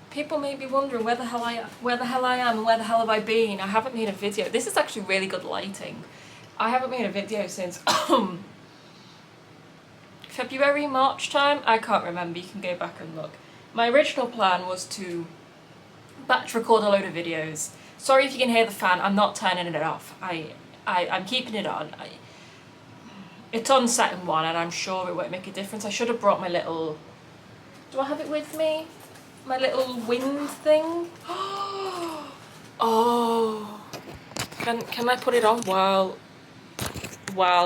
people may be wondering where the hell I am and where the hell have I been. I haven't made a video. This is actually really good lighting. I haven't made a video since February, March time. I can't remember. You can go back and look. My original plan was to batch record a load of videos. Sorry if you can hear the fan. I'm not turning it off. I'm keeping it on. It's on setting 1 and I'm sure it won't make a difference. I should have brought my little... Do I have it with me? My little wind thing? Oh! Can I put it on while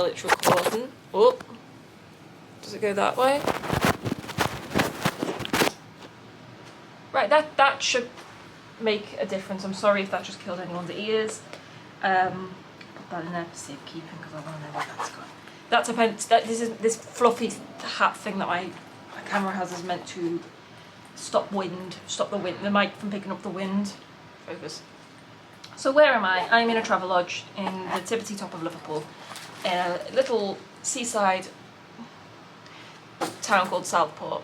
it's recording? Oh! Does it go that way? Right, that should make a difference. I'm sorry if that just killed anyone's ears. Put that in there for safekeeping because I want to know what that's got. This fluffy hat thing that my camera has is meant to stop the mic from picking up the wind. Focus. So where am I? I'm in a travel lodge in the tippity top of Liverpool, in a little seaside town called Southport.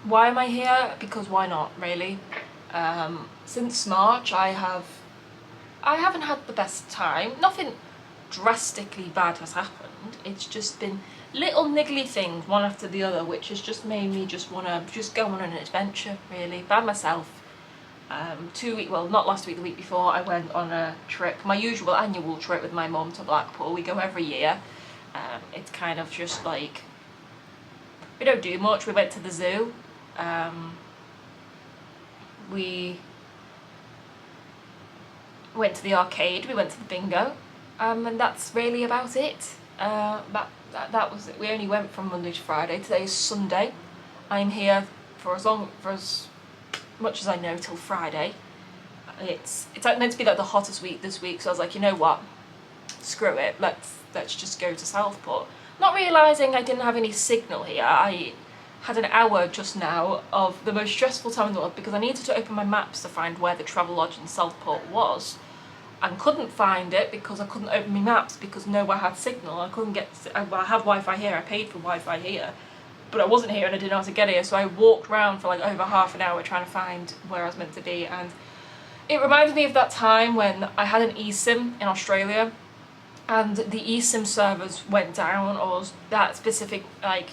Why am I here? Because why not, really? Since March I haven't had the best time. Nothing drastically bad has happened. It's just been little niggly things one after the other, which has just made me just want to go on an adventure, really, by myself. 2 weeks, well, not last week, the week before, I went on a trip, my usual annual trip with my mum to Blackpool. We go every year. It's kind of just like, we don't do much. We went to the zoo. We went to the arcade, we went to the bingo, and that's really about it. That was it. We only went from Monday to Friday. Today is Sunday. I'm here for as much as I know, till Friday. It's meant to be like the hottest week this week, so I was like, you know what, screw it, let's just go to Southport. Not realising I didn't have any signal here. I had an hour just now of the most stressful time in the world because I needed to open my maps to find where the travel lodge in Southport was, and couldn't find it because I couldn't open my maps because nowhere had signal. I couldn't get, well, I have Wi-Fi here, I paid for Wi-Fi here, but I wasn't here and I didn't know how to get here, so I walked around for like over half an hour trying to find where I was meant to be. And it reminded me of that time when I had an eSIM in Australia and the eSIM servers went down, or that specific like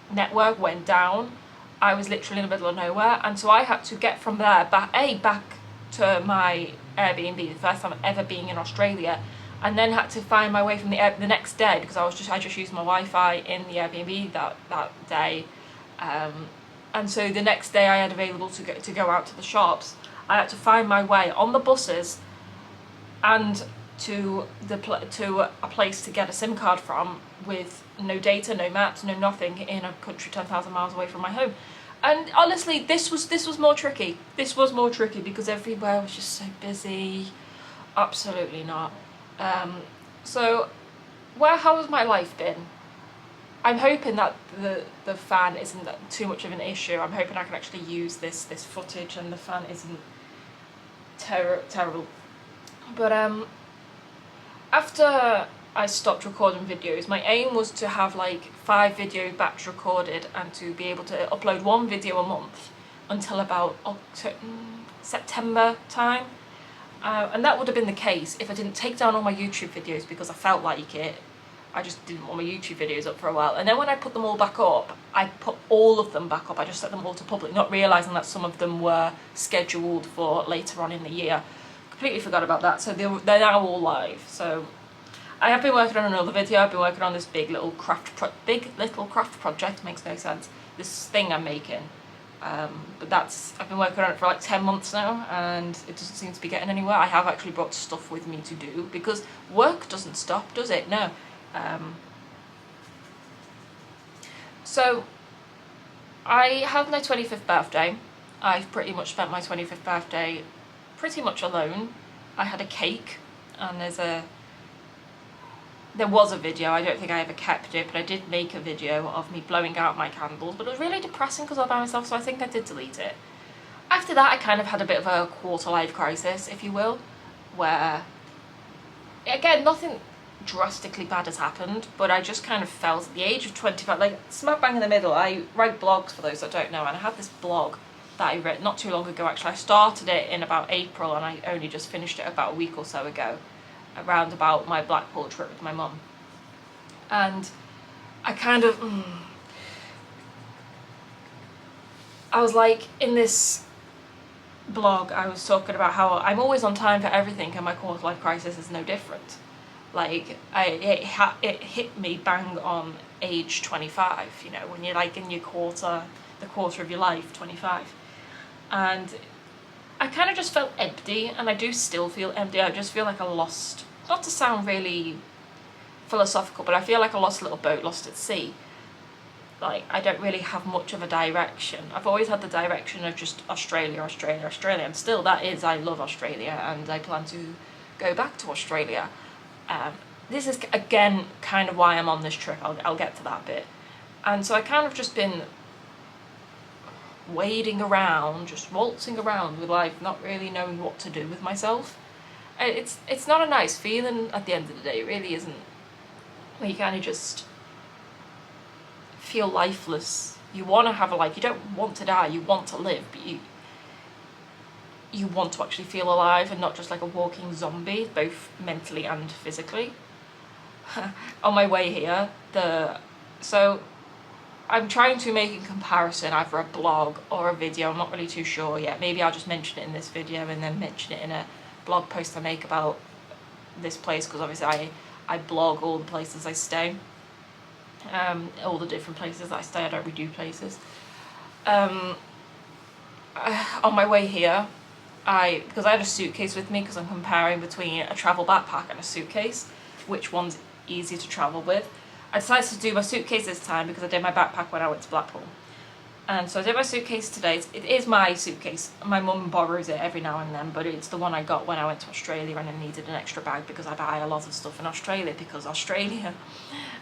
network went down. I was literally in the middle of nowhere, and so I had to get from there back to my Airbnb, the first time ever being in Australia, and then had to find my way from the next day because I just used my Wi-Fi in the Airbnb that day, and so the next day I had available to go out to the shops. I had to find my way on the buses and to a place to get a SIM card from, with no data, no maps, no nothing, in a country 10,000 miles away from my home. And honestly, this was more tricky. This was more tricky because everywhere was just so busy. Absolutely not. So how has my life been? I'm hoping that the fan isn't too much of an issue. I'm hoping I can actually use this footage and the fan isn't terrible. But after I stopped recording videos, my aim was to have like 5 video batch recorded and to be able to upload 1 video a month until about September time. And that would have been the case if I didn't take down all my YouTube videos because I felt like it. I just didn't want my YouTube videos up for a while. And then when I put them all back up, I put all of them back up. I just set them all to public, not realising that some of them were scheduled for later on in the year. Completely forgot about that. So they're now all live. So I have been working on another video. I've been working on this big little craft project. Makes no sense. This thing I'm making. But I've been working on it for like 10 months now, and it doesn't seem to be getting anywhere. I have actually brought stuff with me to do, because work doesn't stop, does it? No. So I had my 25th birthday. I've pretty much spent my 25th birthday pretty much alone. I had a cake, and there was a video. I don't think I ever kept it, but I did make a video of me blowing out my candles, but it was really depressing because I was by myself, so I think I did delete it. After that, I kind of had a bit of a quarter-life crisis, if you will, where, again, nothing drastically bad has happened, but I just kind of felt at the age of 25, like smack bang in the middle. I write blogs, for those that don't know, and I had this blog that I read not too long ago actually. I started it in about April and I only just finished it about a week or so ago, around about my Blackpool trip with my mum. And I kind of, I was like, in this blog I was talking about how I'm always on time for everything and my quarter life crisis is no different. Like, it hit me bang on age 25, you know, when you're like in your the quarter of your life, 25. And I kind of just felt empty, and I do still feel empty. I just feel like I lost, not to sound really philosophical, but I feel like I lost a little boat lost at sea. Like, I don't really have much of a direction. I've always had the direction of just Australia, Australia, Australia, and still that is, I love Australia, and I plan to go back to Australia. This is, again, kind of why I'm on this trip. I'll get to that bit. And so I kind of just been wading around, just waltzing around with life, not really knowing what to do with myself. It's not a nice feeling at the end of the day, it really isn't. Where you kind of just feel lifeless. You want to have a life, you don't want to die, you want to live, but you want to actually feel alive and not just like a walking zombie, both mentally and physically. On my way here, so I'm trying to make a comparison, either a blog or a video, I'm not really too sure yet. Maybe I'll just mention it in this video and then mention it in a blog post I make about this place, because obviously I blog all the places I stay. All the different places that I stay, I don't redo places. On my way here, because I had a suitcase with me, because I'm comparing between a travel backpack and a suitcase, which one's easier to travel with. I decided to do my suitcase this time because I did my backpack when I went to Blackpool. And so I did my suitcase today. It is my suitcase. My mum borrows it every now and then, but it's the one I got when I went to Australia and I needed an extra bag because I buy a lot of stuff in Australia because Australia.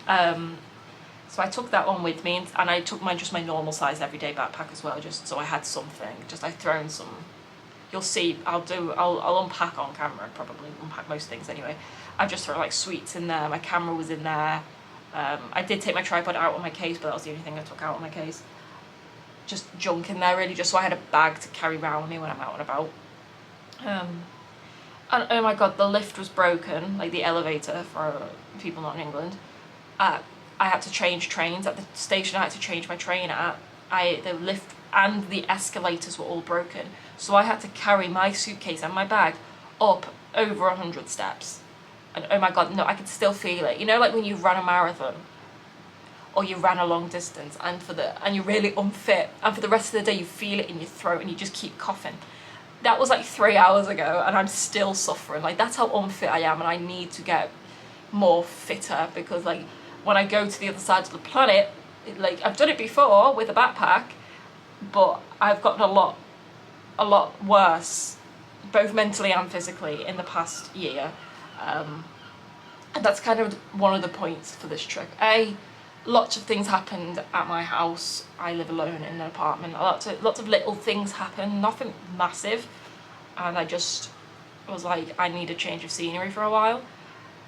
So I took that one with me, and I took just my normal size everyday backpack as well, just so I had something. Just I've thrown some, you'll see, I'll unpack on camera, probably unpack most things anyway. I've just thrown like sweets in there, my camera was in there. I did take my tripod out of my case, but that was the only thing I took out of my case. Just junk in there really, just so I had a bag to carry around with me when I'm out and about. And oh my god, the lift was broken, like the elevator for people not in England. I had to change trains at the station. I had to change my train at. The lift and the escalators were all broken, so I had to carry my suitcase and my bag up over 100 steps. And oh my god, no, I could still feel it. You know, like when you run a marathon or you ran a long distance and you're really unfit, and for the rest of the day you feel it in your throat and you just keep coughing. That was like 3 hours ago and I'm still suffering. Like, that's how unfit I am, and I need to get more fitter, because like when I go to the other side of the planet, like I've done it before with a backpack, but I've gotten a lot worse, both mentally and physically, in the past year. And that's kind of one of the points for this trip. Lots of things happened at my house. I live alone in an apartment. Lots of little things happened, nothing massive, and I just was like, I need a change of scenery for a while.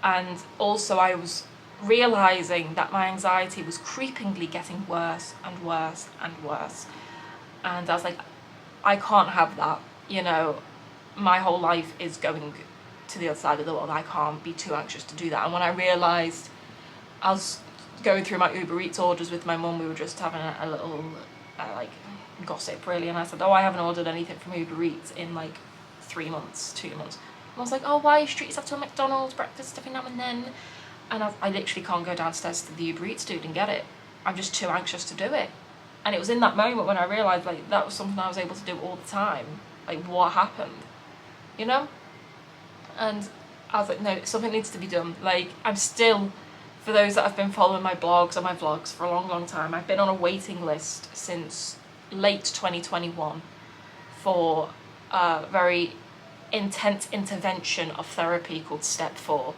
And also I was realising that my anxiety was creepingly getting worse and worse and worse. And I was like, I can't have that, you know, my whole life is going to the other side of the world. I can't be too anxious to do that. And when I realised, I was going through my Uber Eats orders with my mum, we were just having a little like gossip really, and I said, oh, I haven't ordered anything from Uber Eats in like 3 months, 2 months. And I was like, oh, why you treat yourself to a McDonald's breakfast every now and then? And I literally can't go downstairs to the Uber Eats dude and get it. I'm just too anxious to do it. And it was in that moment when I realised, like, that was something I was able to do all the time. Like, what happened? You know? And I was like, no, something needs to be done. Like, I'm still, for those that have been following my blogs or my vlogs for a long, long time, I've been on a waiting list since late 2021 for a very intense intervention of therapy called Step 4.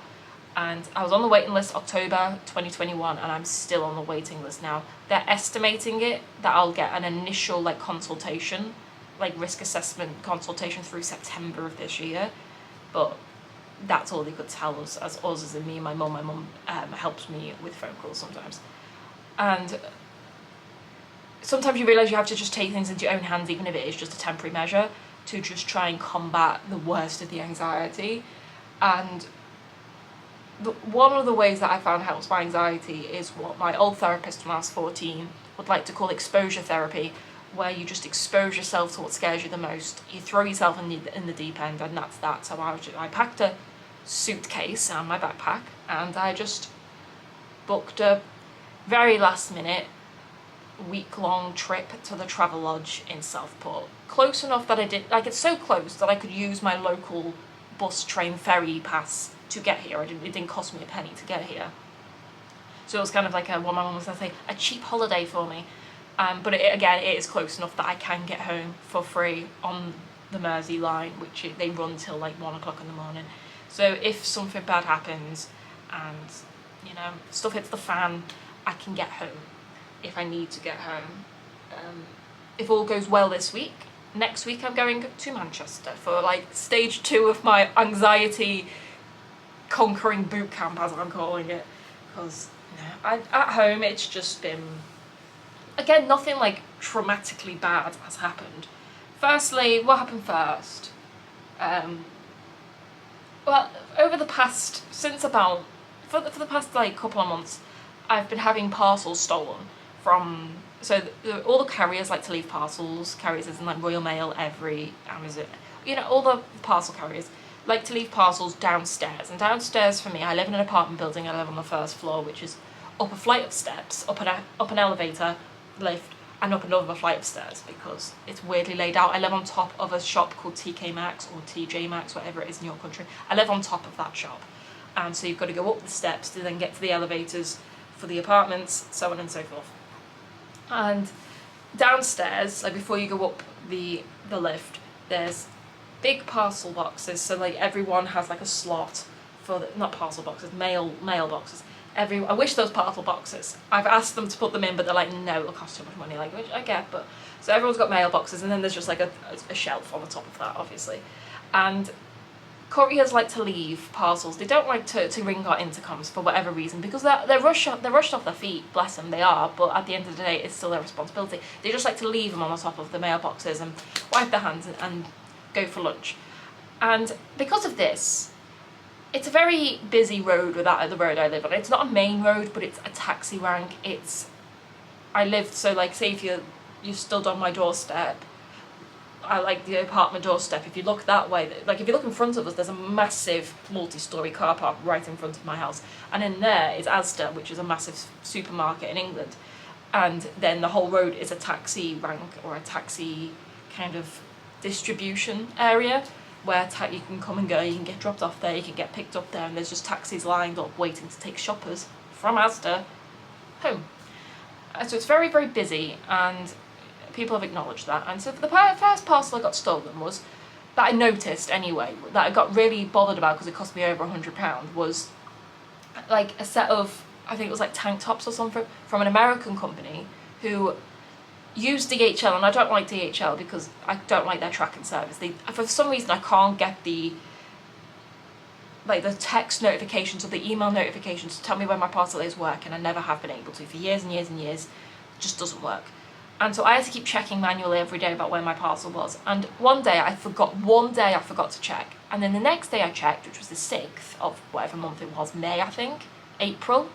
And I was on the waiting list October 2021, and I'm still on the waiting list now. They're estimating it that I'll get an initial like consultation, like risk assessment consultation, through September of this year, but that's all they could tell us as in me and my mum. My mum helps me with phone calls sometimes. And sometimes you realise you have to just take things into your own hands, even if it is just a temporary measure, to just try and combat the worst of the anxiety. And one of the ways that I found helps my anxiety is what my old therapist when I was 14 would like to call exposure therapy, where you just expose yourself to what scares you the most. You throw yourself in the deep end, and that's that. So I packed a suitcase and my backpack, and I just booked a very last minute week-long trip to the Travelodge in Southport. Close enough that it's so close that I could use my local bus, train, ferry pass to get here. It didn't cost me a penny to get here. So it was kind of like what my mum was going to say, a cheap holiday for me. But it is close enough that I can get home for free on the Mersey line, which they run till like 1 o'clock in the morning. So if something bad happens and, stuff hits the fan, I can get home if I need to get home. If all goes well this week, next week I'm going to Manchester for like stage 2 of my anxiety conquering boot camp, as I'm calling it. Because at home it's just been, again, nothing like traumatically bad has happened. Firstly, what happened first? Well, over the past, for the past like couple of months, I've been having parcels stolen from, all the carriers like to leave parcels, carriers as in like Royal Mail, Every, Amazon, all the parcel carriers like to leave parcels downstairs. And downstairs for me, I live in an apartment building, I live on the first floor, which is up a flight of steps, up an elevator, lift, and up another flight of stairs, because it's weirdly laid out. I live on top of a shop called TK Maxx or TJ Maxx, whatever it is in your country. I live on top of that shop, and so you've got to go up the steps to then get to the elevators for the apartments, so on and so forth. And downstairs, like before you go up the lift, there's big parcel boxes, so like everyone has like a slot for not parcel boxes, mail boxes. I wish those parcel boxes. I've asked them to put them in, but they're like, no, it'll cost too much money, like, which I get, but so everyone's got mail boxes, and then there's just like a shelf on the top of that, obviously. And couriers like to leave parcels. They don't like to ring our intercoms for whatever reason, because they're rushed off their feet, bless them, they are, but at the end of the day it's still their responsibility. They just like to leave them on the top of the mailboxes and wipe their hands and go for lunch. And because of this, it's a very busy road the road I live on. It's not a main road, but it's a taxi rank. So like, say if you stood on my doorstep, I like the apartment doorstep, if you look that way, like if you look in front of us, there's a massive multi-storey car park right in front of my house, and in there is Asda, which is a massive supermarket in England, and then the whole road is a taxi rank, or a taxi kind of distribution area, where you can come and go, you can get dropped off there, you can get picked up there, and there's just taxis lined up waiting to take shoppers from Asda home. So it's very, very busy, and people have acknowledged that. And so the first parcel I got stolen was, that I noticed anyway, that I got really bothered about because it cost me over £100, was like a set of, I think it was like tank tops or something, from an American company who use DHL, and I don't like DHL because I don't like their tracking service. For some reason I can't get the text notifications or the email notifications to tell me when my parcel is working. I never have been able to for years and years and years. It just doesn't work. And so I had to keep checking manually every day about when my parcel was. And one day I forgot to check. And then the next day I checked, which was the 6th of whatever month it was, May I think, April.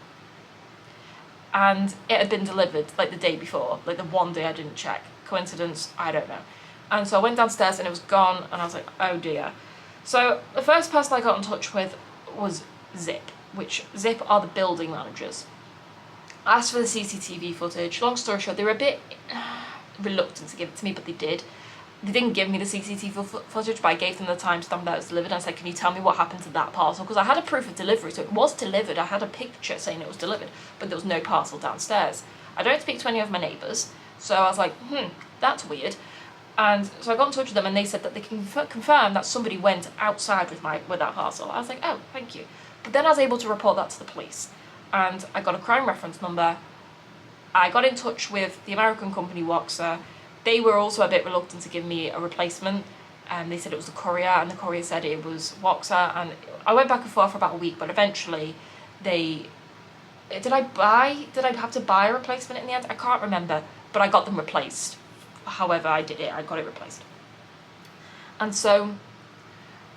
And it had been delivered like the day before, like the one day I didn't check. Coincidence? I don't know. And so I went downstairs and it was gone, and I was like, oh dear. So the first person I got in touch with was Zip, which Zip are the building managers. I asked for the CCTV footage. Long story short, they were a bit reluctant to give it to me, but they did. They didn't give me the CCTV footage, but I gave them the timestamp that it was delivered. I said, can you tell me what happened to that parcel? Because I had a proof of delivery, so it was delivered. I had a picture saying it was delivered, but there was no parcel downstairs. I don't speak to any of my neighbours, so I was like, that's weird. And so I got in touch with them, and they said that they can confirm that somebody went outside with that parcel. I was like, oh, thank you. But then I was able to report that to the police, and I got a crime reference number. I got in touch with the American company Woxa. They were also a bit reluctant to give me a replacement, and they said it was the courier, and the courier said it was Woxa, and I went back and forth for about a week, but eventually did I have to buy a replacement in the end? I can't remember, but I got them replaced. However I did it, I got it replaced. And so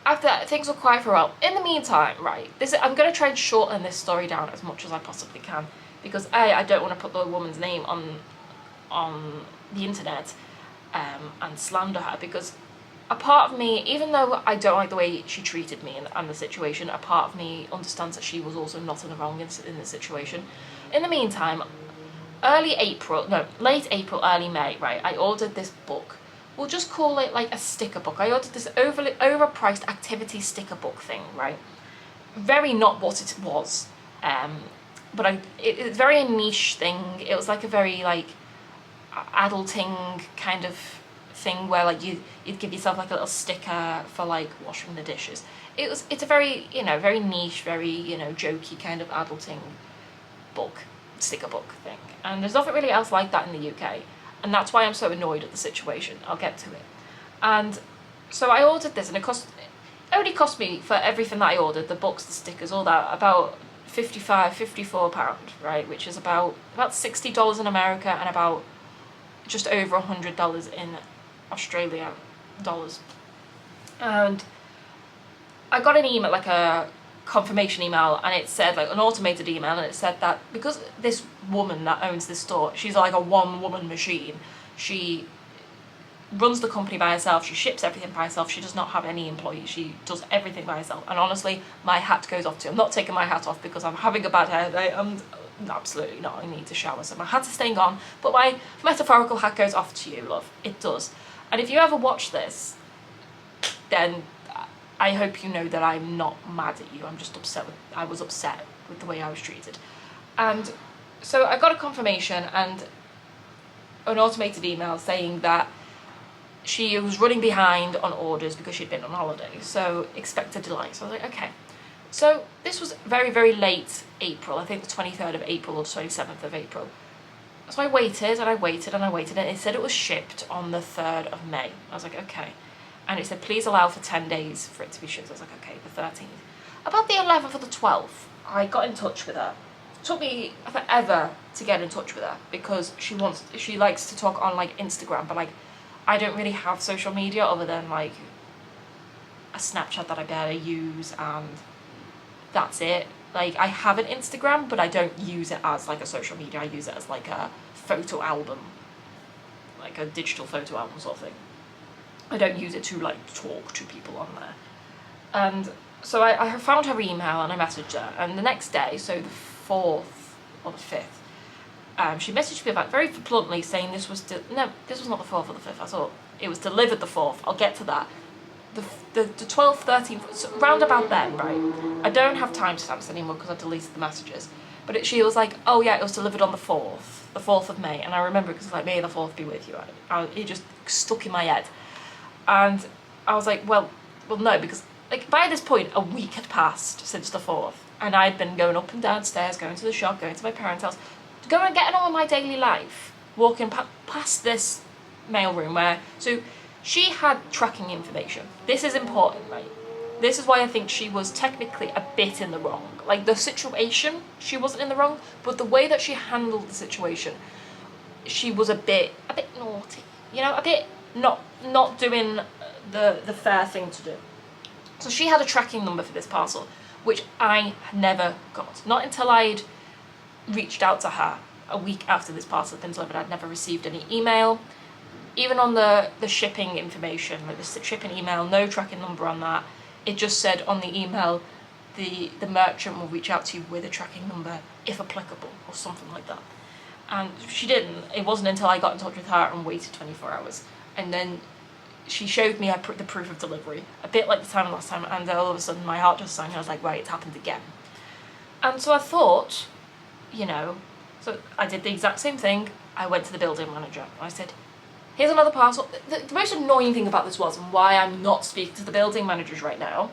after that, things were quiet for a while. In the meantime, right, I'm going to try and shorten this story down as much as I possibly can, because I don't want to put the woman's name on the internet and slander her, because a part of me, even though I don't like the way she treated me and the situation, a part of me understands that she was also not in the wrong in the situation. In the meantime, late April, early May, right, I ordered this book. We'll just call it like a sticker book. I ordered this overpriced activity sticker book thing, right? Very not what it was. But it's very a niche thing. It was like a very like adulting kind of thing where like you'd give yourself like a little sticker for like washing the dishes. It's a very, very niche, very, jokey kind of adulting sticker book thing. And there's nothing really else like that in the UK. And that's why I'm so annoyed at the situation. I'll get to it. And so I ordered this, and it only cost me, for everything that I ordered, the books, the stickers, all that, about £54, right? Which is about $60 in America and about just over $100 in Australian dollars. And I got an email, like a confirmation email, and it said, like an automated email, and it said that because this woman that owns this store, she's like a one-woman machine. She runs the company by herself, she ships everything by herself, she does not have any employees, she does everything by herself. And honestly, my hat goes off to her. I'm not taking my hat off because I'm having a bad hair day. I'm absolutely not. I need to shower, so my hat is staying on, but my metaphorical hat goes off to you, love. It does. And if you ever watch this, then I hope you know that I'm not mad at you. I'm just I was upset with the way I was treated. And so I got a confirmation and an automated email saying that she was running behind on orders because she'd been on holiday, so expect a delay. So I was like, okay. So this was very, very late April, I think the 23rd of April or the 27th of April. So I waited and I waited and I waited, and it said it was shipped on the 3rd of May. I was like, okay. And it said, please allow for 10 days for it to be shipped. I was like, okay, the 13th. About the 11th or the 12th, I got in touch with her. It took me forever to get in touch with her because she likes to talk on like Instagram, but like I don't really have social media other than like a Snapchat that I barely use, and that's it. Like I have an Instagram, but I don't use it as like a social media. I use it as like a photo album, like a digital photo album sort of thing. I don't use it to like talk to people on there. And so I found her email and I messaged her, and the next day, so the 4th or the 5th, she messaged me back very bluntly saying this was not the 4th or the 5th, I thought it was delivered the 4th, I'll get to that. The 12th, 13th, so round about then, right? I don't have timestamps anymore because I deleted the messages, but she was like, oh yeah, it was delivered on the 4th of May, and I remember because like, may the 4th be with you. It just stuck in my head. And I was like, well, no, because like by this point, a week had passed since the 4th, and I'd been going up and downstairs, going to the shop, going to my parents' house, going and getting on with my daily life, walking past this mailroom where, so she had tracking information. This is important, right? This is why I think she was technically a bit in the wrong. Like the situation, she wasn't in the wrong, but the way that she handled the situation, she was a bit naughty, a bit not doing the fair thing to do. So she had a tracking number for this parcel, which I never got. Not until I'd reached out to her a week after this parcel had been delivered. I'd never received any email. Even on the shipping information, like the shipping email, no tracking number on that. It just said on the email, the merchant will reach out to you with a tracking number, if applicable, or something like that. And she didn't. It wasn't until I got in touch with her and waited 24 hours. And then she showed me the proof of delivery, a bit like the time last time, and all of a sudden my heart just sank. I was like, right, it's happened again. And so I thought, so I did the exact same thing. I went to the building manager and I said, here's another parcel. The most annoying thing about this was, and why I'm not speaking to the building managers right now,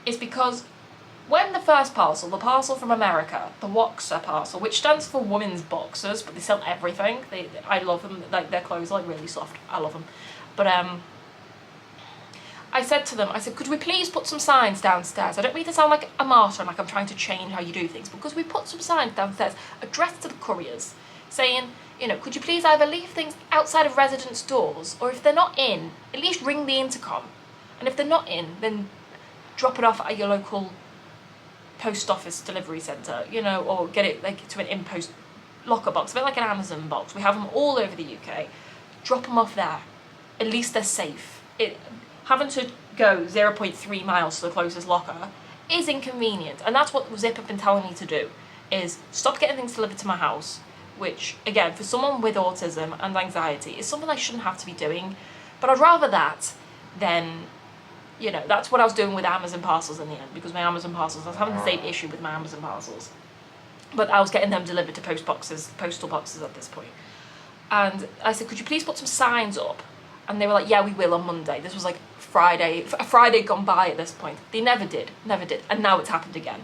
is because when the first parcel, the parcel from America, the Woxer parcel, which stands for women's boxers, but they sell everything. I love them. Like their clothes are like really soft. I love them. But I said to them, could we please put some signs downstairs? I don't mean to sound like a martyr and like I'm trying to change how you do things, but could we put some signs downstairs addressed to the couriers saying, you know, could you please either leave things outside of residents' doors, or if they're not in, at least ring the intercom. And if they're not in, then drop it off at your local post office delivery centre, you know, or get it like to an in-post locker box, a bit like an Amazon box. We have them all over the UK. Drop them off there. At least they're safe. Having to go 0.3 miles to the closest locker is inconvenient, and that's what Zip have been telling me to do, is stop getting things delivered to my house, which, again, for someone with autism and anxiety, is something I shouldn't have to be doing. But I'd rather that than, you know, that's what I was doing with Amazon parcels in the end, because my Amazon parcels, I was having the same issue with my Amazon parcels. But I was getting them delivered to postal boxes at this point. And I said, could you please put some signs up? And they were like, yeah, we will on Monday. This was like Friday gone by at this point. They never did. And now it's happened again.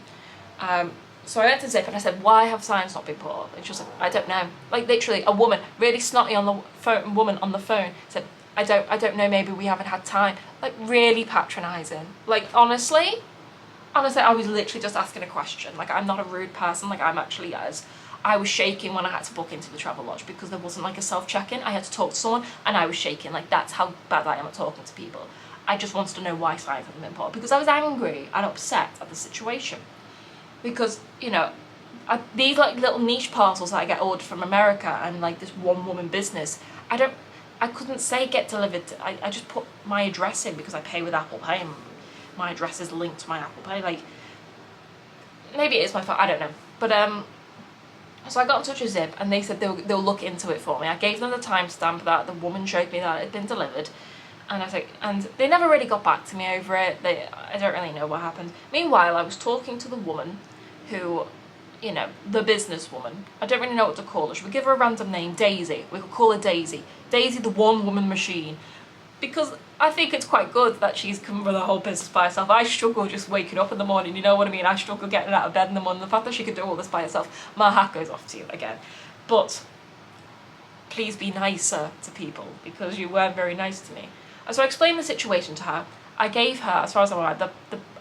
So I went to Zip and I said, why have signs not been put up? And she was like, I don't know. Like, literally, a woman, really snotty on the phone, said, I don't know, maybe we haven't had time. Like, really patronising. Like, honestly, I was literally just asking a question. Like, I'm not a rude person, like, I'm actually as. I was shaking when I had to book into the Travelodge because there wasn't like a self-check-in. I had to talk to someone and I was shaking. Like, that's how bad I am at talking to people. I just wanted to know why signs hadn't been put up, because I was angry and upset at the situation. Because, you know, these like little niche parcels that I get ordered from America and like this one woman business, I couldn't say get delivered. I just put my address in because I pay with Apple Pay and my address is linked to my Apple Pay. Like, maybe it is my fault, I don't know. But so I got in touch with Zip and they said they'll look into it for me. I gave them the timestamp that the woman showed me that it had been delivered. And I was like, and they never really got back to me over it. I don't really know what happened. Meanwhile, I was talking to the woman who, you know, the businesswoman. I don't really know what to call her. Should we give her a random name? Daisy. We could call her Daisy. Daisy, the one-woman machine. Because I think it's quite good that she's come with the whole business by herself. I struggle just waking up in the morning, you know what I mean? I struggle getting out of bed in the morning. The fact that she could do all this by herself, my hat goes off to you again. But please be nicer to people, because you weren't very nice to me. And so I explained the situation to her. I gave her, as far as I'm aware,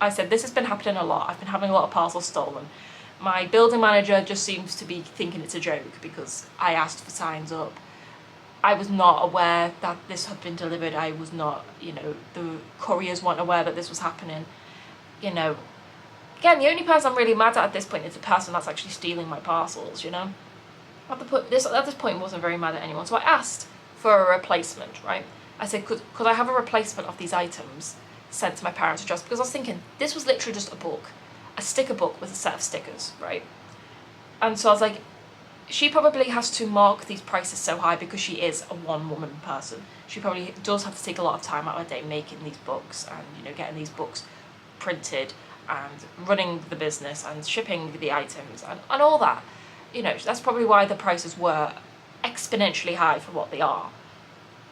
I said, this has been happening a lot. I've been having a lot of parcels stolen. My building manager just seems to be thinking it's a joke because I asked for signs up. I was not aware that this had been delivered. I was not, you know, the couriers weren't aware that this was happening. You know, again, the only person I'm really mad at this point is the person that's actually stealing my parcels, you know. At this point, I wasn't very mad at anyone. So I asked for a replacement, right? I said, could I have a replacement of these items sent to my parents' address? Because I was thinking, this was literally just a book, a sticker book with a set of stickers, right? And so I was like, she probably has to mark these prices so high because she is a one-woman person. She probably does have to take a lot of time out of her day making these books and, you know, getting these books printed and running the business and shipping the items and all that. You know, that's probably why the prices were exponentially high for what they are.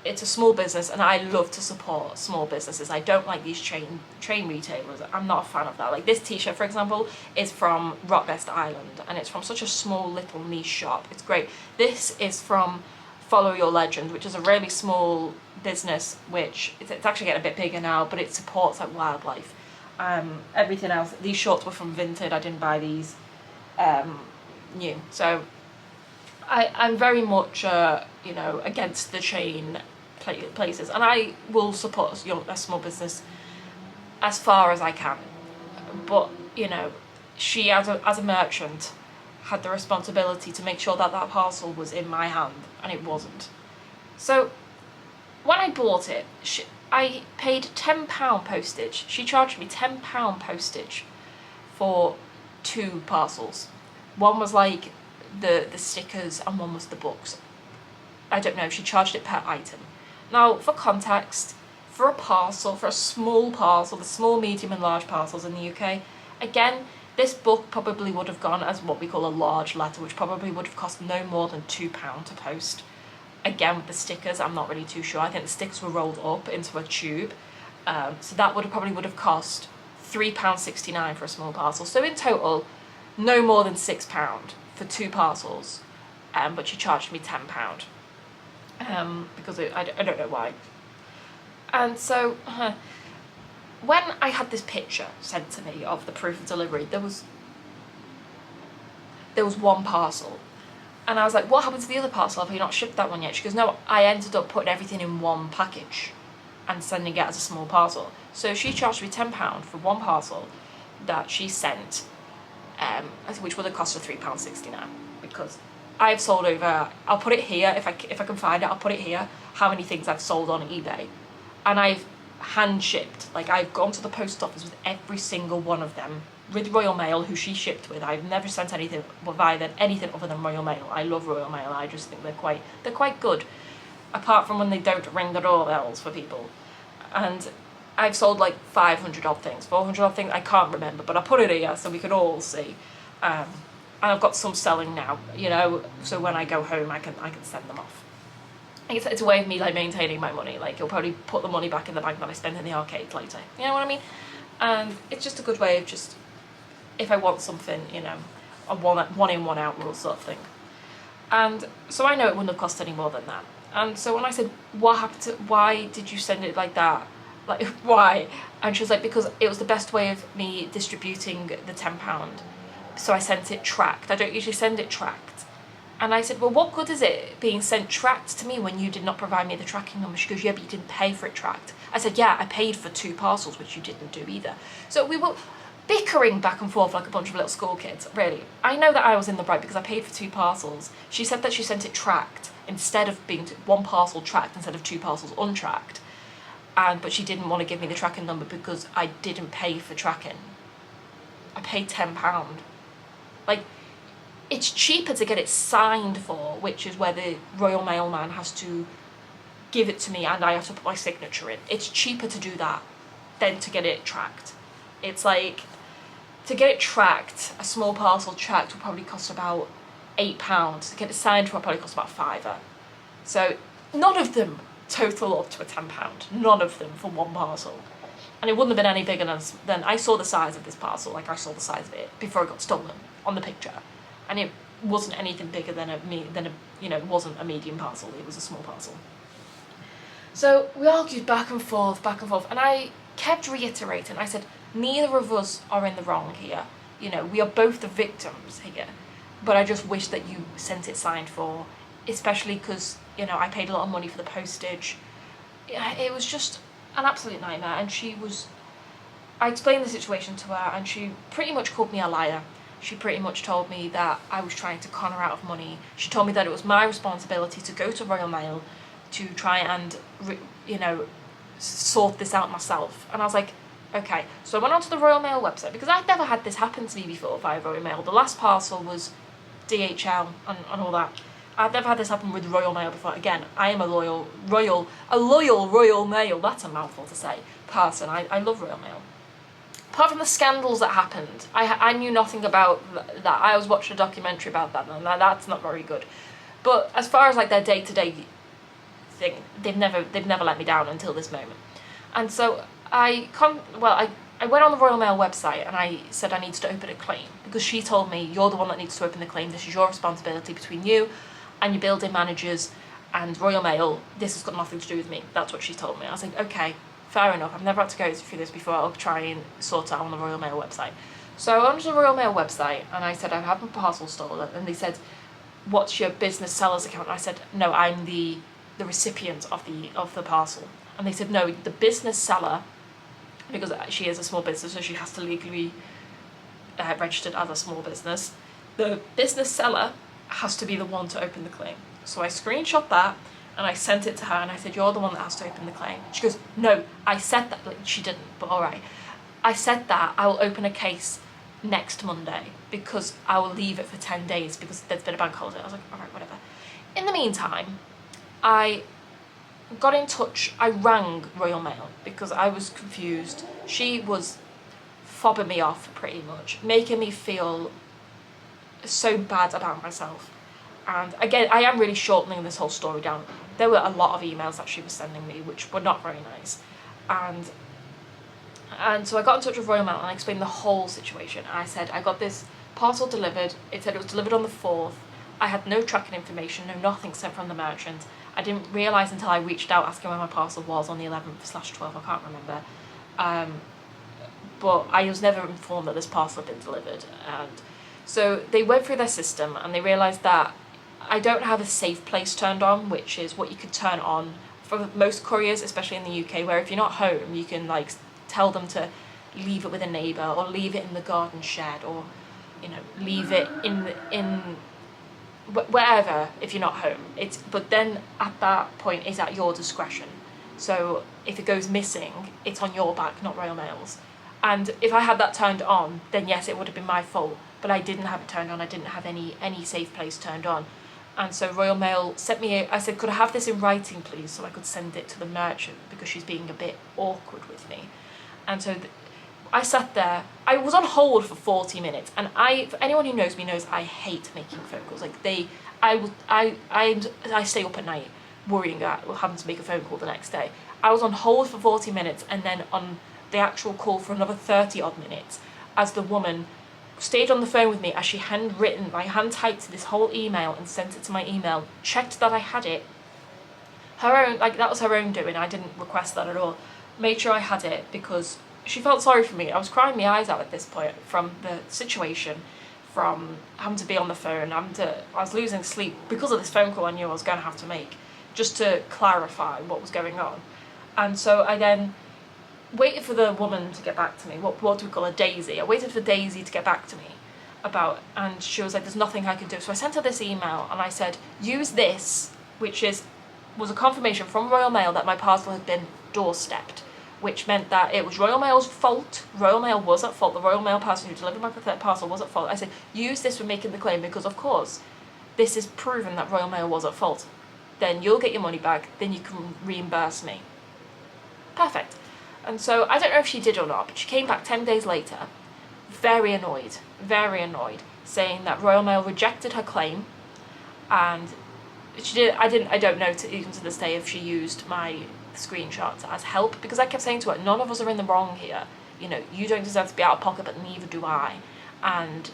It's a small business and I love to support small businesses. I don't like these chain retailers. I'm not a fan of that. Like this t-shirt, for example, is from Rottnest Island and it's from such a small little niche shop. It's great. This is from Follow Your Legend, which is a really small business, which it's actually getting a bit bigger now, but it supports like wildlife. Everything else, these shorts were from Vinted. I didn't buy these new. So I'm very much, you know, against the chain places, and I will support a small business as far as I can. But you know, she as a merchant had the responsibility to make sure that that parcel was in my hand, and it wasn't. So when I bought it, I paid £10 postage. She charged me £10 postage for 2 parcels. One was like the stickers and one was the books. I don't know, she charged it per item. Now, for context, for a parcel, for a small parcel, the small, medium and large parcels in the UK, again, this book probably would have gone as what we call a large letter, which probably would have cost no more than £2 to post. Again, with the stickers, I'm not really too sure. I think the stickers were rolled up into a tube. So that probably would have cost £3.69 for a small parcel. So in total, no more than £6 for 2 parcels. But she charged me £10. Because I don't know why. And so when I had this picture sent to me of the proof of delivery, there was one parcel, And I was like, what happened to the other parcel? Have you not shipped that one yet? She goes, no, I ended up putting everything in one package and sending it as a small parcel. So she charged me £10 for one parcel that she sent, which would have cost her £3.69, because I've sold over, I'll put it here, if I can find it, I'll put it here, how many things I've sold on eBay. And I've hand shipped, like I've gone to the post office with every single one of them, with Royal Mail, who she shipped with. I've never sent anything via anything other than Royal Mail. I love Royal Mail. I just think they're quite good, apart from when they don't ring the doorbells for people. And I've sold like 500 odd things, 400 odd things, I can't remember, but I put it here so we could all see. And I've got some selling now, you know, so when I go home I can send them off. It's a way of me like maintaining my money. Like, you'll probably put the money back in the bank that I spent in the arcade later. You know what I mean? And it's just a good way of just, if I want something, you know, a one in, one out rule sort of thing. And so I know it wouldn't have cost any more than that. And so when I said, what happened to, why did you send it like that? Like, why? And she was like, because it was the best way of me distributing the £10. So I sent it tracked. I don't usually send it tracked. And I said, well, what good is it being sent tracked to me when you did not provide me the tracking number? She goes, yeah, but you didn't pay for it tracked. I said, yeah, I paid for 2 parcels, which you didn't do either. So we were bickering back and forth like a bunch of little school kids, really. I know that I was in the right because I paid for 2 parcels. She said that she sent it tracked instead of being 1 parcel tracked instead of 2 parcels untracked. But she didn't want to give me the tracking number because I didn't pay for tracking. I paid £10. Like, it's cheaper to get it signed for, which is where the Royal Mail man has to give it to me and I have to put my signature in. It's cheaper to do that than to get it tracked. It's like, to get it tracked, a small parcel tracked will probably cost about £8. To get it signed for will probably cost about £5. So none of them total up to a £10. None of them for 1 parcel. And it wouldn't have been any bigger than I saw the size of this parcel, like I saw the size of it before it got stolen on the picture. And it wasn't anything bigger than it wasn't a medium parcel, it was a small parcel. So we argued back and forth, and I kept reiterating, I said, neither of us are in the wrong here. You know, we are both the victims here. But I just wish that you sent it signed for, especially because, you know, I paid a lot of money for the postage. It was just an absolute nightmare, and I explained the situation to her, and she pretty much called me a liar. She pretty much told me that I was trying to con her out of money. She told me that it was my responsibility to go to Royal Mail to try and, sort this out myself. And I was like, okay. So I went onto the Royal Mail website, because I'd never had this happen to me before via Royal Mail. The last parcel was DHL and all that. I've never had this happen with Royal Mail before. Again, I am a loyal Royal Mail, that's a mouthful to say, person. I love Royal Mail. Apart from the scandals that happened, I knew nothing about that. I was watching a documentary about that, and that's not very good. But as far as like their day-to-day thing, they've never let me down until this moment. And so I went on the Royal Mail website and I said I needed to open a claim, because she told me, you're the one that needs to open the claim, this is your responsibility between you and your building managers and Royal Mail, this has got nothing to do with me. That's what she told me. I was like, okay, fair enough, I've never had to go through this before, I'll try and sort it out on the Royal Mail website. So I went to the Royal Mail website and I said, I've had my parcel stolen, and they said, what's your business seller's account? And I said, no, I'm the recipient of the parcel. And they said, no, the business seller, because she is a small business, so she has to legally be registered as a small business, the business seller has to be the one to open the claim. So I screenshot that and I sent it to her and I said, you're the one that has to open the claim. She goes, no, I said that. She didn't, but all right. I said that I will open a case next Monday because I will leave it for 10 days because there's been a bank holiday. I was like, all right, whatever. In the meantime, I got in touch, I rang Royal Mail because I was confused. She was fobbing me off pretty much, making me feel so bad about myself. And again, I am really shortening this whole story down. There were a lot of emails that she was sending me which were not very nice. And so I got in touch with Royal Mail and I explained the whole situation. And I said, I got this parcel delivered. It said it was delivered on the 4th. I had no tracking information, no nothing sent from the merchant. I didn't realise until I reached out asking where my parcel was on the 11th/12th, I can't remember. But I was never informed that this parcel had been delivered. And so they went through their system and they realised that I don't have a safe place turned on, which is what you could turn on for most couriers, especially in the UK, where if you're not home, you can like tell them to leave it with a neighbour, or leave it in the garden shed, or leave it in wherever if you're not home. But then at that point it's at your discretion. So if it goes missing, it's on your back, not Royal Mail's. And if I had that turned on, then yes, it would have been my fault. But I didn't have it turned on. I didn't have any safe place turned on. And so Royal Mail sent me I said, could I have this in writing, please, so I could send it to the merchant, because she's being a bit awkward with me. And so I sat there. I was on hold for 40 minutes, and for anyone who knows me knows I hate making phone calls. Like I stay up at night worrying about having to make a phone call the next day. I was on hold for 40 minutes, and then on the actual call for another 30 odd minutes, as the woman stayed on the phone with me as she hand typed this whole email and sent it to my email, checked that I had it. That was her own doing. I didn't request that at all. Made sure I had it, because she felt sorry for me. I was crying my eyes out at this point from the situation, from having to be on the phone, I was losing sleep because of this phone call I knew I was going to have to make, just to clarify what was going on. And so I then waited for the woman to get back to me. What do we call her? Daisy. I waited for Daisy to get back to me and she was like, there's nothing I can do. So I sent her this email and I said, use this, which was a confirmation from Royal Mail that my parcel had been doorstepped, which meant that it was Royal Mail's fault. Royal Mail was at fault. The Royal Mail person who delivered my parcel was at fault. I said, use this for making the claim, because of course this is proven that Royal Mail was at fault. Then you'll get your money back, then you can reimburse me. Perfect. And so I don't know if she did or not, but she came back 10 days later, very annoyed, saying that Royal Mail rejected her claim, and she did. I don't know even to this day if she used my screenshots as help, because I kept saying to her, none of us are in the wrong here. You don't deserve to be out of pocket, but neither do I. And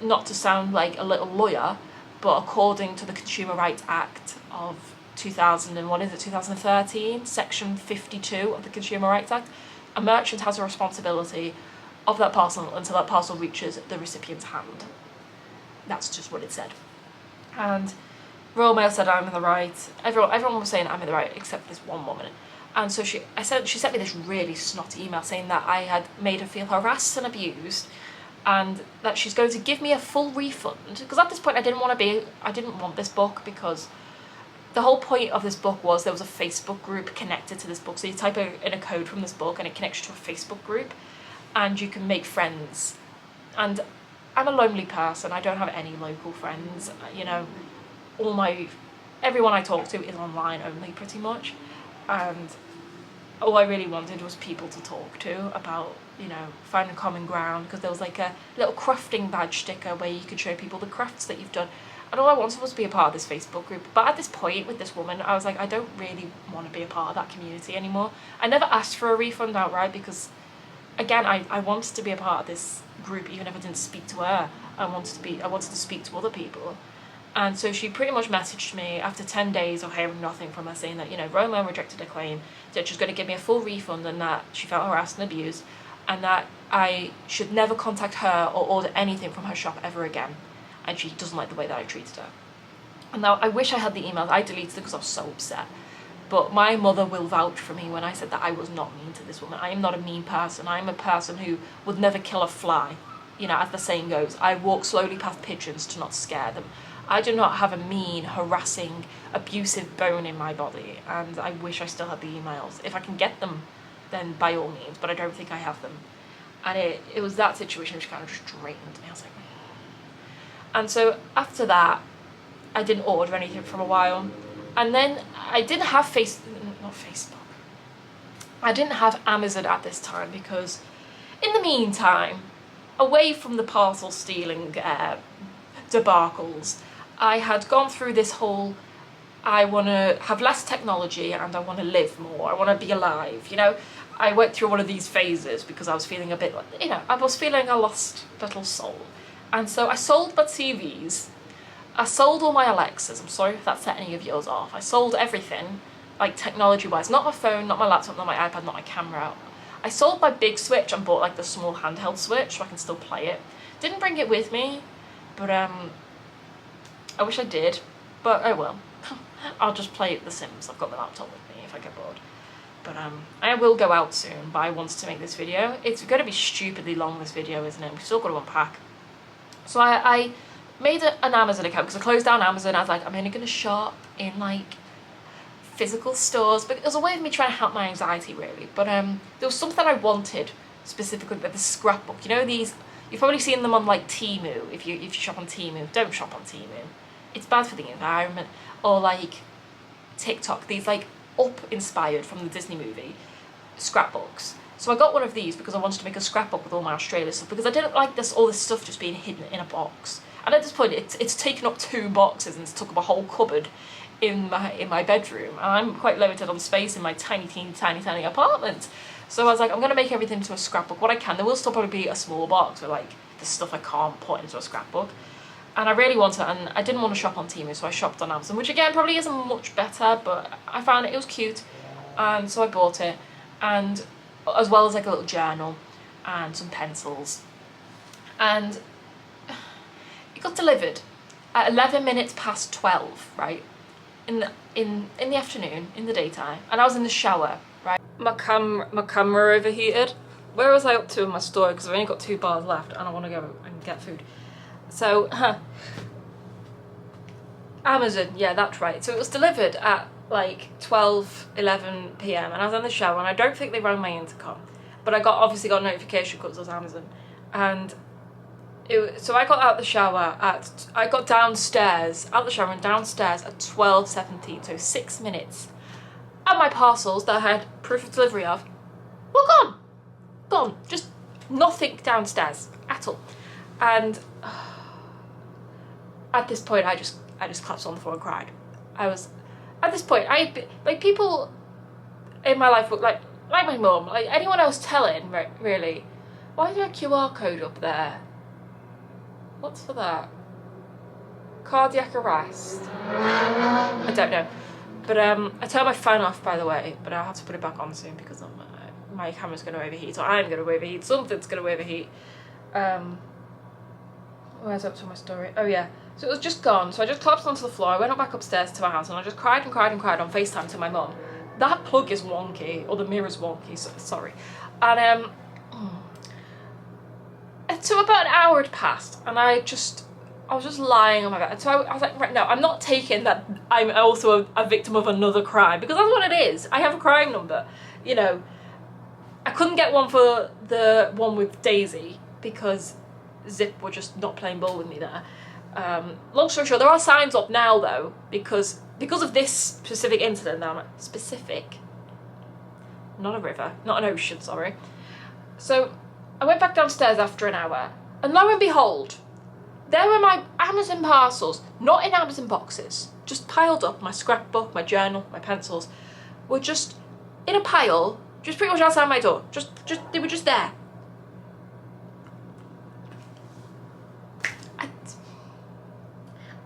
not to sound like a little lawyer, but according to the Consumer Rights Act of 2013, section 52 of the Consumer Rights Act, a merchant has a responsibility of that parcel until that parcel reaches the recipient's hand. That's just what it said. And Royal Mail said I'm in the right. Everyone was saying I'm in the right except this one woman. And so she sent me this really snotty email saying that I had made her feel harassed and abused, and that she's going to give me a full refund. Because at this point I didn't want this book, because the whole point of this book was there was a Facebook group connected to this book. So you type in a code from this book and it connects you to a Facebook group, and you can make friends. And I'm a lonely person. I don't have any local friends. Everyone I talk to is online only, pretty much. And all I really wanted was people to talk to about, finding common ground, because there was like a little crafting badge sticker where you could show people the crafts that you've done. And all I wanted was to be a part of this Facebook group. But at this point with this woman, I was like, I don't really want to be a part of that community anymore. I never asked for a refund outright, because again, I wanted to be a part of this group even if I didn't speak to her. I wanted to speak to other people. And so she pretty much messaged me after 10 days of hearing nothing from her, saying that, Royal Mail rejected her claim, that she was going to give me a full refund, and that she felt harassed and abused, and that I should never contact her or order anything from her shop ever again. And she doesn't like the way that I treated her. And now I wish I had the emails. I deleted it because I was so upset. But my mother will vouch for me when I said that I was not mean to this woman. I am not a mean person. I am a person who would never kill a fly. As the saying goes, I walk slowly past pigeons to not scare them. I do not have a mean, harassing, abusive bone in my body, and I wish I still had the emails. If I can get them, then by all means, but I don't think I have them. And it was that situation which kind of just drained me. I was like, and so after that, I didn't order anything for a while. And then I didn't have Facebook. I didn't have Amazon at this time, because in the meantime, away from the parcel stealing debacles, I had gone through this whole, I want to have less technology and I want to live more, I want to be alive, I went through one of these phases because I was feeling a bit like, I was feeling a lost little soul. And so I sold my TVs, I sold all my Alexas, I'm sorry if that set any of yours off, I sold everything, like technology-wise, not my phone, not my laptop, not my iPad, not my camera. I sold my big Switch and bought like the small handheld Switch so I can still play it. Didn't bring it with me, but I wish I did, but oh well. I'll just play The Sims. I've got my laptop with me if I get bored. But I will go out soon, but I wanted to make this video. It's going to be stupidly long, this video, isn't it? We've still got to unpack. So I made an Amazon account because I closed down Amazon. I was like, I'm only going to shop in like physical stores, but it was a way of me trying to help my anxiety, really. But there was something I wanted specifically with the scrapbook. You know, these, you've probably seen them on like Temu. If you shop on Temu, don't shop on Temu. It's bad for the environment. Or like TikTok, these like Up inspired from the Disney movie scrapbooks. So I got one of these because I wanted to make a scrapbook with all my Australia stuff, because I didn't like all this stuff just being hidden in a box. And at this point, it's taken up 2 boxes and it's took up a whole cupboard in my bedroom. And I'm quite limited on space in my tiny apartment. So I was like, I'm gonna make everything into a scrapbook. What I can, there will still probably be a small box with like the stuff I can't put into a scrapbook. And I really want it, and I didn't want to shop on Temu, so I shopped on Amazon, which again probably isn't much better, but I found it was cute, and so I bought it, and as well as like a little journal and some pencils. And it got delivered at 11 minutes past 12, right? In the afternoon, in the daytime, and I was in the shower, right? My camera overheated. Where was I up to in my story? Because I've only got 2 bars left, and I want to go and get food. So, Amazon, yeah, that's right. So it was delivered at like 11 p.m. and I was in the shower, and I don't think they rang my intercom, but I obviously got a notification because it was Amazon. And so I got out the shower I got downstairs, out the shower and downstairs at 12:17, so 6 minutes. And my parcels that I had proof of delivery of were gone. Gone. Just nothing downstairs at all. And at this point, I just collapsed on the floor and cried. At this point, like people in my life, like my mum, like anyone else telling, really, why is there a QR code up there? What's for that? Cardiac arrest? I don't know. But I turned my phone off, by the way, but I'll have to put it back on soon because my camera's going to overheat, or I'm going to overheat, something's going to overheat. Where's up to my story? Oh yeah. So it was just gone. So I just collapsed onto the floor. I went back upstairs to my house and I just cried and cried and cried on FaceTime to my mum. That plug is wonky, or the mirror's wonky, so, sorry. And so about an hour had passed, and I was just lying on my bed. So I was like, right, no, I'm not taking that I'm also a victim of another crime, because that's what it is. I have a crime number, you know. I couldn't get one for the one with Daisy because Zip were just not playing ball with me there. Long story short, there are signs up now though, because of this specific incident. Now, specific, not a river, not an ocean, sorry. So I went back downstairs after an hour, and lo and behold, there were my Amazon parcels, not in Amazon boxes, just piled up. My scrapbook, my journal, my pencils were just in a pile, just pretty much outside my door. Just they were just there.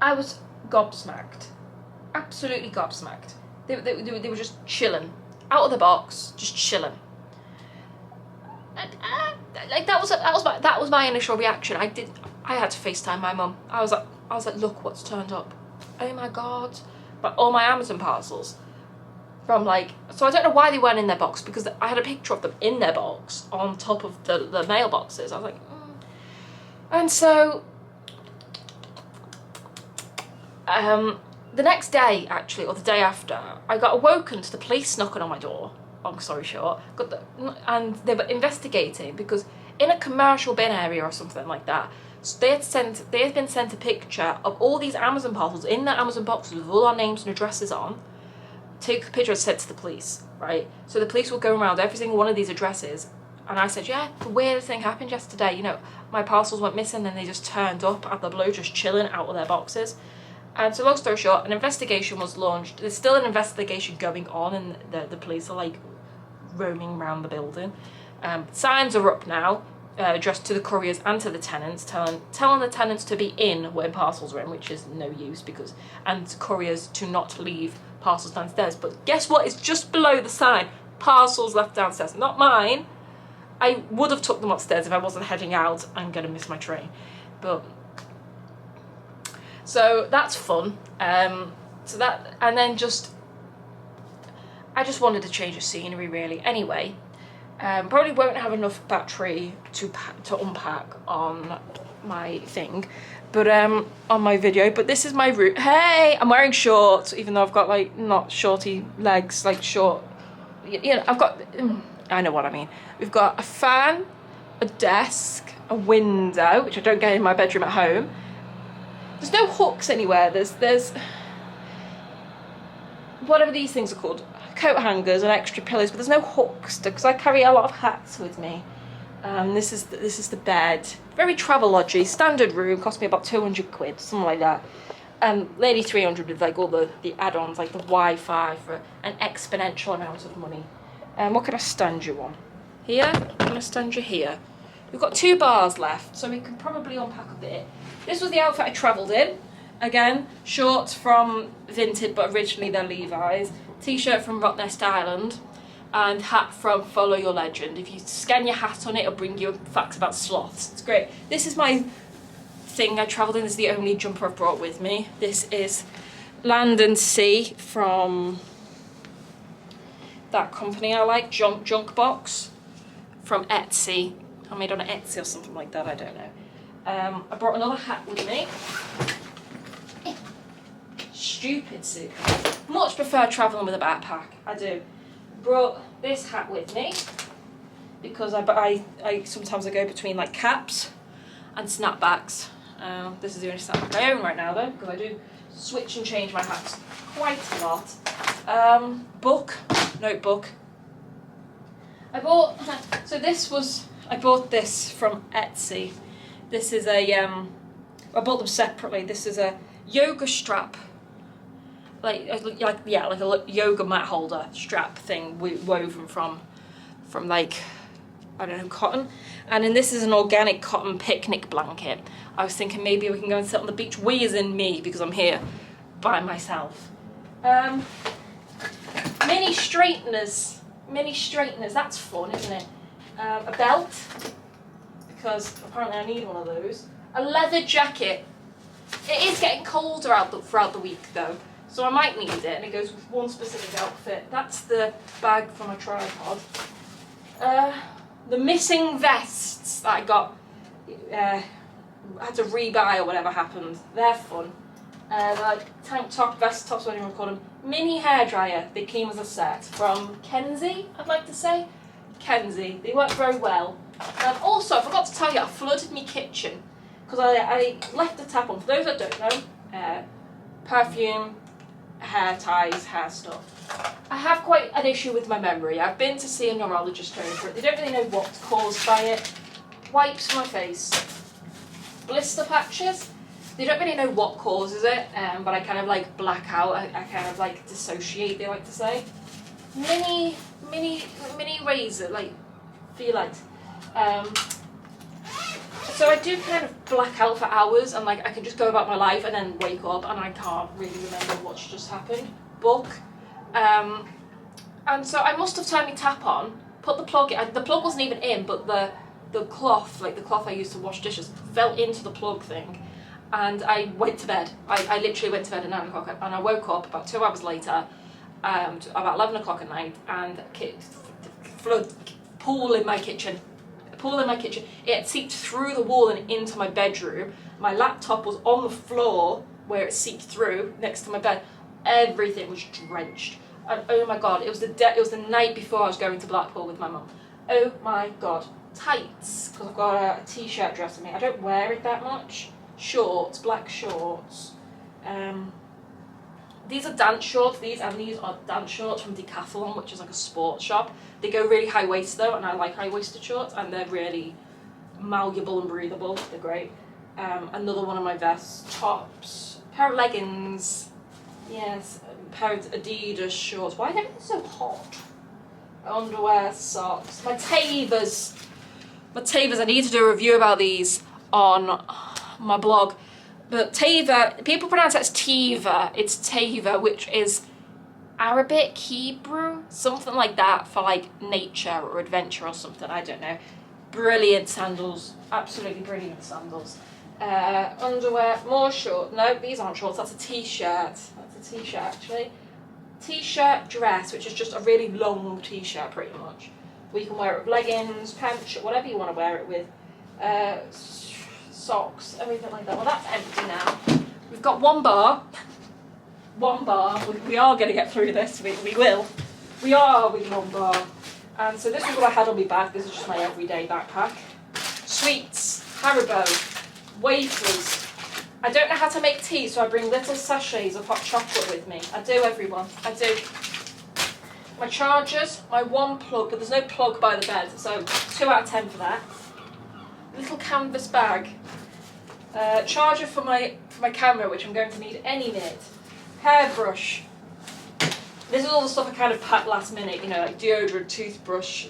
I was gobsmacked, absolutely gobsmacked. They were just chilling, out of the box, just chilling. And, like that was my initial reaction. I had to FaceTime my mum. I was like, look what's turned up. Oh my god! But all my Amazon parcels from like, so I don't know why they weren't in their box, because I had a picture of them in their box on top of the mailboxes. I was like, and so. The next day, actually, or the day after, I got awoken to the police knocking on my door. Long story short, and they were investigating because in a commercial bin area or something like that, so they had been sent a picture of all these Amazon parcels in their Amazon boxes with all our names and addresses on. Take a picture and sent to the police, right? So the police will go around every single one of these addresses, and I said, yeah, the weirdest thing happened yesterday. You know, my parcels went missing, and they just turned up out of the blue, just chilling out of their boxes. And so long story short, an investigation was launched. There's still an investigation going on, and the police are like roaming around the building. Signs are up now, addressed to the couriers and to the tenants, telling the tenants to be in when parcels are in, which is no use, and couriers to not leave parcels downstairs. But guess what? It's just below the sign, parcels left downstairs. Not mine. I would have took them upstairs if I wasn't heading out. I'm gonna miss my train, but So that's fun. So that, and then I just wanted to change the scenery really. Anyway, probably won't have enough battery to unpack on my thing, but on my video. But this is my route. Hey, I'm wearing shorts, even though I've got like not shorty legs, like short. You know, I've got. I know what I mean. We've got a fan, a desk, a window, which I don't get in my bedroom at home. There's no hooks anywhere. There's whatever these things are called, coat hangers and extra pillows, but there's no hooks because I carry a lot of hats with me. This is the bed. Very Travelodgy, standard room, cost me about 200 quid, something like that. Nearly 300 with like all the add-ons, like the Wi-Fi for an exponential amount of money. What can I stand you on? Here? Can I stand you here? We've got 2 bars left, so we can probably unpack a bit. This was the outfit I travelled in. Again, shorts from Vinted, but originally they're Levi's. T-shirt from Rottnest Island. And hat from Follow Your Legend. If you scan your hat on it, it'll bring you facts about sloths. It's great. This is my thing I travelled in. This is the only jumper I've brought with me. This is Land and Sea from that company I like, Junk Box, from Etsy. I made on Etsy or something like that, I don't know. I brought another hat with me. Stupid suit. Much prefer travelling with a backpack, I do. Brought this hat with me because I sometimes I go between like caps and snapbacks. This is the only snapback I own right now though, because I do switch and change my hats quite a lot. Notebook. I bought this from Etsy. This is a I bought them separately. This is a yoga strap. Like a yoga mat holder strap thing woven from like, I don't know, cotton. And then this is an organic cotton picnic blanket. I was thinking maybe we can go and sit on the beach. We as in me, because I'm here by myself. Mini straighteners, that's fun, isn't it? A belt, because apparently I need one of those. A leather jacket. It is getting colder throughout the week though, so I might need it, and it goes with one specific outfit. That's the bag for my tripod. The missing vests that I got, I had to rebuy or whatever happened. They're fun. Like tank top, vest tops, whatever you want to call them. Mini hairdryer. They came as a set from Kenzie, I'd like to say. Kenzie. They work very well. Also, I forgot to tell you, I flooded my kitchen because I left the tap on. For those that don't know, perfume, hair ties, hair stuff. I have quite an issue with my memory. I've been to see a neurologist over it. They don't really know what's caused by it. Wipes my face. Blister patches. They don't really know what causes it, but I kind of like black out. I kind of like dissociate, they like to say. Mini razor, like, feel like. So I do kind of black out for hours, and like I can just go about my life and then wake up and I can't really remember what's just happened. Book. And so I must have turned my tap on, put the plug in. The plug wasn't even in, but the cloth, like the cloth I used to wash dishes, fell into the plug thing. And I went to bed. I literally went to bed at 9 o'clock, and I woke up about 2 hours later, about 11 o'clock at night, and pool in my kitchen. It had seeped through the wall and into my bedroom. My laptop was on the floor where it seeped through next to my bed. Everything was drenched. And oh my god, it was the night before I was going to Blackpool with my mum. Oh my god. Tights, because I've got a t-shirt dress on me. I don't wear it that much. Shorts, black shorts. These are dance shorts. These are dance shorts from Decathlon, which is like a sports shop. They go really high waist though, and I like high waisted shorts, and they're really malleable and breathable. They're great. Another one of my vests, tops, pair of leggings. Yes, a pair of Adidas shorts. Why are they so hot? Underwear, socks. My Tavers. I need to do a review about these on my blog. But Teva, people pronounce it as Teva. It's Teva, which is Arabic, Hebrew, something like that, for like nature or adventure or something. I don't know. Brilliant sandals. Absolutely brilliant sandals. Underwear, more shorts. No, these aren't shorts, that's a t-shirt. That's a t-shirt actually. T-shirt dress, which is just a really long t-shirt pretty much. We can wear it with leggings, pants, whatever you want to wear it with. Socks, everything like that. Well, that's empty now. We've got one bar. One bar. We are going to get through this. We will. We are with one bar. And so this is what I had on my bag. This is just my everyday backpack. Sweets, Haribo, wafers. I don't know how to make tea, so I bring little sachets of hot chocolate with me. I do, everyone. I do. My chargers, my one plug, but there's no plug by the bed, so 2 out of 10 for that. Little canvas bag. Charger for my camera, which I'm going to need any minute. Hairbrush. This is all the stuff I kind of packed last minute, you know, like deodorant, toothbrush,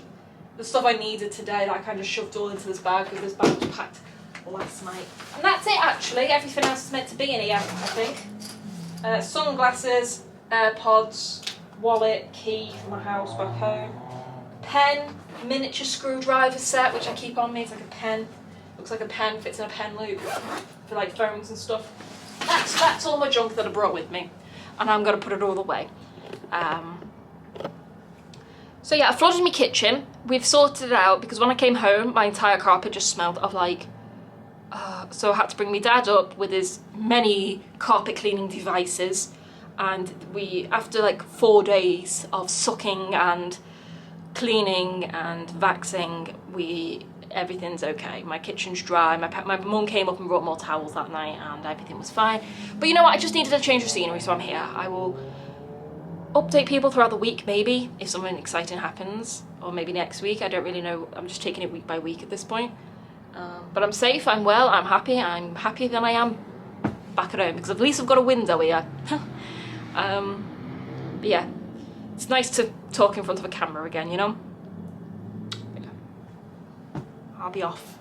the stuff I needed today that I kind of shoved all into this bag because this bag was packed last night. And that's it actually, everything else is meant to be in here, I think. Sunglasses, AirPods, wallet, key for my house back home, pen, miniature screwdriver set which I keep on me, it's like a pen, looks like a pen, fits in a pen loop for like phones and stuff. That's all my junk that I brought with me and I'm going to put it all away. So yeah, I flooded my kitchen. We've sorted it out because when I came home, my entire carpet just smelled of like, so I had to bring my dad up with his many carpet cleaning devices. And we, after like 4 days of sucking and cleaning and vaxing, everything's okay. My kitchen's dry. My mum came up and brought more towels that night and everything was fine. But you know what, I just needed a change of scenery, so I'm here. I will update people throughout the week, maybe, if something exciting happens, or maybe next week, I don't really know, I'm just taking it week by week at this point. But I'm safe, I'm well, I'm happier than I am back at home, because at least I've got a window here. But yeah, it's nice to talk in front of a camera again, you know? Yeah. I'll be off.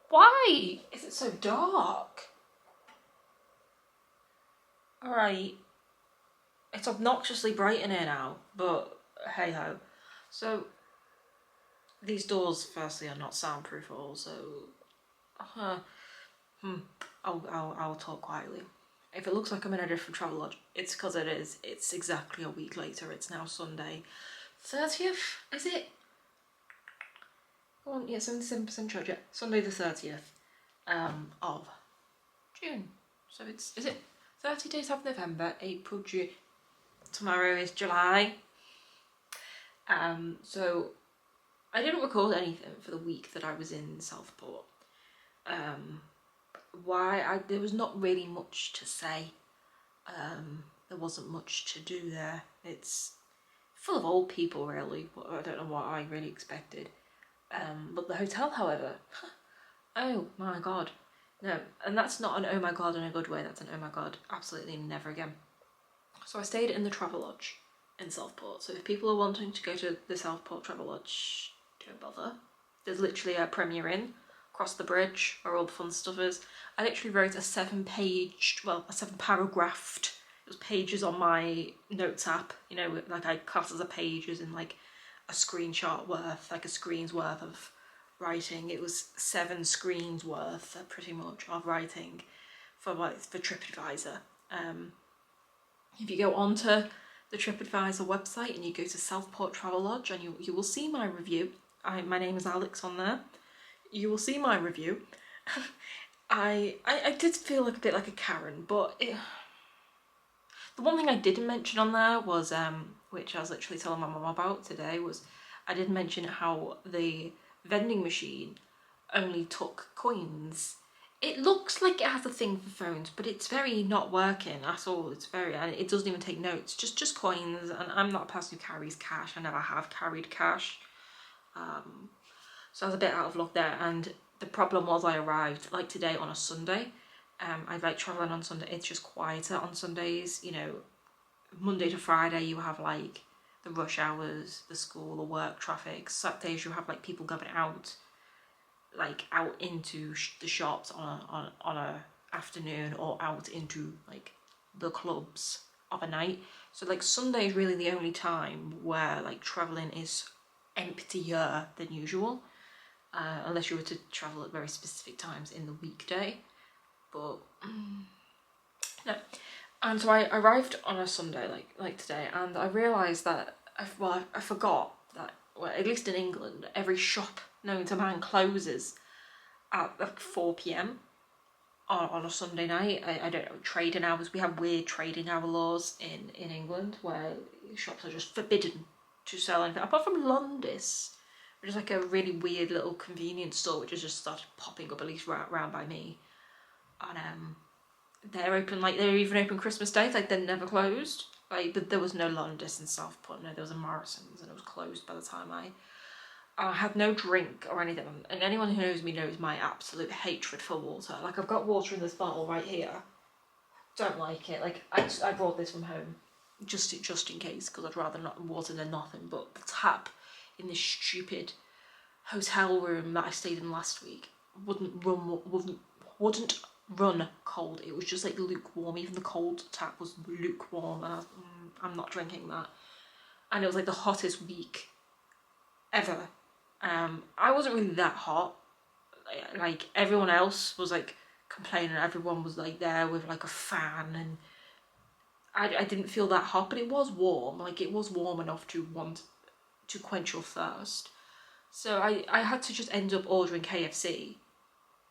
Why is it so dark? Alright. It's obnoxiously bright in here now, but hey ho. So, these doors, firstly, are not soundproof at all, so I'll talk quietly. If it looks like I'm in a different travel lodge, it's because it is. It's exactly a week later. It's now Sunday, 30th. Is it? Oh, yeah, 77% charge. Yeah, Sunday the 30th of June. So is it 30 days of November, April, June. Tomorrow is July. So I didn't record anything for the week that I was in Southport. There was not really much to say. There wasn't much to do there. It's full of old people really, but I don't know what I really expected. But the hotel, however, oh my god. No, and that's not an oh my god in a good way, that's an oh my god, absolutely never again. So I stayed in the Travelodge in Southport. So if people are wanting to go to the Southport Travelodge, don't bother. There's literally a Premier Inn across the bridge where all the fun stuff is. I literally wrote a 7-paragraphed, it was pages on my notes app, you know, like I class as a page as in like a screenshot worth, like a screen's worth of writing. It was 7 screens worth pretty much of writing for TripAdvisor. If you go onto the TripAdvisor website and you go to Southport Travelodge and you will see my review. My name is Alex on there. You will see my review. I did feel like a bit like a Karen, but the one thing I didn't mention on there was, which I was literally telling my mum about today, was I did mention how the vending machine only took coins. It looks like it has a thing for phones, but it's very not working at all. And it doesn't even take notes, just coins. And I'm not a person who carries cash. I never have carried cash. So I was a bit out of luck there. And the problem was I arrived like today on a Sunday. I like traveling on Sunday. It's just quieter on Sundays. You know, Monday to Friday you have like the rush hours, the school, the work traffic. Saturdays you have like people going out, like out into the shops on a afternoon or out into like the clubs of a night. So like Sunday is really the only time where like traveling is emptier than usual. unless you were to travel at very specific times in the weekday. But no. And so I arrived on a Sunday like today, and I realised that I forgot that, well, at least in England, every shop known to man closes at like 4 p.m. on a Sunday night. I don't know, trading hours. We have weird trading hour laws in England where shops are just forbidden to sell anything, apart from Londis, which is like a really weird little convenience store which has just started popping up, at least round by me. And they're open, like they're even open Christmas Day, like they're never closed. Like, but there was no Londis in Southport, no, there was a Morrison's, and it was closed by the time I had no drink or anything. And anyone who knows me knows my absolute hatred for water. Like, I've got water in this bottle right here. Don't like it. Like, I brought this from home just in case, because I'd rather not water than nothing. But the tap in this stupid hotel room that I stayed in last week wouldn't run cold. It was just like lukewarm. Even the cold tap was lukewarm, and I'm not drinking that. And it was like the hottest week ever. I wasn't really that hot. Like, everyone else was like complaining. Everyone was like there with like a fan, and I didn't feel that hot, but it was warm. Like, it was warm enough to want to quench your thirst. So I had to just end up ordering KFC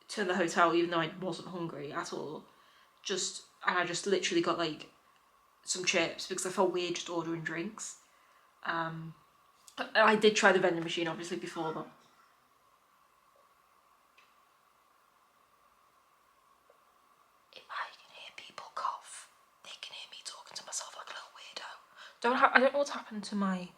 to the hotel, even though I wasn't hungry at all. And I just literally got like some chips because I felt weird just ordering drinks. I did try the vending machine obviously before that. If I can hear people cough, they can hear me talking to myself like a little weirdo. I don't know what's happened to my.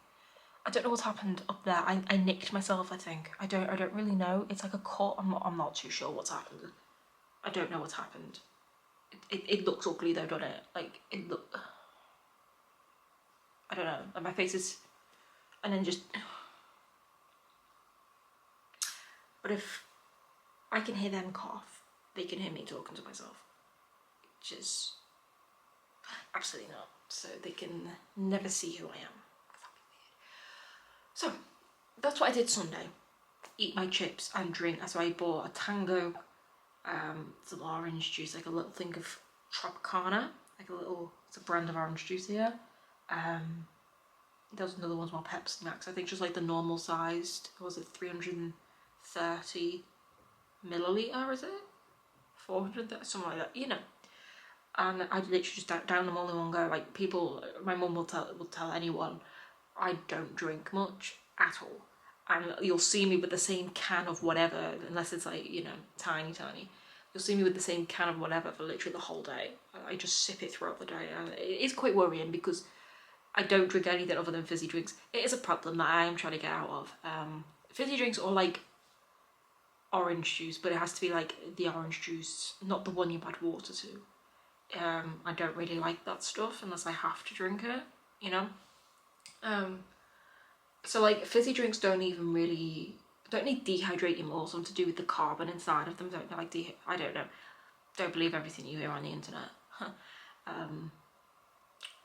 I don't know what's happened up there. I nicked myself, I think. I don't really know. It's like a cut. I'm not too sure what's happened. I don't know what's happened. It looks ugly though, doesn't it? Like, I don't know. And my face is, and then just. But if I can hear them cough, they can hear me talking to myself. Which is absolutely not. So they can never see who I am. So that's what I did Sunday. Eat my chips and drink. So I bought a Tango, some orange juice, like a little thing of Tropicana, like it's a brand of orange juice here. There was another one's more Pepsi Max, I think, just like the normal sized, was it 330 milliliter, is it? 400, something like that, you know. And I literally just down them all in one go. Like, people, my mum will tell anyone, I don't drink much at all. And you'll see me with the same can of whatever, unless it's like, you know, tiny. You'll see me with the same can of whatever for literally the whole day. I just sip it throughout the day. And it is quite worrying because I don't drink anything other than fizzy drinks. It is a problem that I am trying to get out of. Fizzy drinks or like orange juice, but it has to be like the orange juice, not the one you add water to. I don't really like that stuff unless I have to drink it, you know. So like fizzy drinks don't need dehydrating or something to do with the carbon inside of them. Don't like I don't know. Don't believe everything you hear on the internet.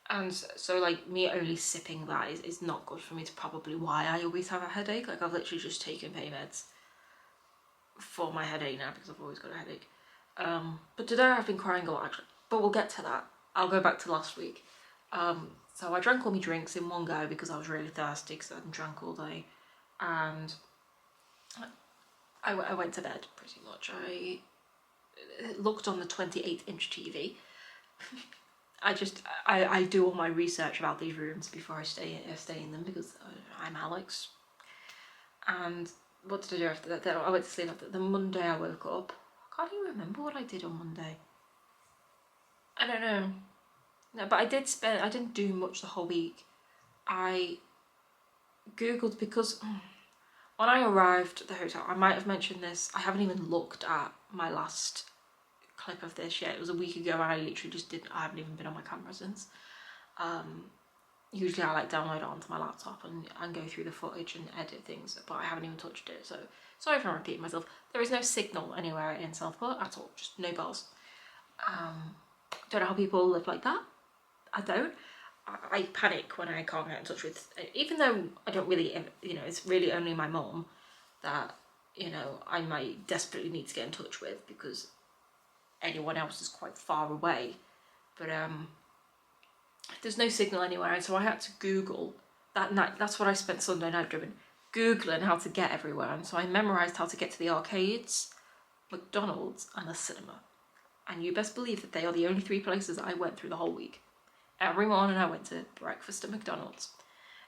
And so like me only sipping that is not good for me. It's probably why I always have a headache. Like, I've literally just taken pain meds for my headache now because I've always got a headache. But today I've been crying a lot actually. But we'll get to that. I'll go back to last week. So I drank all my drinks in one go because I was really thirsty because I hadn't drank all day. And I went to bed pretty much. I looked on the 28-inch TV. I do all my research about these rooms before I stay in them because I'm Alex. And what did I do after that? I went to sleep after the Monday. I woke up. I can't even remember what I did on Monday. I don't know. No, but I didn't do much the whole week. I googled because when I arrived at the hotel, I might have mentioned this, I haven't even looked at my last clip of this yet. It was a week ago and I literally I haven't even been on my camera since. Usually I like download it onto my laptop and go through the footage and edit things, but I haven't even touched it, so sorry if I'm repeating myself. There is no signal anywhere in Southport at all, just no bars. Don't know how people live like that. I don't. I panic when I can't get in touch with, even though I don't really, you know, it's really only my mum that you know, I might desperately need to get in touch with, because anyone else is quite far away. But there's no signal anywhere, and so I had to Google that night. That's what I spent Sunday night doing, Googling how to get everywhere. And so I memorised how to get to the arcades, McDonald's and the cinema. And you best believe that they are the only 3 places I went through the whole week. Every morning I went to breakfast at McDonald's.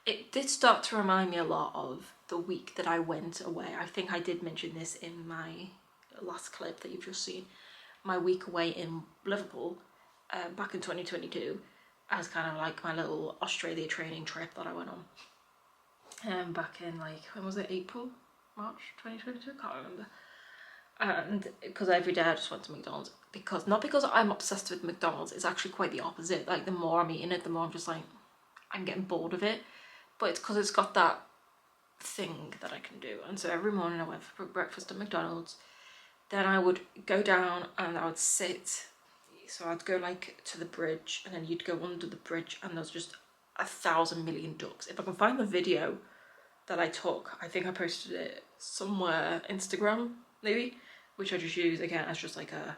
It did start to remind me a lot of the week that I went away. I think I did mention this in my last clip that you've just seen. My week away in Liverpool back in 2022 as kind of like my little Australia training trip that I went on. Back in, like, when was it? April? March 2022? I can't remember. And because every day I just went to McDonald's, because not because I'm obsessed with McDonald's, it's actually quite the opposite. Like, the more I'm eating it, the more I'm just like, I'm getting bored of it. But it's because it's got that thing that I can do. And so every morning I went for breakfast at McDonald's. Then I would go down and I would sit. So I'd go like to the bridge, and then you'd go under the bridge, and there's just 1,000 million ducks. If I can find the video that I took, I think I posted it somewhere, Instagram maybe, which I just use again as just like a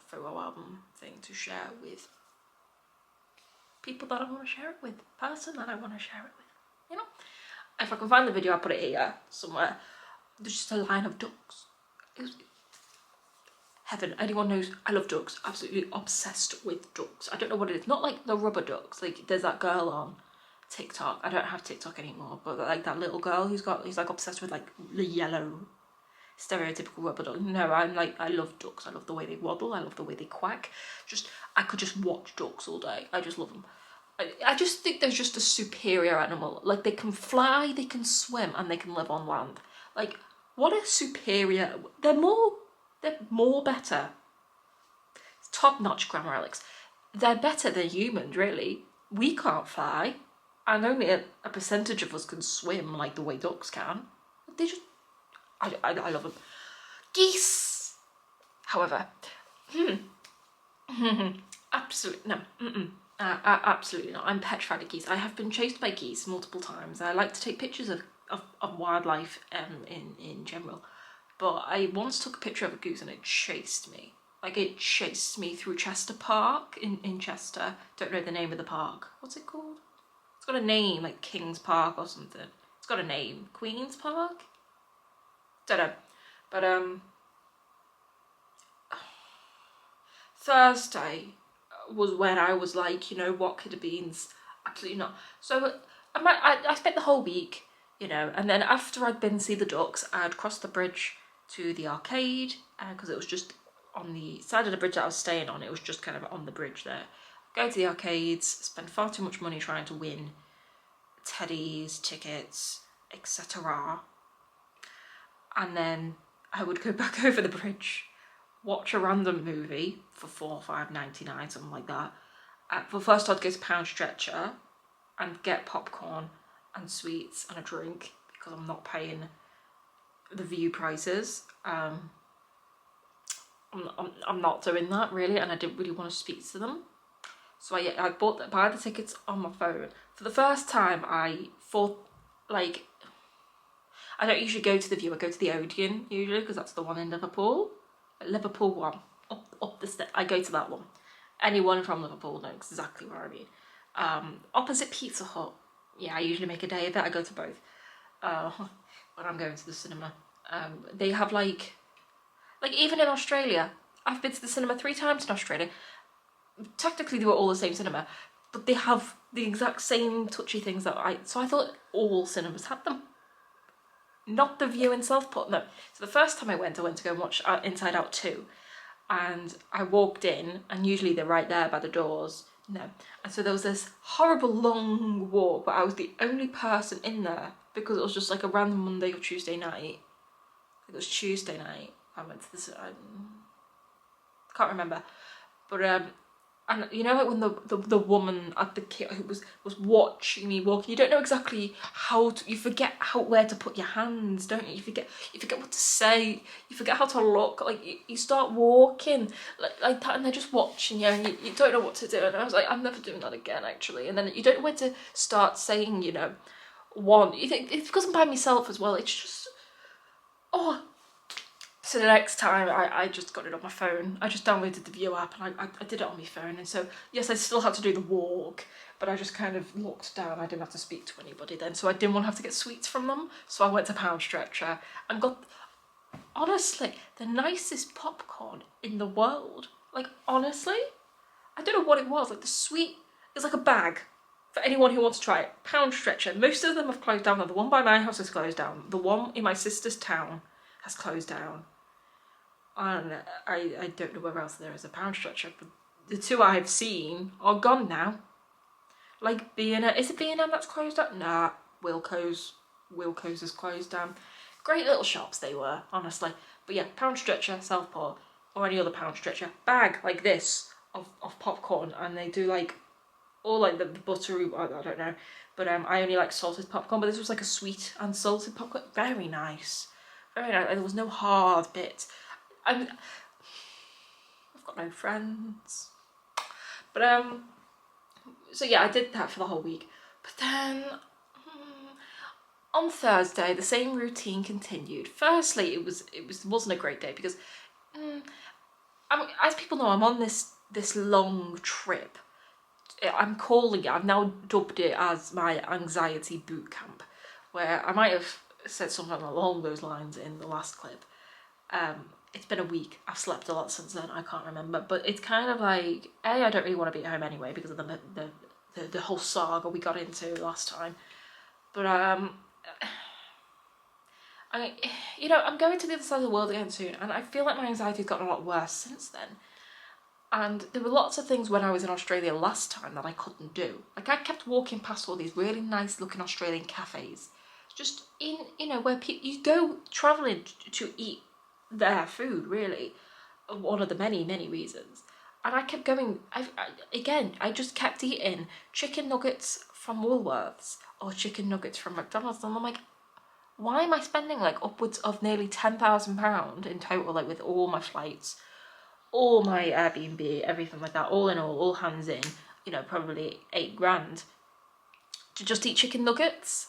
photo album thing to share with people that I want to share it with, person that I want to share it with, you know. If I can find the video, I'll put it here somewhere. There's just a line of ducks. It was heaven. Anyone knows I love ducks. Absolutely obsessed with ducks. I don't know what it is. Not like the rubber ducks. Like, there's that girl on TikTok. I don't have TikTok anymore, but like that little girl who's like obsessed with like the yellow stereotypical rubber duck. No, I'm like, I love ducks. I love the way they waddle. I love the way they quack. I could just watch ducks all day. I just love them. I just think they're just a superior animal. Like, they can fly, they can swim, and they can live on land. Like, what a superior... They're more better. Top-notch grammar, Alex. They're better than humans, really. We can't fly, and only a percentage of us can swim like the way ducks can. They just... I love them. Geese, however, absolutely no. Absolutely not. I'm petrified of geese. I have been chased by geese multiple times. I like to take pictures of wildlife in general. But I once took a picture of a goose and it chased me. Like, it chased me through Chester Park in Chester. Don't know the name of the park. What's it called? It's got a name, like King's Park or something. It's got a name. Queen's Park? Don't know. But Thursday was when I was like, you know what, kidda beans, absolutely not. So I spent the whole week, you know, and then after I'd been to see the ducks, I'd cross the bridge to the arcade, because it was just on the side of the bridge that I was staying on. It was just kind of on the bridge there. Go to the arcades, spend far too much money trying to win teddies, tickets, etc. And then I would go back over the bridge, watch a random movie for £4 or £5.99, something like that. But first I'd go to Pound Stretcher and get popcorn and sweets and a drink, because I'm not paying the view prices. I'm not doing that really, and I didn't really want to speak to them. So I buy the tickets on my phone. For the first time, I thought, like, I don't usually go to the View, I go to the Odeon usually, because that's the one in Liverpool. Liverpool one, up the step. I go to that one. Anyone from Liverpool knows exactly where I mean. Opposite Pizza Hut. Yeah, I usually make a day of it. I go to both when I'm going to the cinema. They have like even in Australia, I've been to the cinema 3 times in Australia. Technically they were all the same cinema, but they have the exact same touchy things so I thought all cinemas had them. Not the View in Southport, no. So the first time I went to go and watch Inside Out 2, and I walked in, and usually they're right there by the doors. No. And so there was this horrible long walk, but I was the only person in there, because it was just like a random Monday or Tuesday night. It was Tuesday night. I went to this, I can't remember. But and you know, like when the woman at the kit who was watching me walking, you don't know exactly you forget where to put your hands, don't you? You forget what to say, you forget how to look, like you start walking like that, and they're just watching you, and you don't know what to do. And I was like, I'm never doing that again, actually. And then you don't know where to start saying, you know, one. You think it's because I'm by myself as well. It's just Oh, so the next time I just got it on my phone. I just downloaded the View app and I did it on my phone. And so, yes, I still had to do the walk, but I just kind of looked down. I didn't have to speak to anybody then. So I didn't want to have to get sweets from them. So I went to Pound Stretcher and got, honestly, the nicest popcorn in the world. Like, honestly, I don't know what it was. Like, the sweet, it's like a bag for anyone who wants to try it. Pound Stretcher. Most of them have closed down. The one by my house has closed down. The one in my sister's town has closed down. And I don't know where else there is a Pound Stretcher, but the two I've seen are gone now. Like B&M, is it B&M that's closed down? Nah, Wilko's is closed down. Great little shops they were, honestly. But yeah, Pound Stretcher, Southport, or any other Pound Stretcher, bag like this of popcorn, and they do like, all like the buttery, I don't know, but I only like salted popcorn, but this was like a sweet and salted popcorn. Very nice. Very nice. There was no hard bits. I've got no friends, but so yeah, I did that for the whole week. But then on Thursday, the same routine continued. Firstly, it wasn't a great day because, as people know, I'm on this long trip. I've now dubbed it as my anxiety boot camp, where I might have said something along those lines in the last clip. It's been a week. I've slept a lot since then. I can't remember, but it's kind of like, I don't really want to be at home anyway because of the whole saga we got into last time. But I'm going to the other side of the world again soon, and I feel like my anxiety's gotten a lot worse since then. And there were lots of things when I was in Australia last time that I couldn't do. Like, I kept walking past all these really nice looking Australian cafes, just in, where you go travelling to eat their food, really. One of the many, many reasons. And I kept going, I just kept eating chicken nuggets from Woolworths or chicken nuggets from McDonald's. And I'm like, why am I spending like upwards of nearly £10,000 in total, like with all my flights, all my Airbnb, everything like that, all in all hands in, probably 8 grand to just eat chicken nuggets?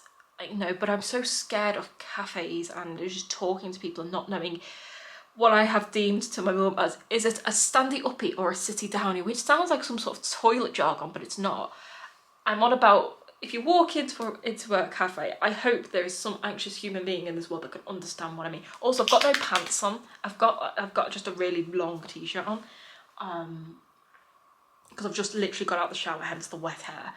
But I'm so scared of cafes and just talking to people and not knowing what I have deemed to my mum as, is it a standy uppy or a sitty downy, which sounds like some sort of toilet jargon, but it's not. I'm on about, if you walk into a cafe, I hope there is some anxious human being in this world that can understand what I mean. Also, I've got no pants on. I've got just a really long t-shirt on, because I've just literally got out of the shower, hence the wet hair.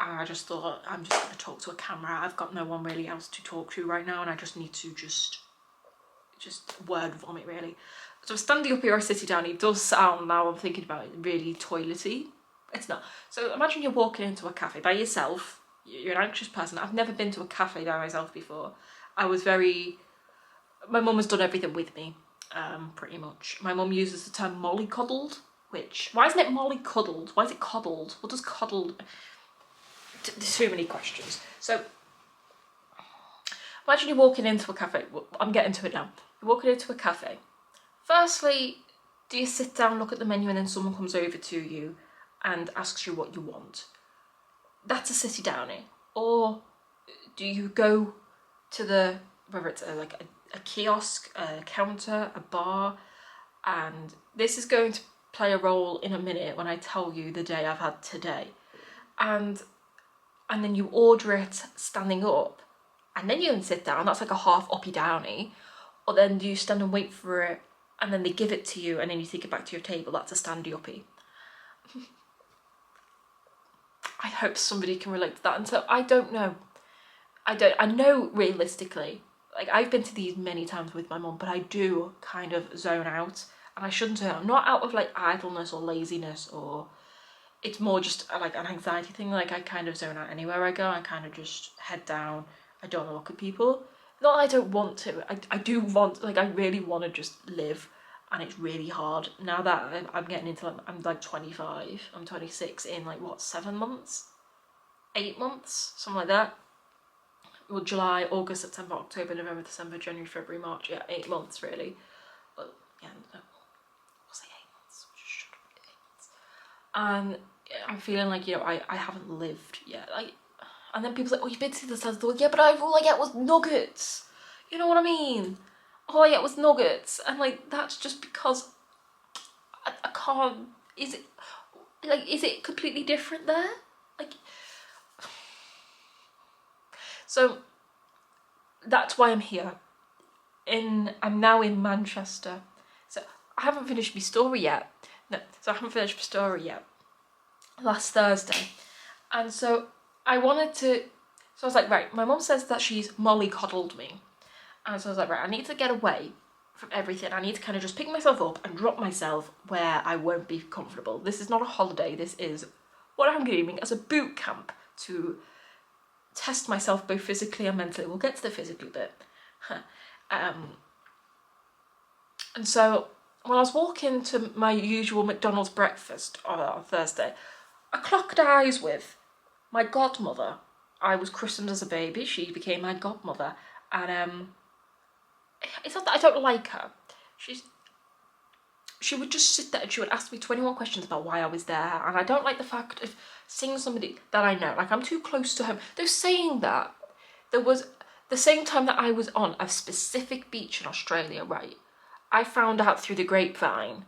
And I just thought, I'm just going to talk to a camera. I've got no one really else to talk to right now, and I just need to just word vomit, really. So standing up here or sitting down, it does sound, now I'm thinking about it, really toilety. It's not. So imagine you're walking into a cafe by yourself. You're an anxious person. I've never been to a cafe by myself before. My mum has done everything with me, pretty much. My mum uses the term mollycoddled, why isn't it mollycoddled? Why is it coddled? What does coddled... There's too many questions. So imagine you're walking into a cafe. I'm getting to it now. You're walking into a cafe. Firstly, do you sit down, look at the menu, and then someone comes over to you and asks you what you want? That's a sitty downy. Or do you go to whether it's a kiosk, a counter, a bar, and this is going to play a role in a minute when I tell you the day I've had today. And then you order it standing up, and then you can sit down. That's like a half uppy downy. Or then do you stand and wait for it, and then they give it to you, and then you take it back to your table? That's a standy uppy. I hope somebody can relate to that. And so I don't know. I know realistically, like, I've been to these many times with my mum, but I do kind of zone out, and I shouldn't zone out. Not out of like idleness or laziness, or it's more just like an anxiety thing. Like, I kind of zone out anywhere I go. I kind of just head down. I don't look at people. Not that I don't want to. I do want, like, I really want to just live, and it's really hard. Now that I'm getting into, like, I'm like 25, I'm 26 in like, what, 7 months? 8 months? Something like that. Well, July, August, September, October, November, December, January, February, March. Yeah, 8 months really. But yeah, no, I'll say 8 months. Just shut up, 8 months. And I'm feeling like, I haven't lived yet. And then people say, oh, you've been to the south. Yeah, but all I get was nuggets. You know what I mean? all I get was nuggets, and like that's just because I can't. Is it completely different there? Like, so that's why I'm here. I'm now in Manchester. So I haven't finished my story yet. No, so I haven't finished my story yet. Last Thursday, and so I wanted to. So I was like, right. My mum says that she's mollycoddled me, and so I was like, right. I need to get away from everything. I need to kind of just pick myself up and drop myself where I won't be comfortable. This is not a holiday. This is what I'm doing as a boot camp to test myself both physically and mentally. We'll get to the physically bit. And so when I was walking to my usual McDonald's breakfast on Thursday, I clocked eyes with my godmother. I was christened as a baby. She became my godmother. And it's not that I don't like her. She would just sit there and she would ask me 21 questions about why I was there. And I don't like the fact of seeing somebody that I know. Like, I'm too close to home. They're saying that. There was the same time that I was on a specific beach in Australia, right? I found out through the grapevine,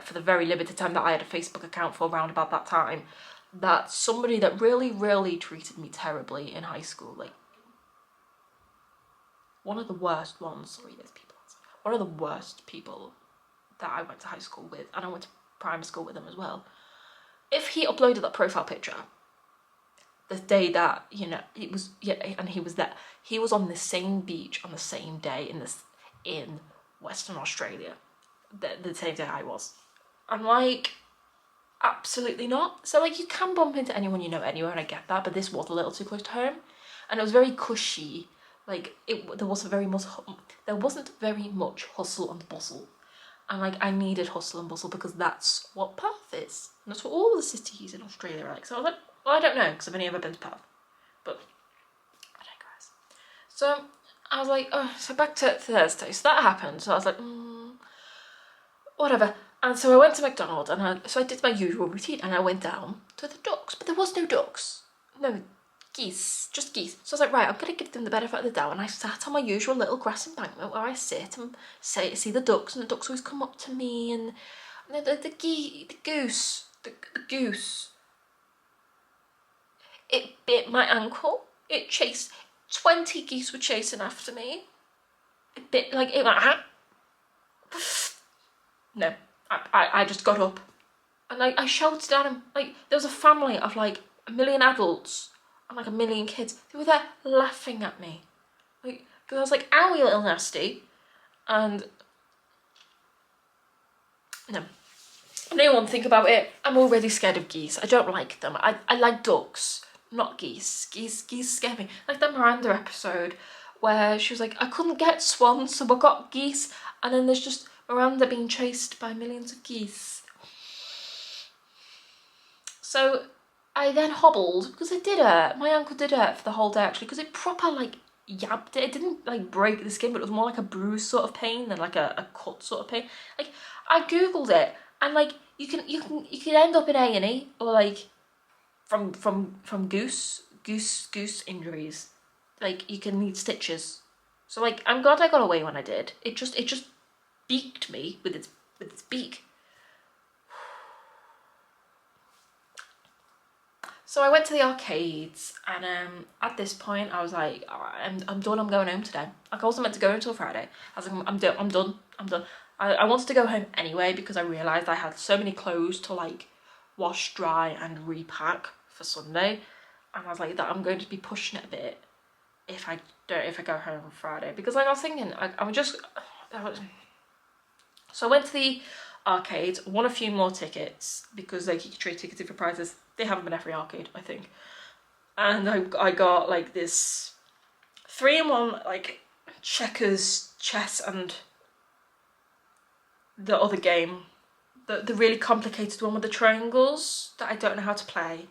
for the very limited time that I had a Facebook account for around about that time, that somebody that really, really treated me terribly in high school, like, one of the worst ones, sorry, there's people outside, one of the worst people that I went to high school with, and I went to primary school with him as well, if he uploaded that profile picture the day that, you know, it was, yeah, and he was there, he was on the same beach on the same day in Western Australia, the same day I was. I'm like, absolutely not. So like, you can bump into anyone you know anywhere, and I get that, but this was a little too close to home, and it was very cushy. Like, there wasn't very much hustle and bustle, and like, I needed hustle and bustle because that's what Perth is, and that's what all the cities in Australia are like. So I was like, well, I don't know because I've only ever been to Perth, but I digress. So I was like, oh, so back to Thursday. So that happened. So I was like, whatever. And so I went to McDonald's, and I did my usual routine, and I went down to the ducks, but there was no ducks. No, geese, just geese. So I was like, right, I'm going to give them the benefit of the doubt, and I sat on my usual little grass embankment where I sit and see the ducks, and the ducks always come up to me, and the goose, it bit my ankle. It chased, 20 geese were chasing after me. It bit, like, it went, ah. No, I just got up, and like, I shouted at him. Like, there was a family of like 1 million adults and like 1 million kids. They were there laughing at me, like, because I was like, ow, you little nasty. And no, I don't want to think about it. I'm already scared of geese. I don't like them. I like ducks, not geese. Geese scare me. Like the Miranda episode where she was like, I couldn't get swans, so I got geese, and then there's just Miranda being chased by millions of geese. So I then hobbled, because it did hurt. My ankle did hurt for the whole day, actually, because it proper, like, yabbed it. It didn't, like, break the skin, but it was more like a bruise sort of pain than, like, a cut sort of pain. Like, I googled it, and, like, you can end up in A&E, or, like, from goose injuries. Like, you can need stitches. So, like, I'm glad I got away when I did. It just beaked me with its beak. So I went to the arcades, and at this point I was like, I'm done. I'm going home today. Like, I wasn't meant to go until Friday. I was like, I'm done. I wanted to go home anyway because I realised I had so many clothes to like wash, dry, and repack for Sunday, and I was like, that I'm going to be pushing it a bit if I go home on Friday, because like I was thinking, so I went to the arcade, won a few more tickets because like you can trade tickets in for prizes. They have them in every arcade, I think. And I got like this 3-in-1 like checkers, chess, and the other game, the really complicated one with the triangles that I don't know how to play.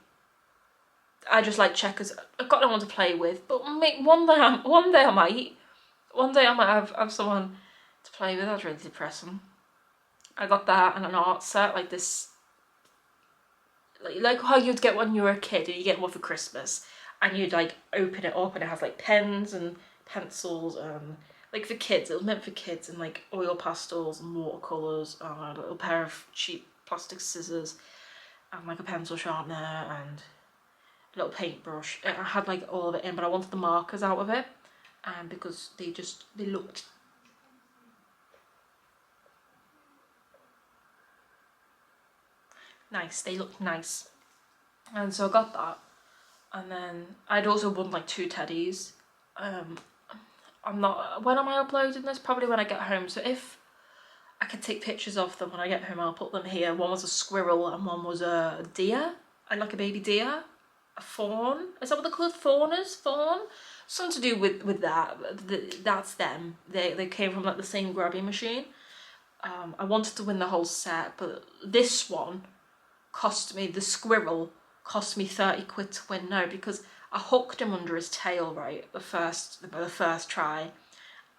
I just like checkers. I've got no one to play with, but one day I might have someone to play with. That's really depressing. I got that and an art set, like this, like how you'd get when you were a kid and you get one for Christmas, and you'd like open it up and it has like pens and pencils and like for kids. It was meant for kids, and like oil pastels and watercolours and a little pair of cheap plastic scissors and like a pencil sharpener and a little paintbrush. I had like all of it in, but I wanted the markers out of it, because they looked nice. They looked nice, and so I got that. And then I'd also won like 2 teddies. I'm not, when am I uploading this? Probably when I get home. So if I can take pictures of them when I get home, I'll put them here. One was a squirrel and one was a deer. I like a baby deer. A fawn. Is that what they're called? Fawners? Fawn? Something to do with that. That's them. They came from like the same grabbing machine. I wanted to win the whole set, but this one cost me, the squirrel cost me 30 quid to win now, because I hooked him under his tail, right, the first try,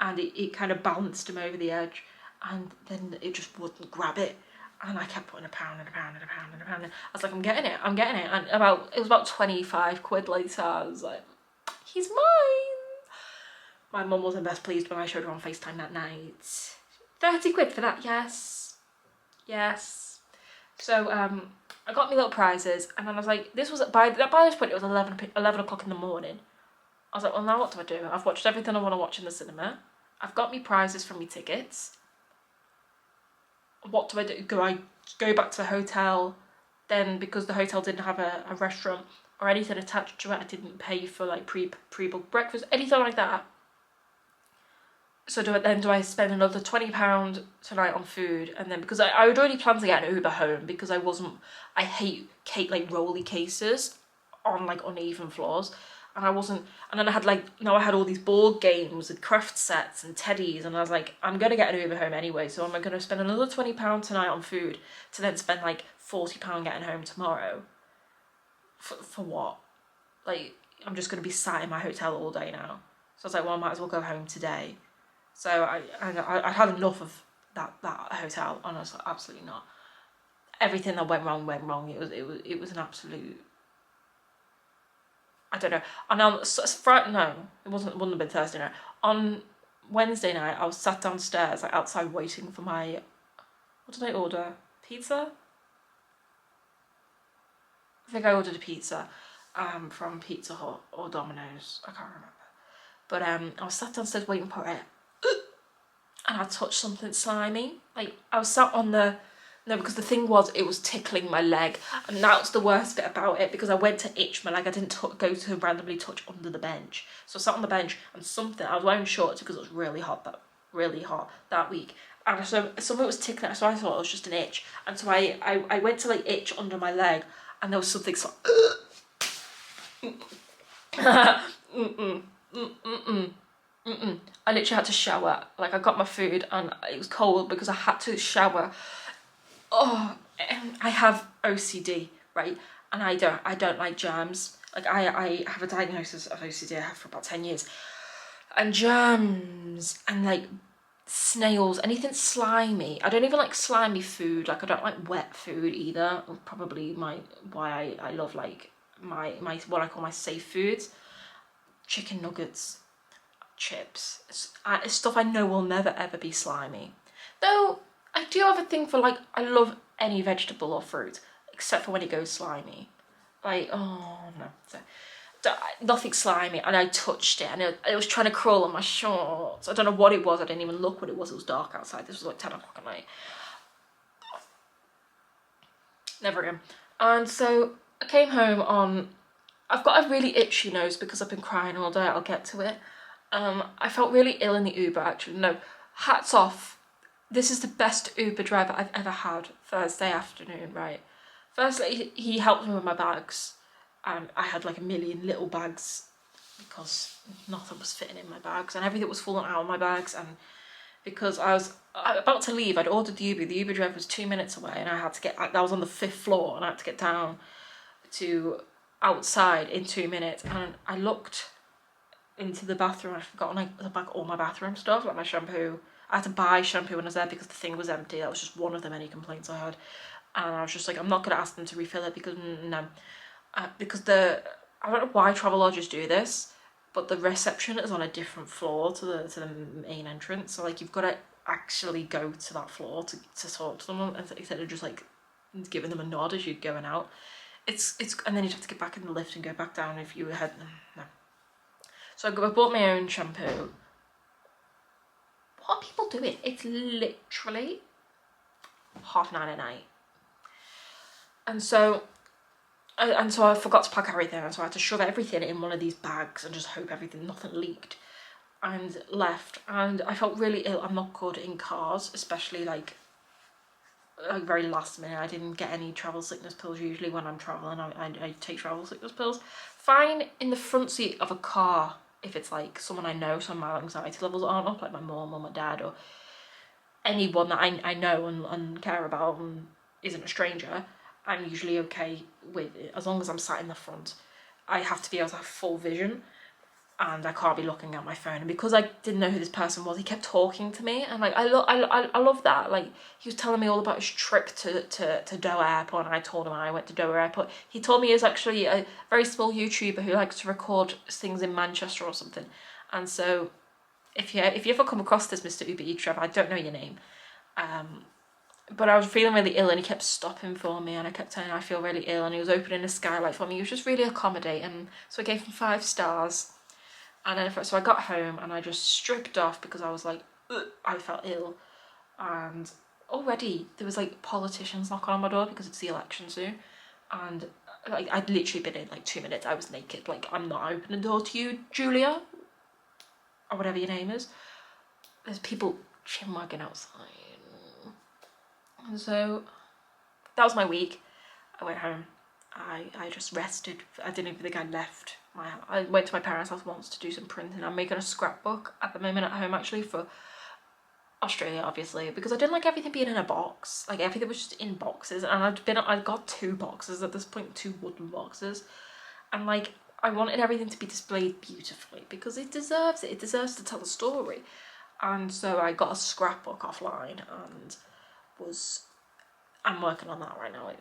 and it kind of bounced him over the edge, and then it just wouldn't grab it, and I kept putting a pound and a pound and a pound and a pound. I was like, I'm getting it, and it was about 25 quid later, I was like, he's mine. My mum wasn't best pleased when I showed her on FaceTime that night. 30 quid for that, yes. So I got me little prizes, and then I was like, this was by this point it was 11 o'clock in the morning. I was like, well, now what do I do? I've watched everything I want to watch in the cinema. I've got me prizes from me tickets. What do I do? Do I go back to the hotel? Then, because the hotel didn't have a restaurant or anything attached to it, I didn't pay for like pre-booked breakfast, anything like that. So do I spend another £20 tonight on food? And then, because I would already plan to get an Uber home, because I hate like rolly cases on like uneven floors. And then I had all these board games and craft sets and teddies, and I was like, I'm going to get an Uber home anyway, so I'm going to spend another £20 tonight on food to then spend like £40 getting home tomorrow. For what? Like, I'm just going to be sat in my hotel all day now. So I was like, well, I might as well go home today. So I had enough of that hotel, and I was like, absolutely not. Everything that went wrong. It was an absolute, I don't know. And on Friday, no, wouldn't have been Thursday night. On Wednesday night, I was sat downstairs, like outside, waiting for my, what did I order? Pizza? I think I ordered a pizza, from Pizza Hut or Domino's. I can't remember. But I was sat downstairs waiting for it, and I touched something slimy. Like, I was sat on because the thing was, it was tickling my leg, and that's the worst bit about it, because I went to itch my leg. I didn't go to randomly touch under the bench. So I sat on the bench, and I was wearing shorts because it was really hot that week, and so something was tickling, so I thought it was just an itch, and so I went to like itch under my leg, and there was something so I literally had to shower. Like, I got my food and it was cold because I had to shower. Oh, I have OCD, right? And I don't like germs. Like, I have a diagnosis of OCD I have for about 10 years. And germs and like snails, anything slimy. I don't even like slimy food. Like, I don't like wet food either. Probably why I love like my what I call my safe foods. Chicken nuggets, chips, it's stuff I know will never ever be slimy. Though I do have a thing for, like, I love any vegetable or fruit except for when it goes slimy. Like, oh no, so, nothing slimy. And I touched it, and it was trying to crawl on my shorts. I don't know what it was. I didn't even look what it was. It was dark outside. This was like 10 o'clock at night. Never again. And so I came home I've got a really itchy nose because I've been crying all day. I'll get to it. I felt really ill in the Uber, actually. No, hats off. This is the best Uber driver I've ever had Thursday afternoon, right? Firstly, he helped me with my bags. I had like a million little bags because nothing was fitting in my bags, and everything was falling out of my bags. And because I was about to leave, I'd ordered the Uber driver was 2 minutes away, and I had to get, I was on the 5th floor, and I had to get down to outside in 2 minutes. And I looked into the bathroom, I'd forgotten like all my bathroom stuff, like my shampoo. I had to buy shampoo when I was there because the thing was empty. That was just one of the many complaints I had. And I was just like, I'm not going to ask them to refill it because no. Because I don't know why Travelodges do this, but the reception is on a different floor to the main entrance. So like you've got to actually go to that floor to talk to them, instead of just like giving them a nod as you're going out. It's and then you'd have to get back in the lift and go back down if you had no. So I bought my own shampoo. What are people doing? It's literally 9:30 at night. And so I forgot to pack everything, and so I had to shove everything in one of these bags and just hope nothing leaked, and left. And I felt really ill. I'm not good in cars, especially like very last minute. I didn't get any travel sickness pills. Usually when I'm traveling, I take travel sickness pills. Fine in the front seat of a car if it's like someone I know, so my anxiety levels aren't up, like my mum or my dad or anyone that I know and care about and isn't a stranger. I'm usually okay with it as long as I'm sat in the front. I have to be able to have full vision, and I can't be looking at my phone. And because I didn't know who this person was, he kept talking to me, and like I love that. Like he was telling me all about his trip to Doha Airport, and I told him I went to Doha Airport. He told me he was actually a very small YouTuber who likes to record things in Manchester or something. And so if you ever come across this Mr. Uber Eats driver, I don't know your name, but I was feeling really ill, and he kept stopping for me, and I kept telling him I feel really ill, and he was opening a skylight for me. He was just really accommodating, so I gave him 5 stars. And then so I got home and I just stripped off because I was like, ugh, I felt ill. And already there was like politicians knocking on my door because it's the election soon. And like I'd literally been in like 2 minutes. I was naked. Like, I'm not opening the door to you, Julia, or whatever your name is. There's people chinwagging outside. And so that was my week. I went home. I just rested. I didn't even think I left. I went to my parents' house once to do some printing. I'm making a scrapbook at the moment at home, actually, for Australia, obviously, because I didn't like everything being in a box. Like, everything was just in boxes, and I'd got 2 boxes at this point, 2 wooden boxes, and like I wanted everything to be displayed beautifully because it deserves it. It deserves to tell a story. And so I got a scrapbook offline, and I'm working on that right now.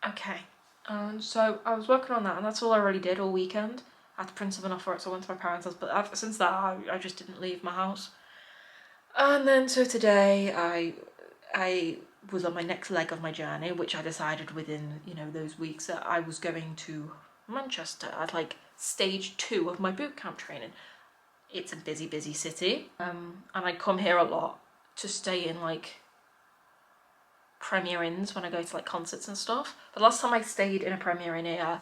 Okay, and so I was working on that, and that's all I really did all weekend. I had to print something off for it, so I went to my parents' house, but since that I just didn't leave my house. And then so today I was on my next leg of my journey, which I decided within, those weeks that I was going to Manchester at like stage 2 of my bootcamp training. It's a busy city, and I come here a lot to stay in like Premier Inns when I go to like concerts and stuff. The last time I stayed in a Premier Inn here,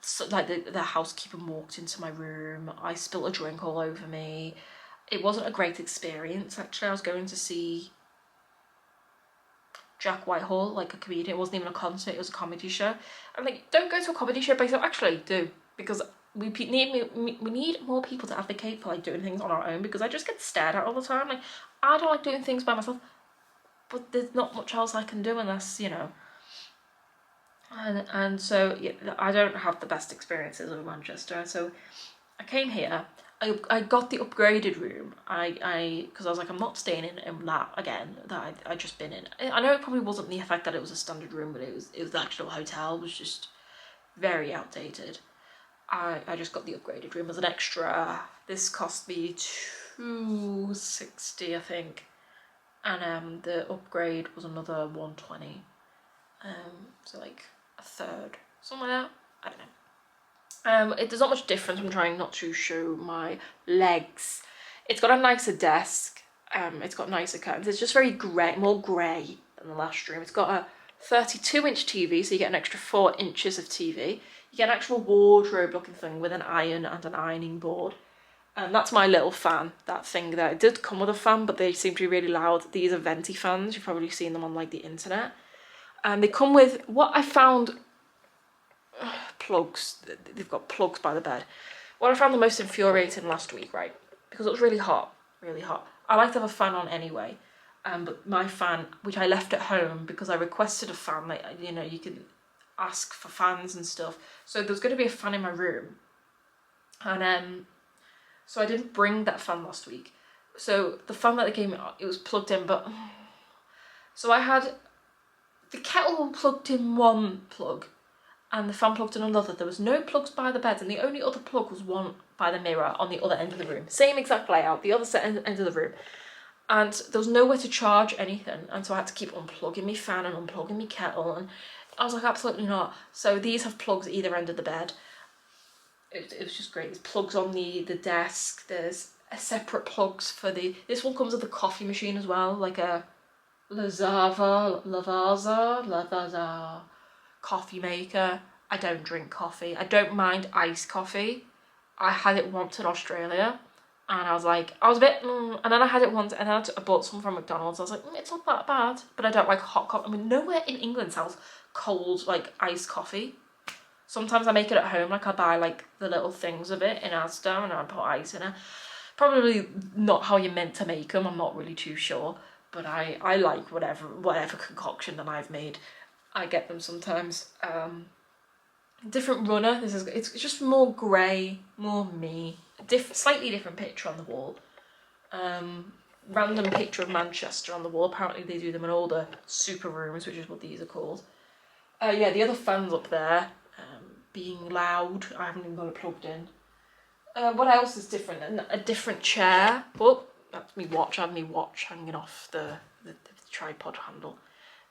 so, like the housekeeper walked into my room, I spilled a drink all over me. It wasn't a great experience, actually. I was going to see Jack Whitehall, like a comedian. It wasn't even a concert, it was a comedy show. I'm like, don't go to a comedy show by yourself. Actually, do, because we need more people to advocate for like doing things on our own, because I just get stared at all the time. Like, I don't like doing things by myself, but there's not much else I can do unless, and so yeah, I don't have the best experiences with Manchester. So I came here. I got the upgraded room. Because I was like, I'm not staying in that again that I just been in. I know it probably wasn't the effect that it was a standard room, but it was the actual hotel was just very outdated. I just got the upgraded room as an extra. This cost me $260, I think, and the upgrade was another $120. So like a third, something like that. I don't know. There's not much difference. I'm trying not to show my legs. It's got a nicer desk. It's got nicer curtains. It's just very grey, more grey than the last room. It's got a 32-inch TV, so you get an extra 4 inches of TV. You get an actual wardrobe-looking thing with an iron and an ironing board. And that's my little fan, that thing there. It did come with a fan, but they seem to be really loud. These are venti fans. You've probably seen them on like the internet. And they come with what I found. Plugs. They've got plugs by the bed. What I found the most infuriating last week, right? Because it was really hot. I like to have a fan on anyway. But my fan, which I left at home because I requested a fan, like, you can ask for fans and stuff. So there's going to be a fan in my room. And So I didn't bring that fan last week. So the fan that they gave me, it was plugged in, but... So I had the kettle plugged in one plug and the fan plugged in another. There was no plugs by the bed, and the only other plug was one by the mirror on the other end of the room. Same exact layout, the other end of the room. And there was nowhere to charge anything, and so I had to keep unplugging my fan and unplugging my kettle, and I was like, absolutely not. So these have plugs at either end of the bed. It was just great. There's plugs on the desk. There's a separate plugs for the... This one comes with a coffee machine as well, like a Lavazza coffee maker. I don't drink coffee. I don't mind iced coffee. I had it once in Australia, and I was like, I was a bit, and then I had it once, and then I bought some from McDonald's. I was like, it's not that bad, but I don't like hot coffee. I mean, nowhere in England sells cold, like, iced coffee. Sometimes I make it at home, like I buy like the little things of it in Asda and I put ice in it. Probably not how you're meant to make them, I'm not really too sure. But I like whatever concoction that I've made. I get them sometimes. Different runner, it's just more grey, more me. Slightly different picture on the wall. Random picture of Manchester on the wall. Apparently they do them in all the super rooms, which is what these are called. Yeah, the other fan's up there. Being loud. I haven't even got it plugged in. What else is different? A different chair. Oh, that's me watch. I have me watch hanging off the tripod handle.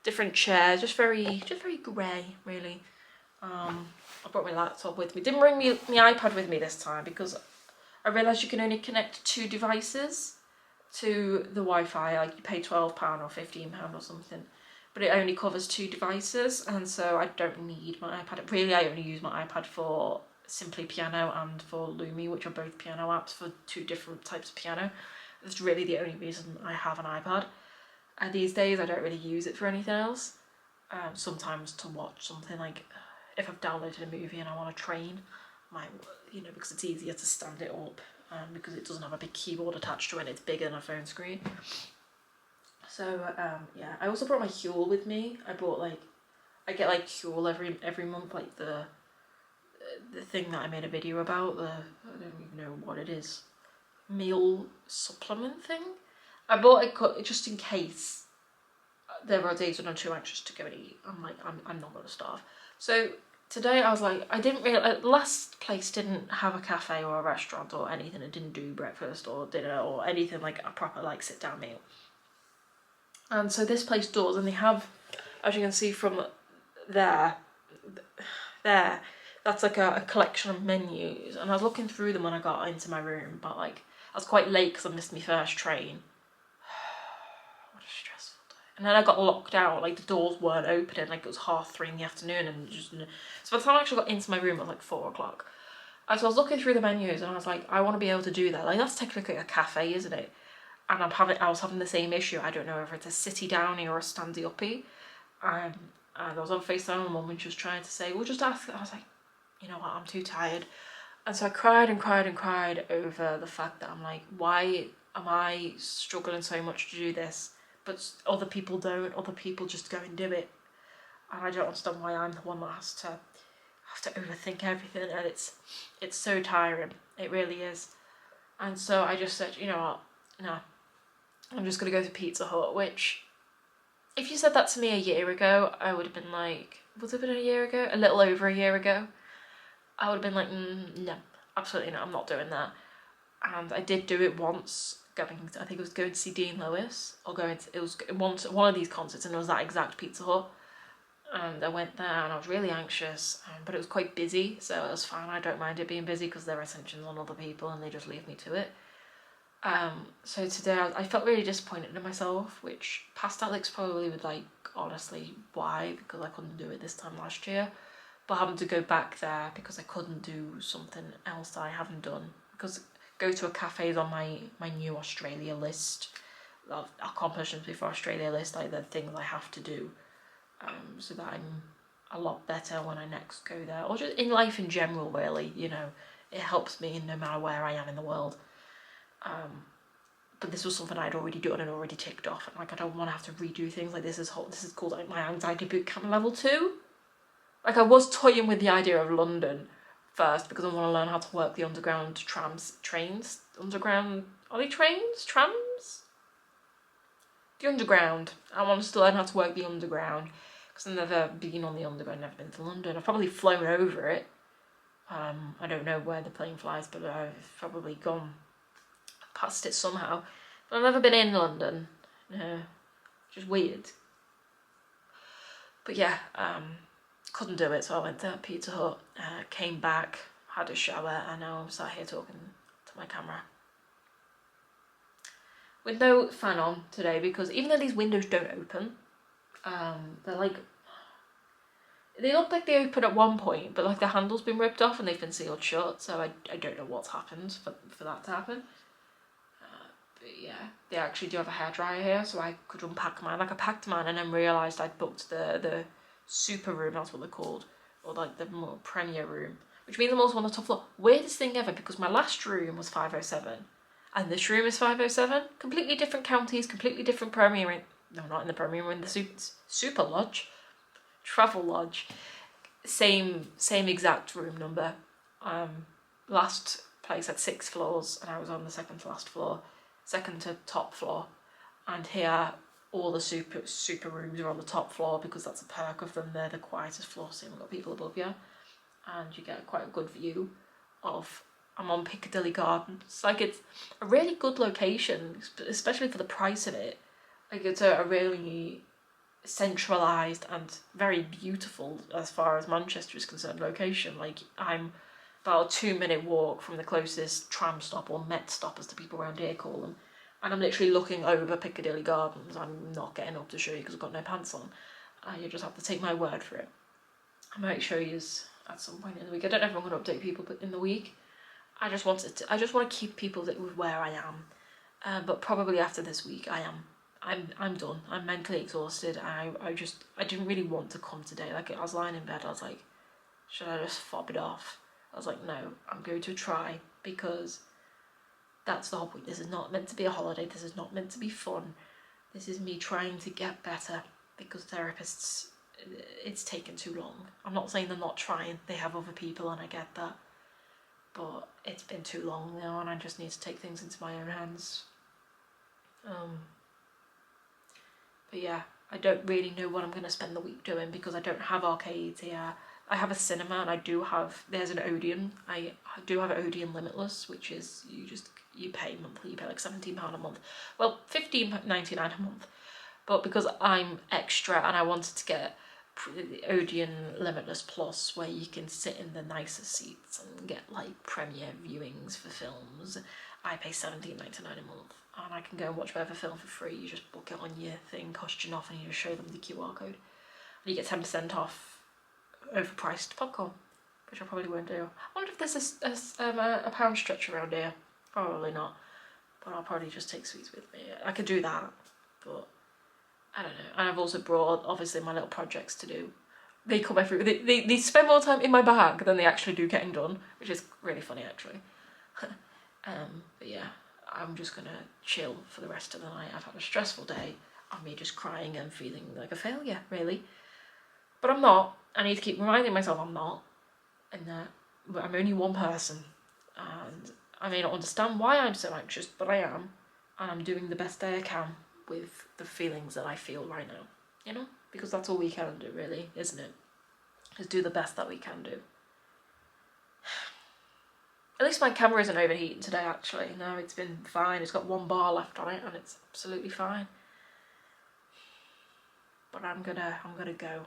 Different chair. Just very grey, really. I brought my laptop with me. Didn't bring my iPad with me this time because I realised you can only connect 2 devices to the Wi-Fi. Like you pay £12 or £15 or something. But it only covers 2 devices, and so I don't need my iPad. Really, I only use my iPad for Simply Piano and for Lumi, which are both piano apps for 2 different types of piano. That's really the only reason I have an iPad. And these days, I don't really use it for anything else. Sometimes to watch something, like if I've downloaded a movie and I want to train, because it's easier to stand it up, because it doesn't have a big keyboard attached to it, and it's bigger than a phone screen. So yeah, I also brought my Huel with me. I get like Huel every month, like the thing that I made a video about. I don't even know what it is, meal supplement thing. I bought it just in case there are days when I'm too anxious to go and eat. I'm like, I'm not gonna starve. So today I was like, last place didn't have a cafe or a restaurant or anything. It didn't do breakfast or dinner or anything like a proper like sit down meal. And so this place does, and they have, as you can see from there, that's like a collection of menus. And I was looking through them when I got into my room, but like I was quite late because I missed my first train. What a stressful day. And then I got locked out, like the doors weren't opening, like it was 3:30 in the afternoon, and so by the time I actually got into my room, it was like 4 o'clock. And so I was looking through the menus, and I was like, I want to be able to do that. Like that's technically a cafe, isn't it? And I was having the same issue. I don't know if it's a sitty downy or a standy uppy. And I was on FaceTime with Mum, and she was trying to say, well, just ask. I was like, you know what, I'm too tired. And so I cried and cried and cried over the fact that I'm like, why am I struggling so much to do this? But other people don't. Other people just go and do it. And I don't understand why I'm the one that has to overthink everything. And it's so tiring. It really is. And so I just said, you know what, no. I'm just going to go to Pizza Hut, which, if you said that to me a year ago, I would have been like, was it been a year ago? A little over a year ago. I would have been like, no, absolutely not, I'm not doing that. And I did do it once, I think it was going to see Dean Lewis, or it was one of these concerts, and it was that exact Pizza Hut. And I went there, and I was really anxious, but it was quite busy, so it was fine. I don't mind it being busy, because their attention's on other people, and they just leave me to it. So today I felt really disappointed in myself, which past Alex probably would like, honestly, why? Because I couldn't do it this time last year. But having to go back there because I couldn't do something else that I haven't done. Because go to a cafe is on my new Australia list of accomplishments before Australia list, like the things I have to do, so that I'm a lot better when I next go there. Or just in life in general, really, you know, it helps me no matter where I am in the world. But this was something I'd already done and already ticked off, and like I don't want to have to redo things. Like this is called like my anxiety boot camp level 2. Like I was toying with the idea of London first because I want to learn how to work the underground trains. Underground, are they trains? Trams? The underground. I want to learn how to work the underground because I've never been on the underground, never been to London. I've probably flown over it. I don't know where the plane flies, but I've probably gone past it somehow. But I've never been in London. Which is weird. But yeah, couldn't do it, so I went to Pizza Hut, came back, had a shower, and now I'm sat here talking to my camera. With no fan on today, because even though these windows don't open, they're like, they look like they open at one point, but like the handle's been ripped off and they've been sealed shut, so I don't know what's happened for that to happen. But yeah, they actually do have a hairdryer here, so I could unpack mine. Like I packed mine and then realised I'd booked the super room, that's what they're called, or like the more premier room, which means I'm also on the top floor. Weirdest thing ever, because my last room was 507 and this room is 507. Completely different counties, completely different premier, no, not in the premier, we're in the super lodge, travel lodge, same exact room number. Last place had 6 floors and I was on the second to last floor, second to top floor, and here all the super rooms are on the top floor because that's a perk of them. They're the quietest floor, so you haven't got people above you, and you get quite a good view of. I'm on Piccadilly Gardens. Like, it's a really good location, especially for the price of it. Like, it's a really centralised and very beautiful, as far as Manchester is concerned, location. Like, I'm about a 2-minute walk from the closest tram stop, or Met stop as the people around here call them, and I'm literally looking over Piccadilly Gardens. I'm not getting up to show you because I've got no pants on. You just have to take my word for it. I might show you at some point in the week. I don't know if I'm going to update people, but in the week, I just want to keep people with where I am. But probably after this week, I'm done. I'm mentally exhausted. I didn't really want to come today. Like, I was lying in bed, I was like, should I just fob it off? I was like, no, I'm going to try, because that's the whole point. This is not meant to be a holiday. This is not meant to be fun. This is me trying to get better, because therapists, it's taken too long. I'm not saying they're not trying. They have other people and I get that. But it's been too long now and I just need to take things into my own hands. But yeah, I don't really know what I'm going to spend the week doing because I don't have arcades here. I have a cinema and there's an Odeon. I do have Odeon Limitless, which is you pay monthly, you pay like £17 a month. Well, £15.99 a month. But because I'm extra and I wanted to get Odeon Limitless Plus, where you can sit in the nicer seats and get like premiere viewings for films, I pay £17.99 a month and I can go and watch whatever film for free. You just book it on your thing, cost you nothing, you just show them the QR code and you get 10% off overpriced popcorn, which I probably won't do. I wonder if there's a pound stretch around here. Probably not, but I'll probably just take sweets with me. I could do that, but I don't know. And I've also brought, obviously, my little projects to do. They come they spend more time in my bag than they actually do getting done, which is really funny, actually. But yeah, I'm just gonna chill for the rest of the night. I've had a stressful day of me just crying and feeling like a failure, really. But I'm not. I need to keep reminding myself I'm not. And that I'm only one person. And I may not understand why I'm so anxious, but I am. And I'm doing the best I can with the feelings that I feel right now, you know, because that's all we can do, really, isn't it? Just do the best that we can do. At least my camera isn't overheating today, actually. No, it's been fine. It's got 1 bar left on it and it's absolutely fine. But I'm gonna go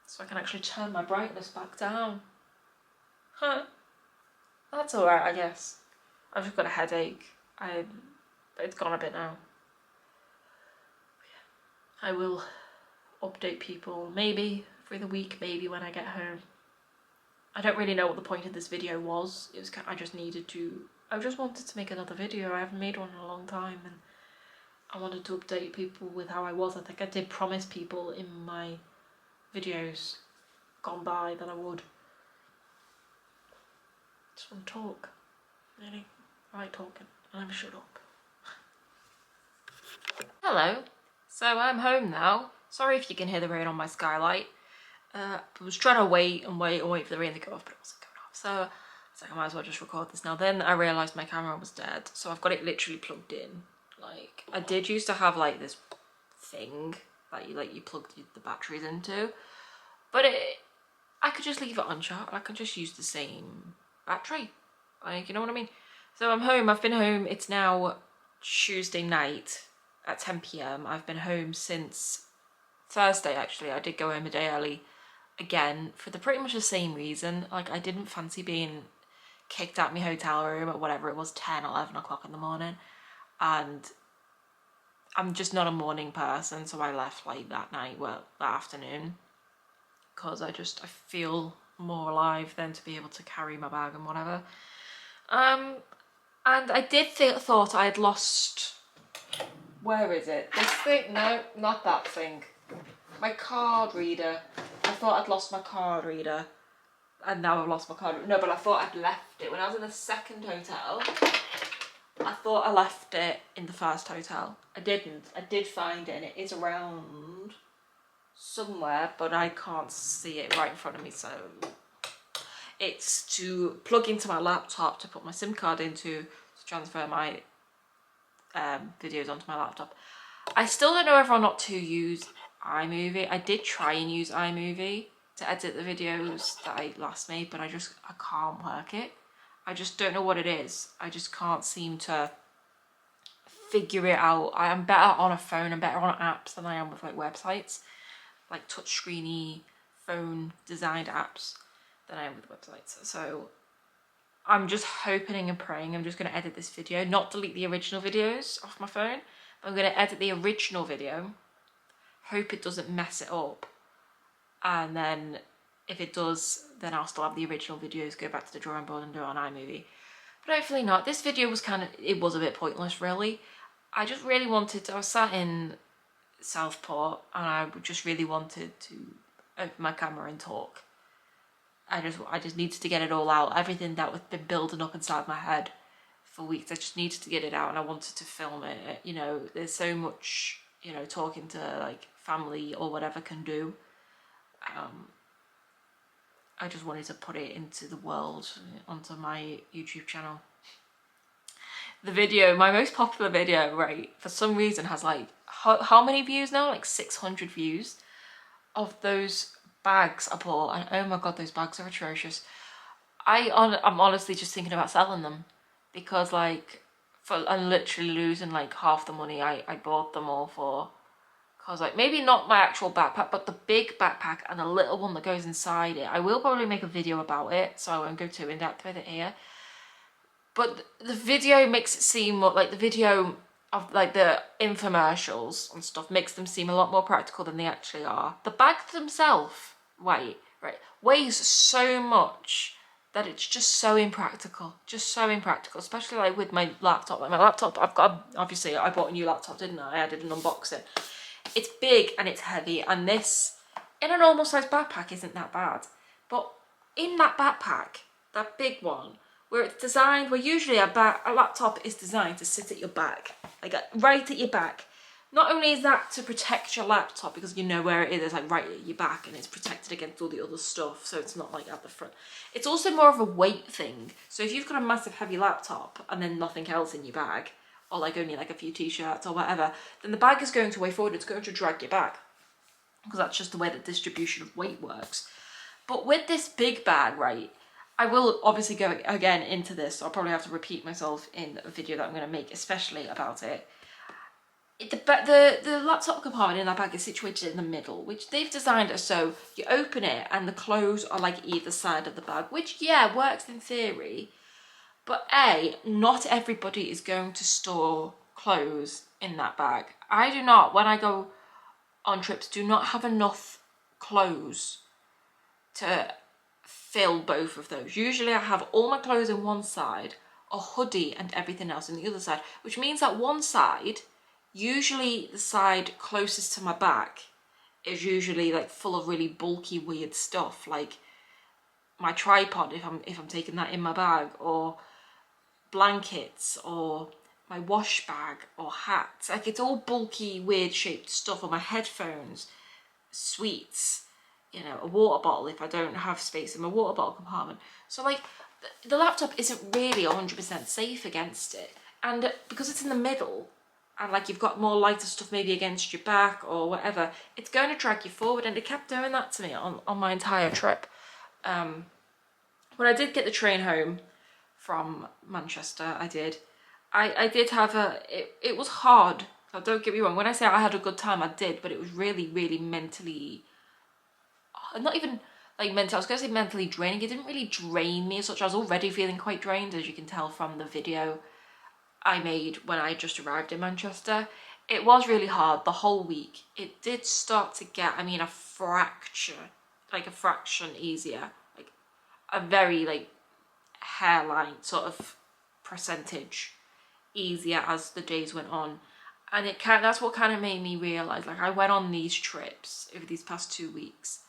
so I can actually turn my brightness back down. That's alright, I guess. I've just got a headache. It's gone a bit now. I will update people maybe through the week, maybe when I get home. I don't really know what the point of this video was. I just wanted to make another video. I haven't made one in a long time and I wanted to update people with how I was. I think I did promise people in my videos gone by that I would. Just want to talk, really. I like talking and I'm shut up. Hello. So I'm home now. Sorry if you can hear the rain on my skylight. I was trying to wait for the rain to go off, but it wasn't going off. So So I might as well just record this now. Then I realised my camera was dead, so I've got it literally plugged in. Like, I did used to have like this thing that you plugged the batteries into, but I could just leave it uncharged. I could just use the same battery. Like, you know what I mean? So I'm home. I've been home. It's now Tuesday night at 10 p.m. I've been home since Thursday, actually. I did go home a day early again for pretty much the same reason. Like, I didn't fancy being kicked out my hotel room at whatever it was, 10, 11 o'clock in the morning. And I'm just not a morning person, so I left like that night, well, that afternoon, because I feel more alive than to be able to carry my bag and whatever. And I did thought I had lost, where is it? This thing? No, not that thing. My card reader. I thought I'd lost my card reader, and now I've lost my card reader. No, but I thought I'd left it when I was in the second hotel. I thought I left it in the first hotel. I didn't. I did find it, and it is around somewhere, but I can't see it right in front of me, so it's to plug into my laptop to put my SIM card into to transfer my videos onto my laptop. I still don't know whether or not to use iMovie. I did try and use iMovie to edit the videos that I last made, but I can't work it. I just don't know what it is. I just can't seem to figure it out. I am better on a phone. I'm better on apps than I am with like websites, like touchscreeny phone designed apps than I am with websites. So I'm just hoping and praying I'm just going to edit this video, not delete the original videos off my phone, but I'm going to edit the original video, hope it doesn't mess it up, and then if it does, then I'll still have the original videos, go back to the drawing board and do it on iMovie. But hopefully not. This video was it was a bit pointless, really. I just really wanted to, I was sat in Southport and I just really wanted to open my camera and talk. I just needed to get it all out. Everything that was been building up inside my head for weeks, I just needed to get it out, and I wanted to film it. You know, there's so much, you know, talking to like family or whatever can do. I just wanted to put it into the world, onto my YouTube channel. The video, my most popular video, right, for some reason has like, how many views now? Like 600 views of those bags I bought, and oh my god, those bags are atrocious. I'm honestly just thinking about selling them, because like, I'm literally losing like half the money I bought them all for. Cause like, maybe not my actual backpack, but the big backpack and the little one that goes inside it. I will probably make a video about it, so I won't go too in depth with it here. But the video makes it seem more like, the video of like the infomercials and stuff makes them seem a lot more practical than they actually are. The bags themselves weighs so much that it's just so impractical, especially like with my laptop. Like my laptop, obviously I bought a new laptop, didn't I? I did an unboxing. It's big and it's heavy, and this in a normal size backpack isn't that bad, but in that backpack, that big one, where it's designed, where usually a laptop is designed to sit at your back, like right at your back. Not only is that to protect your laptop, because you know where it is, it's like right at your back and it's protected against all the other stuff, so it's not like at the front. It's also more of a weight thing. So if you've got a massive heavy laptop and then nothing else in your bag, or like only like a few t-shirts or whatever, then the bag is going to weigh forward, it's going to drag your back, because that's just the way the distribution of weight works. But with this big bag, right, I will obviously go again into this, so I'll probably have to repeat myself in a video that I'm going to make especially about it. The laptop compartment in that bag is situated in the middle, which they've designed it so you open it and the clothes are like either side of the bag, which yeah, works in theory, but not everybody is going to store clothes in that bag. I do not, when I go on trips, do not have enough clothes to fill both of those. Usually I have all my clothes in one side, a hoodie and everything else in the other side, which means that one side, usually the side closest to my back, is usually like full of really bulky weird stuff, like my tripod if I'm taking that in my bag, or blankets, or my wash bag, or hats. Like it's all bulky weird shaped stuff, or my headphones, sweets, you know, a water bottle if I don't have space in my water bottle compartment. So like the laptop isn't really 100% safe against it. And because it's in the middle, and like you've got more lighter stuff maybe against your back or whatever, it's going to drag you forward. And it kept doing that to me on my entire trip. When I did get the train home from Manchester, I did have it was hard. Now, don't get me wrong, when I say I had a good time, I did, but it was really, really mentally, not even like mental, I was going to say mentally draining. It didn't really drain me as such. I was already feeling quite drained, as you can tell from the video I made when I just arrived in Manchester. It was really hard the whole week. It did start to get, I mean, a fraction easier, like a very like hairline sort of percentage easier as the days went on. And that's what kind of made me realize, like, I went on these trips over these past 2 weeks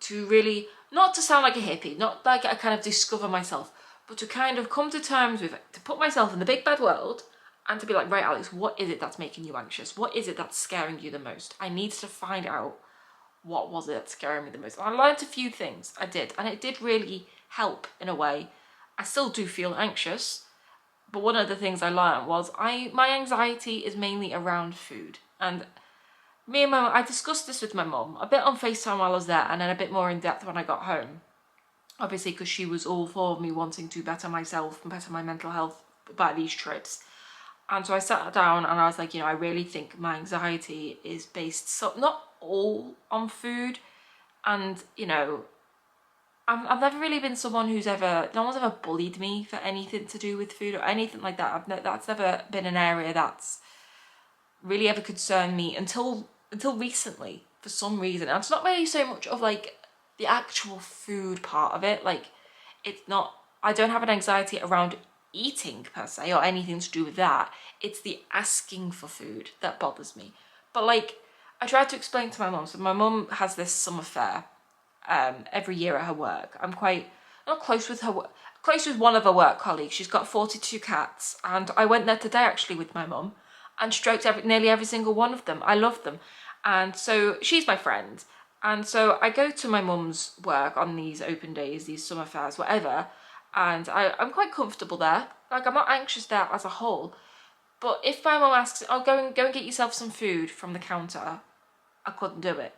to really, not to sound like a hippie, not like I kind of discover myself, but to kind of come to terms with it, to put myself in the big bad world and to be like, right, Alex, what is it that's making you anxious? What is it that's scaring you the most? I need to find out what was it that's scaring me the most. And I learned a few things, I did, and it did really help in a way. I still do feel anxious, but one of the things I learned was my anxiety is mainly around food. And me and I discussed this with my mum a bit on FaceTime while I was there, and then a bit more in depth when I got home. Obviously, because she was all for me wanting to better myself and better my mental health by these trips. And so I sat down and I was like, I really think my anxiety is based, not all on food. And, I've never really been someone no one's ever bullied me for anything to do with food or anything like that. That's never been an area that's really ever concerned me until recently, for some reason. And it's not really so much of like the actual food part of it. Like, I don't have an anxiety around eating per se or anything to do with that. It's the asking for food that bothers me. But like, I tried to explain to my mum. So my mum has this summer fair every year at her work. I'm not close with close with one of her work colleagues. She's got 42 cats, and I went there today actually with my mum and stroked nearly every single one of them. I love them. And so she's my friend. And so I go to my mum's work on these open days, these summer fairs, whatever, and I'm quite comfortable there. Like, I'm not anxious there as a whole. But if my mum asks, go and get yourself some food from the counter, I couldn't do it.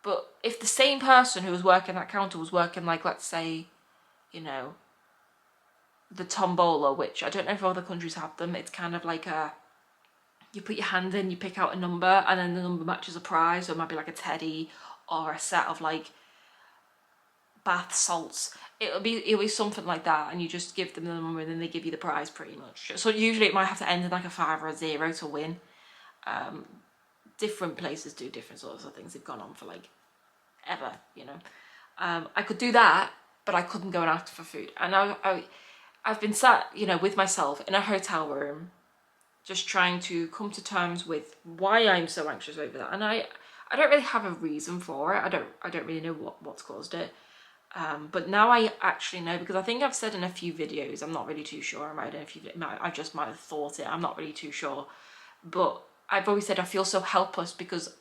But if the same person who was working that counter was working, like, let's say, the tombola, which I don't know if other countries have them, it's kind of like you put your hand in, you pick out a number, and then the number matches a prize, or it might be like a teddy, or a set of like bath salts. It'll be something like that, and you just give them the number and then they give you the prize pretty much. So usually it might have to end in like a 5 or a 0 to win. Different places do different sorts of things. They've gone on for like ever, I could do that, but I couldn't go and ask for food. And I've been sat, with myself in a hotel room, just trying to come to terms with why I'm so anxious over that. And I don't really have a reason for it. I don't really know what's caused it. But now I actually know, because I think I've said in a few videos, I'm not really too sure. I just might have thought it. I'm not really too sure. But I've always said I feel so helpless because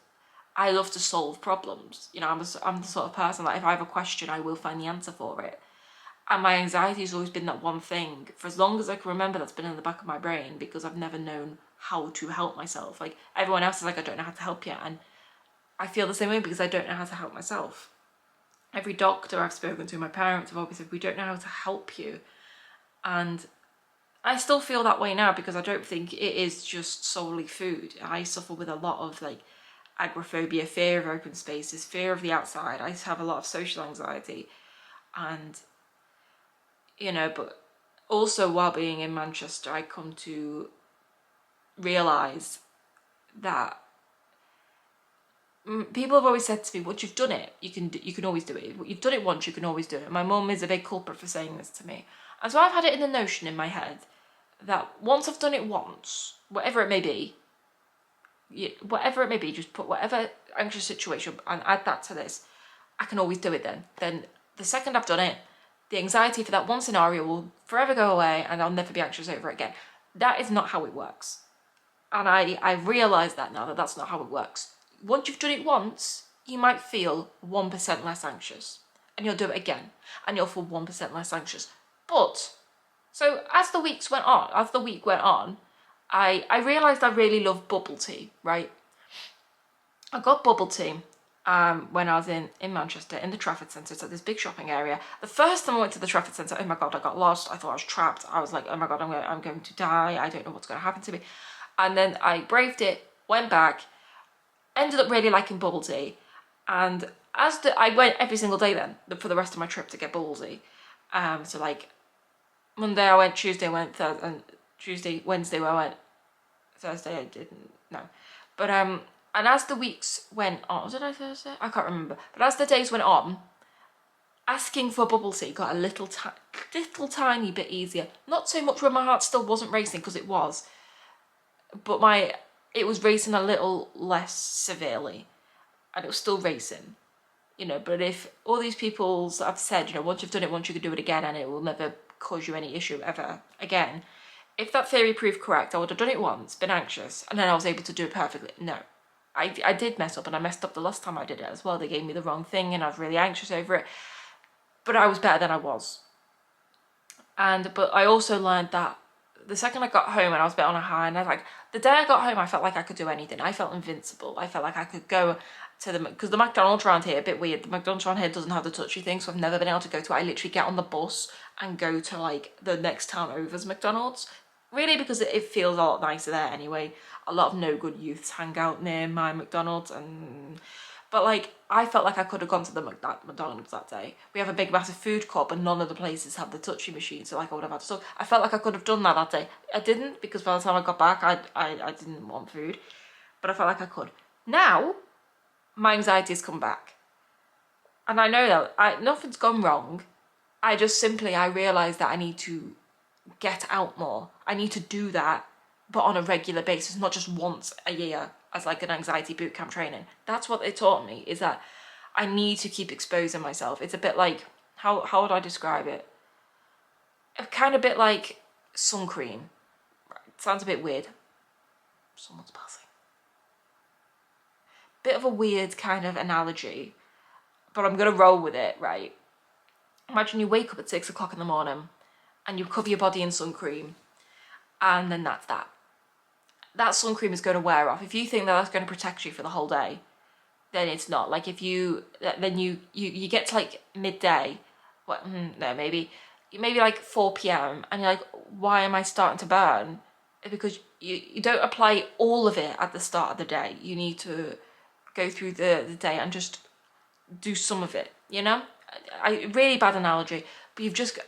I love to solve problems. I'm the sort of person that if I have a question, I will find the answer for it. And my anxiety has always been that one thing. For as long as I can remember, that's been in the back of my brain, because I've never known how to help myself. Like, everyone else is like, I don't know how to help you. And I feel the same way because I don't know how to help myself. Every doctor I've spoken to, my parents have always said, we don't know how to help you. And I still feel that way now, because I don't think it is just solely food. I suffer with a lot of like agoraphobia, fear of open spaces, fear of the outside. I have a lot of social anxiety. And, but also while being in Manchester, I come to realise that people have always said to me, once you've done it, you can always do it. You've done it once, you can always do it. My mum is a big culprit for saying this to me. And so I've had it in the notion in my head that once I've done it once, whatever it may be, just put whatever anxious situation and add that to this, I can always do it then. Then the second I've done it, the anxiety for that one scenario will forever go away and I'll never be anxious over it again. That is not how it works. And I realise that now, that that's not how it works. Once you've done it once, you might feel 1% less anxious. and you'll do it again, and you'll feel 1% less anxious. But, so as the week went on, I realised I really love bubble tea, right? I got bubble tea when I was in Manchester, in the Trafford Centre. It's like this big shopping area. The first time I went to the Trafford Centre, oh my God, I got lost. I thought I was trapped. I was like, oh my God, I'm going to die. I don't know what's going to happen to me. And then I braved it, went back, ended up really liking bubble tea. And I went every single day then for the rest of my trip to get bubble tea. So like Monday I went, Tuesday I went, Wednesday I went, Thursday I didn't, no. But and as the weeks went on, did I Thursday? I can't remember. But as the days went on, asking for bubble tea got a little tiny bit easier. Not so much when my heart still wasn't racing, because it was, but it was racing a little less severely, and it was still racing, you know. But if all these people have said, you know, once you've done it once, you can do it again, and it will never cause you any issue ever again. If that theory proved correct, I would have done it once, been anxious, and then I was able to do it perfectly. No. I did mess up, and I messed up the last time I did it as well. They gave me the wrong thing, and I was really anxious over it. But I was better than I was. But I also learned that the second I got home and I was a bit on a high, and the day I got home, I felt like I could do anything. I felt invincible. I felt like I could go to because the McDonald's around here, a bit weird. The McDonald's around here doesn't have the touchy thing, so I've never been able to go to it. I literally get on the bus and go to like the next town over's McDonald's. Really, because it feels a lot nicer there anyway. A lot of no good youths hang out near my McDonald's, but like I felt like I could have gone to the McDonald's that day. We have a big massive food court, but none of the places have the touchy machine, so like I would have had to. So I felt like I could have done that day. I didn't, because by the time I got back, I didn't want food, but I felt like I could. Now, my anxiety's come back, and I know that nothing's gone wrong. I realised that I need to get out more. I need to do that, but on a regular basis, not just once a year as like an anxiety bootcamp training. That's what they taught me, is that I need to keep exposing myself. It's a bit like, how would I describe it? A kind of bit like sun cream. It sounds a bit weird. Someone's passing. Bit of a weird kind of analogy, but I'm gonna roll with it, right? Imagine you wake up at 6 o'clock in the morning and you cover your body in sun cream, and then that's that. That sun cream is going to wear off. If you think that that's going to protect you for the whole day, then it's not. Like if you get to like midday, maybe like 4 p.m. and you're like, why am I starting to burn? Because you don't apply all of it at the start of the day. You need to go through the day and just do some of it, you know? Really bad analogy, but you've just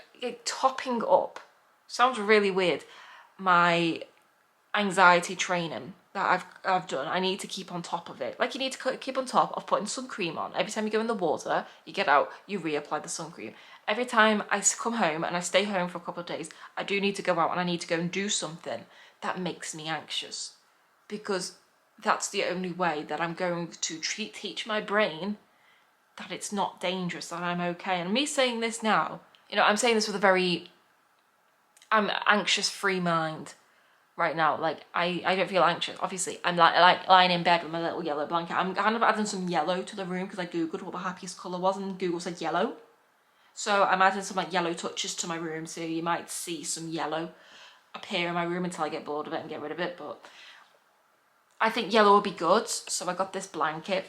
topping up, sounds really weird, my anxiety training that I've done. I need to keep on top of it. Like you need to keep on top of putting sun cream on. Every time you go in the water, you get out, you reapply the sun cream. Every time I come home, and I stay home for a couple of days, I do need to go out and I need to go and do something that makes me anxious, because that's the only way that I'm going to teach my brain that it's not dangerous, that I'm okay. And me saying this now, you know, I'm saying this with I'm anxious-free mind right now. Like, I don't feel anxious. Obviously, I'm like lying in bed with my little yellow blanket. I'm kind of adding some yellow to the room because I googled what the happiest colour was, and Google said yellow. So I'm adding some like yellow touches to my room, so you might see some yellow appear in my room until I get bored of it and get rid of it. But I think yellow would be good. So I got this blanket,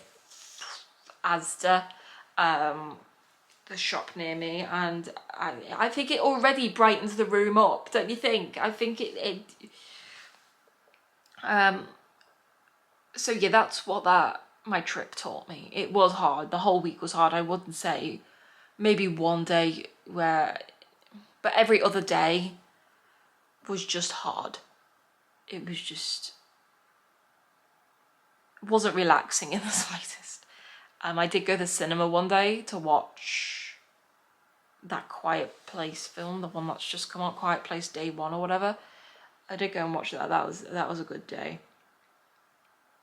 Asda, the shop near me, and I think it already brightens the room up, don't you think? I think it so yeah, that's what my trip taught me. It was hard. The whole week was hard. I wouldn't say maybe one day but every other day was just hard. It was just, wasn't relaxing in the slightest. I did go to the cinema one day to watch that Quiet Place film, the one that's just come out, Quiet Place Day 1 or whatever. I did go and watch that. That was a good day.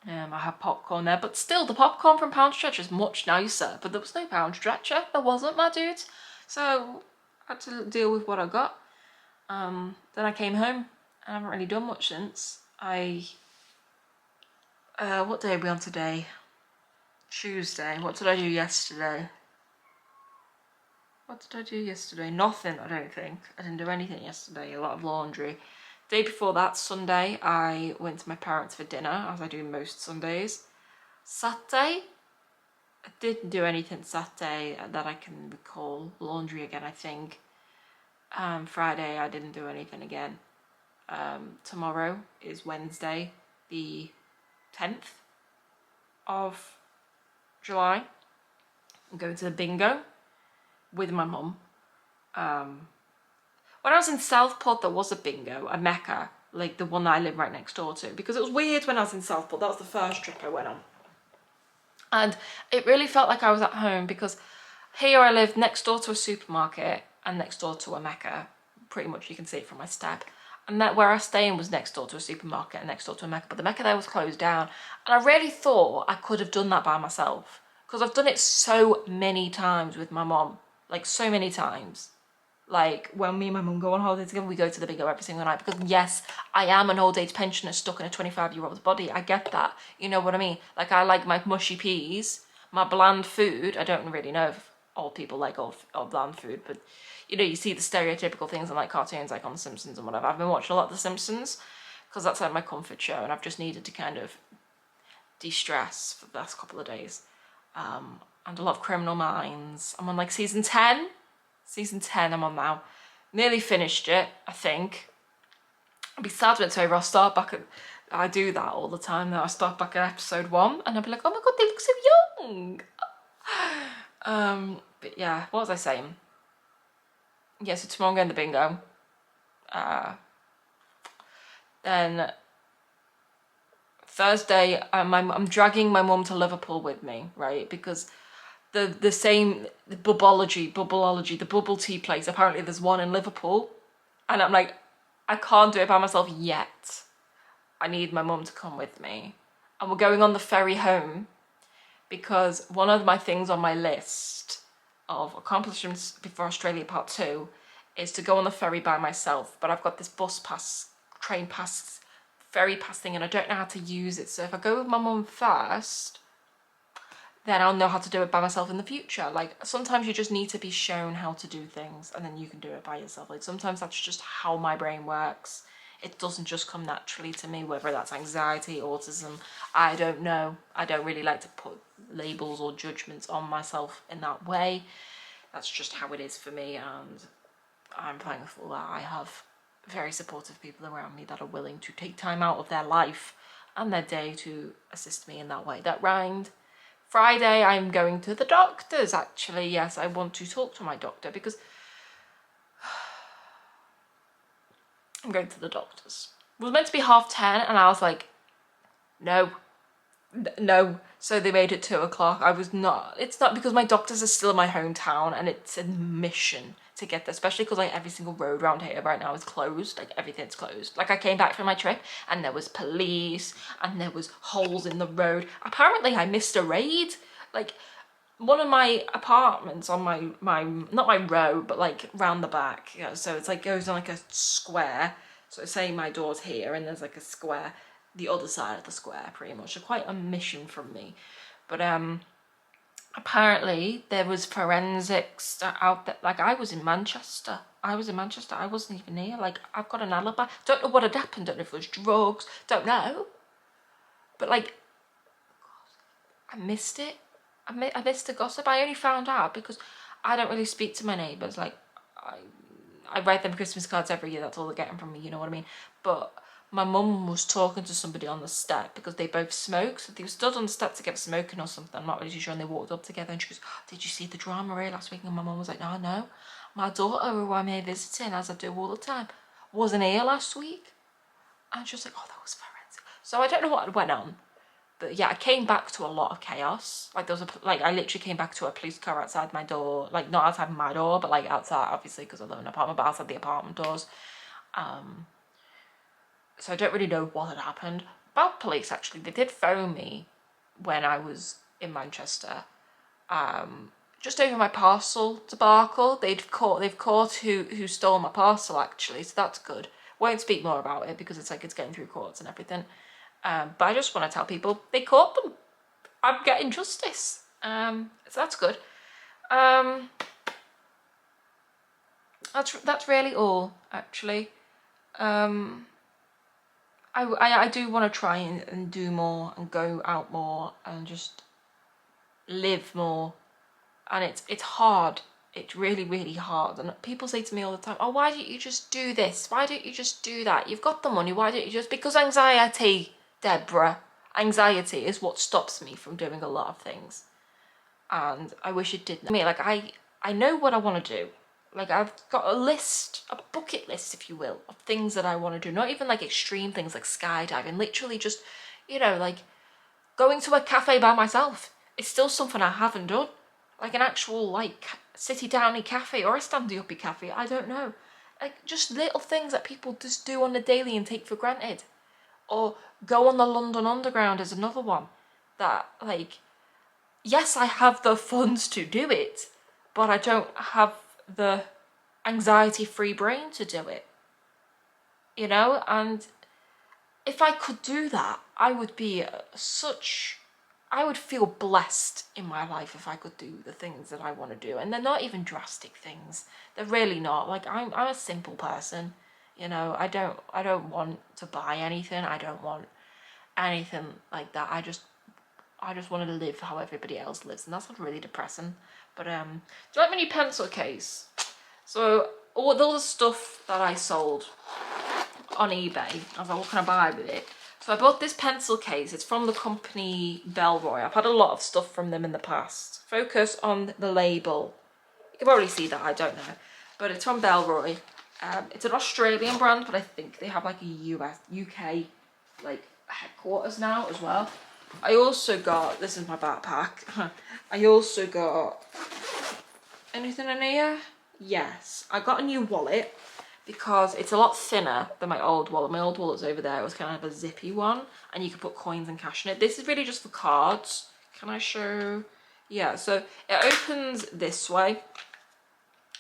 I had popcorn there, but still, the popcorn from Pound Stretcher is much nicer. But there was no Pound Stretcher. There wasn't, my dudes. So I had to deal with what I got. Then I came home. I haven't really done much since. What day are we on today? Tuesday. What did I do yesterday? What did I do yesterday? Nothing, I don't think. I didn't do anything yesterday. A lot of laundry. Day before that, Sunday, I went to my parents for dinner, as I do most Sundays. Saturday, I didn't do anything Saturday that I can recall. Laundry again, I think. Friday, I didn't do anything again. Tomorrow is Wednesday, the 10th of July. I'm going to the bingo with my mum. When I was in Southport, there was a bingo, a Mecca, like the one that I live right next door to, because it was weird when I was in Southport. That was the first trip I went on. And it really felt like I was at home, because here I live next door to a supermarket and next door to a Mecca. Pretty much you can see it from my step. And that where I was staying was next door to a supermarket and next door to a Mecca, but the Mecca there was closed down. And I really thought I could have done that by myself, because I've done it so many times with my mom, like so many times. Like when me and my mum go on holiday together, we go to the bingo every single night, because yes, I am an old age pensioner stuck in a 25-year-old's body. I get that. You know what I mean? Like I like my mushy peas, my bland food. I don't really know if old people like old bland food, but you know, you see the stereotypical things in like cartoons, like on The Simpsons and whatever. I've been watching a lot of The Simpsons because that's like my comfort show, and I've just needed to kind of de-stress for the last couple of days. And a lot of Criminal Minds. I'm on like season 10. Season 10 I'm on now. Nearly finished it, I think. I'd be sad when I start back at... I do that all the time now. I start back at episode 1 and I'll be like, oh my god, they look so young. But yeah, what was I saying? Yeah, so tomorrow I'm going to the bingo. Then Thursday, I'm dragging my mum to Liverpool with me, right? Because the Bubbleology, the bubble tea place, apparently there's one in Liverpool. And I'm like, I can't do it by myself yet. I need my mum to come with me. And we're going on the ferry home, because one of my things on my list of accomplishments before Australia Part 2 is to go on the ferry by myself. But I've got this bus pass, train pass, ferry pass thing, and I don't know how to use it. So if I go with my mum first, then I'll know how to do it by myself in the future. Like sometimes you just need to be shown how to do things and then you can do it by yourself. Like sometimes that's just how my brain works. It doesn't just come naturally to me, whether that's anxiety, autism, I don't know. I don't really like to put labels or judgments on myself in that way. That's just how it is for me, and I'm thankful that I have very supportive people around me that are willing to take time out of their life and their day to assist me in that way. That rhymed. Friday, I'm going to the doctor's, actually. Yes, I want to talk to my doctor because I'm going to the doctor's. It was meant to be 10:30 and I was like, no. So they made it 2 o'clock. It's not because my doctors are still in my hometown and it's a mission to get there, especially because like every single road around here right now is closed. Like everything's closed. Like I came back from my trip and there was police and there was holes in the road. Apparently I missed a raid. Like one of my apartments on my not my road, but like round the back, you know, so it's like goes on like a square. So say my door's here and there's like a square the other side of the square, pretty much. So quite a mission from me. But apparently there was forensics out there. Like I was in Manchester. I wasn't even here. Like I've got an alibi. Don't know what had happened. Don't know if it was drugs. Don't know. But like, I missed it. I missed the gossip. I only found out because I don't really speak to my neighbours. Like I write them Christmas cards every year. That's all they're getting from me. You know what I mean? But my mum was talking to somebody on the step because they both smoke. So they were stood on the step together smoking or something. I'm not really too sure. And they walked up together and she goes, oh, did you see the drama here last week? And my mum was like, no. My daughter, who I'm here visiting, as I do all the time, wasn't here last week. And she was like, oh, that was forensic. So I don't know what went on. But yeah, I came back to a lot of chaos. Like there was I literally came back to a police car outside my door. Like not outside my door, but like outside, obviously, because I live in an apartment, but outside the apartment doors. So I don't really know what had happened. About police, actually, they did phone me when I was in Manchester. Just over my parcel debacle. They've caught who stole my parcel, actually, so that's good. Won't speak more about it because it's like it's getting through courts and everything. But I just want to tell people they caught them. I'm getting justice. So that's good. that's really all, actually. I do want to try and do more and go out more and just live more, and it's hard. It's really, really hard. And people say to me all the time, oh, why don't you just do this? Why don't you just do that? You've got the money, why don't you just... Because anxiety, Deborah, anxiety is what stops me from doing a lot of things. And I wish it didn't. I mean, like, I know what I want to do. Like, I've got a list, a bucket list, if you will, of things that I want to do. Not even like extreme things like skydiving, literally just, you know, like going to a cafe by myself. It's still something I haven't done. Like an actual, like, city downy cafe or a standy uppy cafe, I don't know. Like, just little things that people just do on the daily and take for granted. Or go on the London Underground is another one. That, like, yes, I have the funds to do it, but I don't have the anxiety-free brain to do it. You know? And if I could do that, I would be I would feel blessed in my life if I could do the things that I want to do. And they're not even drastic things. They're really not. Like, I'm a simple person. You know, I don't want to buy anything. I don't want anything like that. I just want to live how everybody else lives. And that's not really depressing. But, do you like my new pencil case? So, all the stuff that I sold on eBay, I thought, what can I buy with it? So I bought this pencil case. It's from the company Bellroy. I've had a lot of stuff from them in the past. Focus on the label. You can probably see that, I don't know. But it's from Bellroy. It's an Australian brand, but I think they have like a UK like headquarters now as well. I also got, this is my backpack. I also got, anything in here? Yes, I got a new wallet, because it's a lot thinner than my old wallet. My old wallet's over there. It was kind of a zippy one, and you could put coins and cash in it. This is really just for cards. Can I show? Yeah, so it opens this way,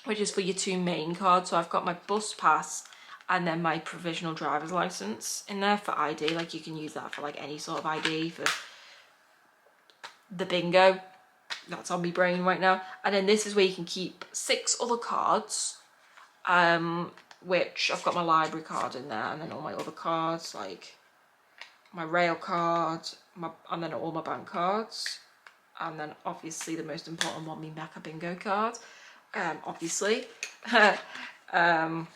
which is for your two main cards. So I've got my bus pass and then my provisional driver's license in there for ID. Like, you can use that for like any sort of ID for the bingo. That's on my brain right now. And then this is where you can keep 6 other cards. Which I've got my library card in there, and then all my other cards, like my rail card, and then all my bank cards, and then obviously the most important one, my Mecca bingo card, obviously. And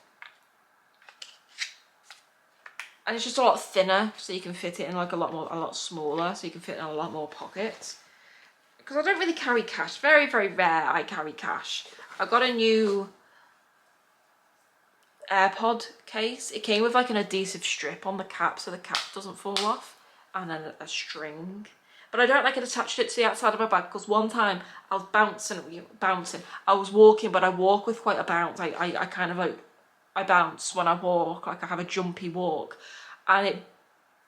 it's just a lot thinner, so you can fit it in like a lot smaller, so you can fit in a lot more pockets. Because I don't really carry cash. Very, very rare I carry cash. I got a new AirPod case. It came with like an adhesive strip on the cap so the cap doesn't fall off, and then a string. But I don't like it attached it to the outside of my bag, because one time I was bouncing. I was walking, but I walk with quite a bounce. I kind of like, I bounce when I walk, like I have a jumpy walk, and it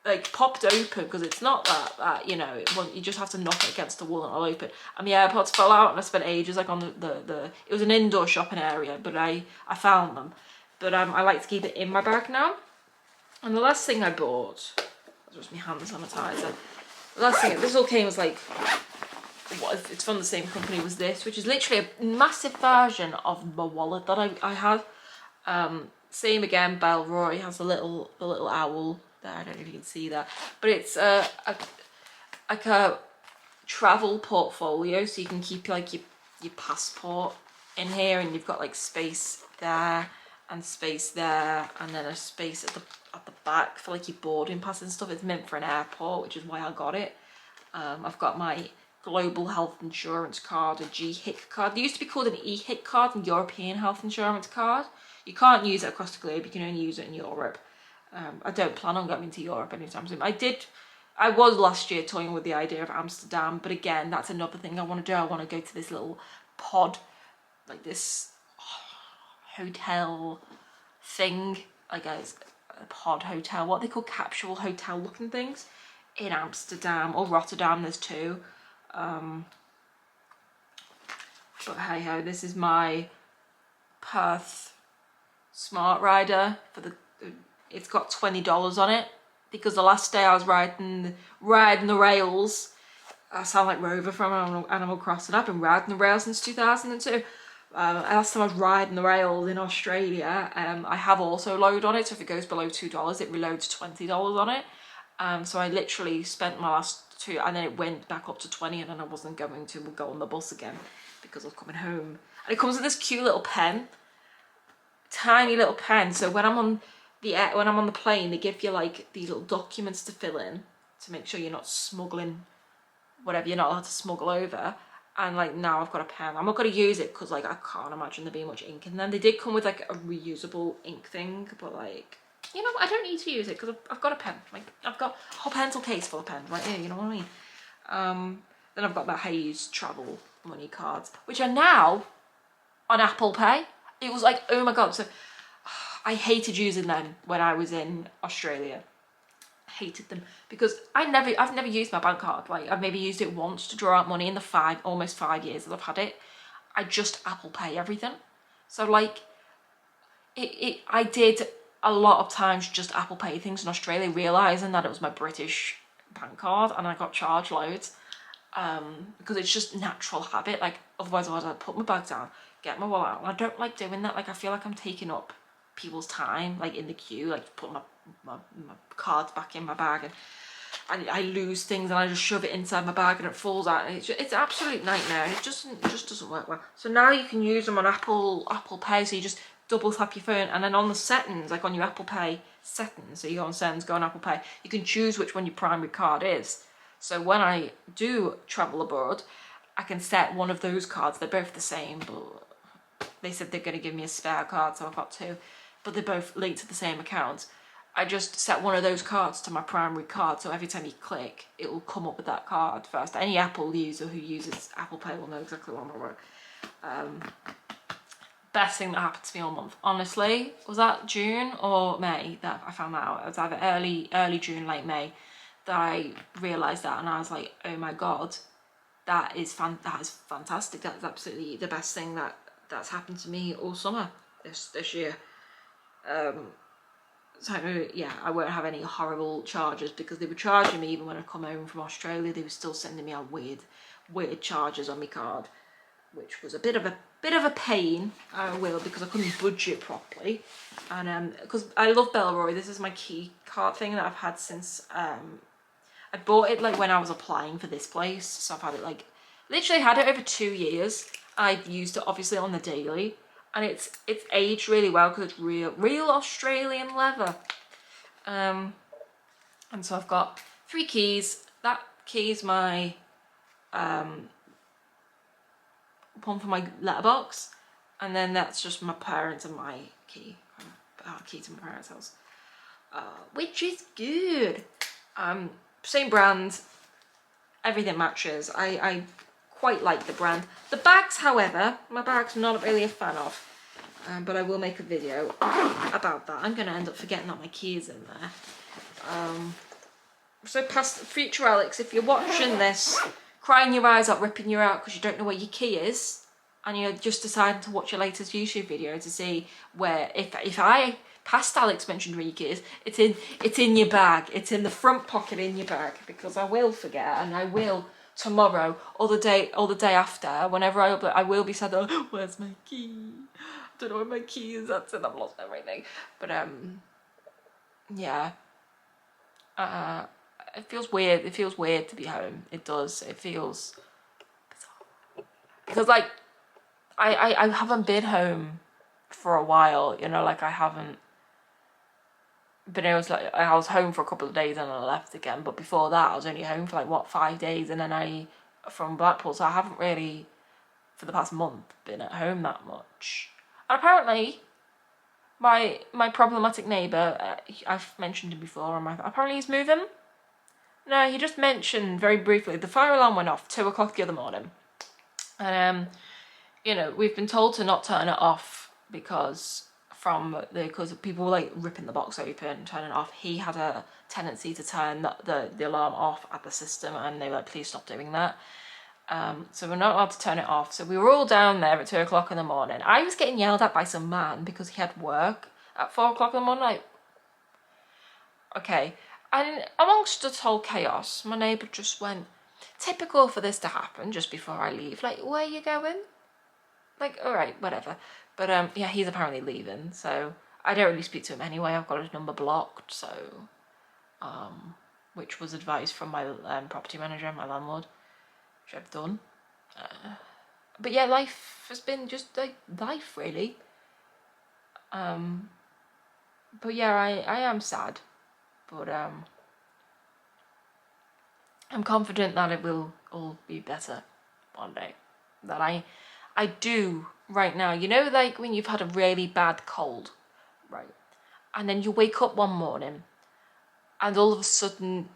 like popped open, because it's not that you know, you just have to knock it against the wall and it'll open. And the AirPods fell out, and I spent ages like on the it was an indoor shopping area, but I found them. But I like to keep it in my bag now. And the last thing I bought, that was my hand sanitizer. The last thing, this all came as like, it's from the same company, was this, which is literally a massive version of my wallet that I had. Same again, Bellroy has the little owl there. I don't know if you can see that, but it's like a travel portfolio, so you can keep like your passport in here, and you've got like space there and space there, and then a space at the back for like your boarding pass and stuff. It's meant for an airport, which is why I got it. I've got my global health insurance card, a GHIC card. They used to be called an EHIC card, a European health insurance card. You can't use it across the globe, you can only use it in Europe. I don't plan on going to Europe anytime soon. I was last year toying with the idea of Amsterdam, but again, that's another thing I want to do. I want to go to this little pod, like this hotel thing, like a pod hotel, what they call capsule hotel looking things, in Amsterdam or Rotterdam. There's 2. But hey ho, this is my Perth Smart Rider for it's got $20 on it, because the last day I was riding the rails. I sound like Rover from Animal Crossing. I've been riding the rails since 2002. Last time I was riding the rails in Australia, I have also load on it, so if it goes below $2, it reloads $20 on it. So I literally spent my last 2, and then it went back up to 20, and then I wasn't going to go on the bus again because I was coming home. And it comes with this cute little pen, tiny little pen. So when I'm on the plane, they give you like these little documents to fill in to make sure you're not smuggling whatever you're not allowed to smuggle over. And like now I've got a pen. I'm not going to use it because like I can't imagine there being much ink in them. They did come with like a reusable ink thing, but like, you know, I don't need to use it because I've got a pen. Like I've got a whole pencil case full of pens right here, you know what I mean? Then I've got my Hayes travel money cards, which are now on Apple Pay. It was like, oh my God. So I hated using them when I was in Australia. Hated them because I've never used my bank card. Like I've maybe used it once to draw out money in the almost 5 years that I've had it. I just Apple Pay everything. So like I did a lot of times just Apple Pay things in Australia, realizing that it was my British bank card, and I got charged loads because it's just natural habit. Like otherwise I'd put my bag down, get my wallet out, and I don't like doing that. Like I feel like I'm taking up people's time, like in the queue, like put my cards back in my bag, and I lose things and I just shove it inside my bag and it falls out, and it's an absolute nightmare. It just doesn't work well. So now you can use them on Apple Pay. So you just double tap your phone, and then on the settings, like on your Apple Pay settings, so you go on settings, go on Apple Pay, you can choose which one your primary card is. So when I do travel abroad, I can set one of those cards. They're both the same, but they said they're going to give me a spare card, so I've got 2, but they're both linked to the same account. I just set one of those cards to my primary card, so every time you click, it will come up with that card first. Any Apple user who uses Apple Pay will know exactly what I'm about. Best thing that happened to me all month, honestly. Was that June or May that I found that out? It was either early June, late May, that I realised that, and I was like, oh my God, that is fantastic. That is absolutely the best thing that's happened to me all summer this year. So yeah, I won't have any horrible charges, because they were charging me even when I come home from Australia. They were still sending me out weird charges on my card, which was a bit of a pain, because I couldn't budget properly. And because I love Bellroy, this is my key card thing that I've had since I bought it like when I was applying for this place. So I've had it like literally had it over 2 years. I've used it obviously on the daily, and it's aged really well because it's real Australian leather. And so I've got 3 keys. That key is my one for my letterbox, and then that's just my parents and my key to my parents' house, which is good. Same brand, everything matches. I quite like the brand. The bags, however, my bag's not really a fan of, but I will make a video about that. I'm gonna end up forgetting that my key is in there. So past future Alex, if you're watching this, crying your eyes out, ripping you out because you don't know where your key is, and you're just deciding to watch your latest YouTube video to see where, if I past Alex mentioned where your key is, it's in your bag. It's in the front pocket in your bag, because I will forget, and I will tomorrow or the day after, whenever I upload, I will be sad, oh, where's my key? I don't know where my key is. That's it. I've lost everything. But yeah. It feels weird. It feels weird to be home. It does. It feels bizarre. Because like I haven't been home for a while, you know, like I haven't been able to, I was home for a couple of days and I left again, but before that I was only home for like what, 5 days, and then from Blackpool, so I haven't really for the past month been at home that much. And apparently my problematic neighbour, I've mentioned him before, apparently he's moving. No, he just mentioned very briefly the fire alarm went off 2 o'clock the other morning, and you know, we've been told to not turn it off because people were like ripping the box open, turning it off. He had a tendency to turn the alarm off at the system, and they were like, please stop doing that. So we're not allowed to turn it off. So we were all down there at 2 o'clock in the morning. I was getting yelled at by some man because he had work at 4 o'clock in the morning. Like, okay. And amongst this whole chaos, my neighbour just went, typical for this to happen just before I leave, like, where are you going? Like, alright, whatever. But yeah, he's apparently leaving, so I don't really speak to him anyway. I've got his number blocked, so which was advice from my property manager, my landlord, which I've done. But yeah, life has been just like life, really. But yeah, I am sad, but I'm confident that it will all be better one day. That I do right now. You know, like when you've had a really bad cold, right? And then you wake up one morning and all of a sudden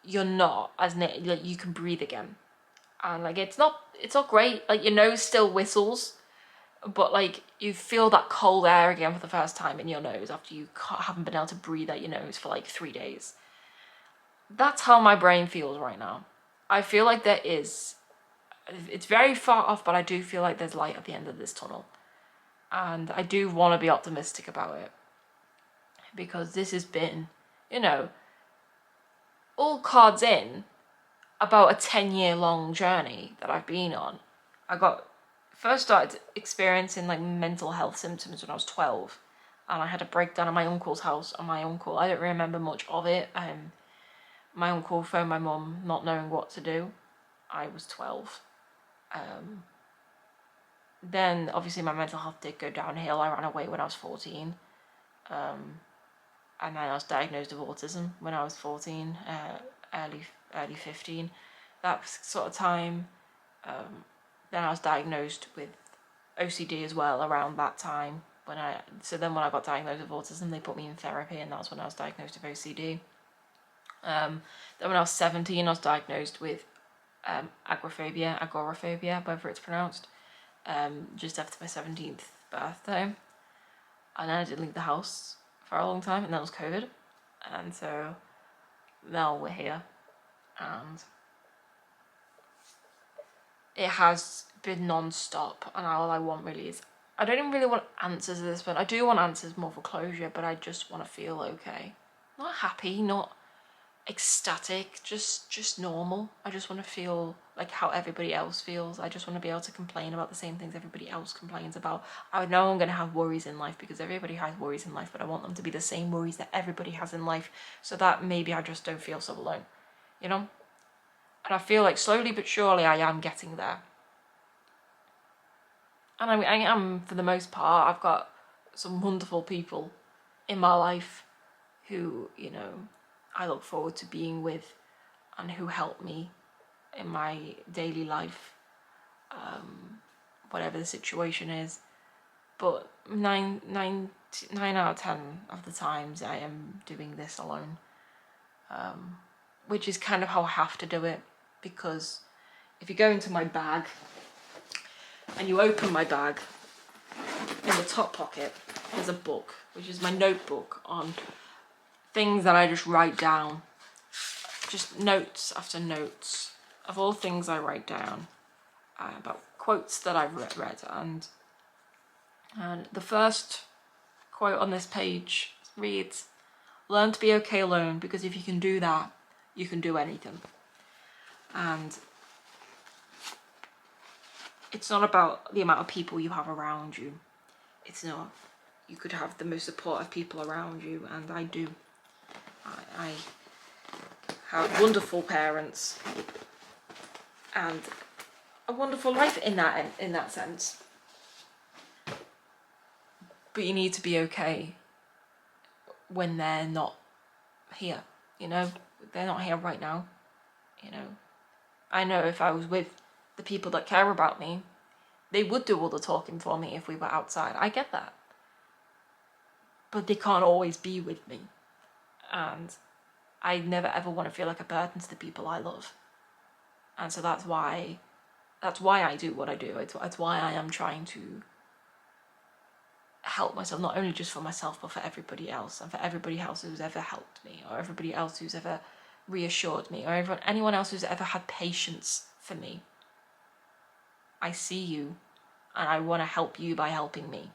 you're not like you can breathe again. And like it's not great. Like your nose still whistles, but like you feel that cold air again for the first time in your nose after you haven't been able to breathe out your nose for like 3 days. That's how my brain feels right now. I feel like it's very far off, but I do feel like there's light at the end of this tunnel. And I do want to be optimistic about it. Because this has been, all cards in about a 10-year long journey that I've been on. First started experiencing like mental health symptoms when I was 12. And I had a breakdown at my uncle's house, and I don't remember much of it. My uncle phoned my mum not knowing what to do. I was 12. Then obviously my mental health did go downhill. I ran away when I was 14. And then I was diagnosed with autism when I was 14, early 15. That sort of time. Then I was diagnosed with OCD as well around that time. Then when I got diagnosed with autism, they put me in therapy, and that's when I was diagnosed with OCD. Then when I was 17, I was diagnosed with agoraphobia, whatever it's pronounced, just after my 17th birthday. And then I didn't leave the house for a long time, and that was COVID. And so now we're here, and it has been non-stop, and all I want really is, I don't even really want answers at this point. I do want answers more for closure, but I just want to feel okay. Not happy, not ecstatic, just normal. I just want to feel like how everybody else feels. I just want to be able to complain about the same things everybody else complains about. I know I'm going to have worries in life because everybody has worries in life, but I want them to be the same worries that everybody has in life, so that maybe I just don't feel so alone, And I feel like slowly but surely I am getting there. And I am, for the most part. I've got some wonderful people in my life who, I look forward to being with and who help me in my daily life, whatever the situation is. But 9 out of 10 of the times I am doing this alone, which is kind of how I have to do it, because if you go into my bag and you open my bag, in the top pocket there's a book, which is my notebook on things that I just write down, just notes after notes of all things I write down, about quotes that I've read. And the first quote on this page reads, "Learn to be okay alone, because if you can do that, you can do anything." And it's not about the amount of people you have around you. It's not. You could have the most supportive people around you, and I do. I have wonderful parents and a wonderful life in that sense. But you need to be okay when they're not here, They're not here right now, I know if I was with the people that care about me, they would do all the talking for me if we were outside. I get that. But they can't always be with me. And I never ever want to feel like a burden to the people I love. And so that's why I do what I do. It's why I am trying to help myself, not only just for myself, but for everybody else, and for everybody else who's ever helped me, or everybody else who's ever reassured me, or anyone else who's ever had patience for me. I see you, and I want to help you by helping me.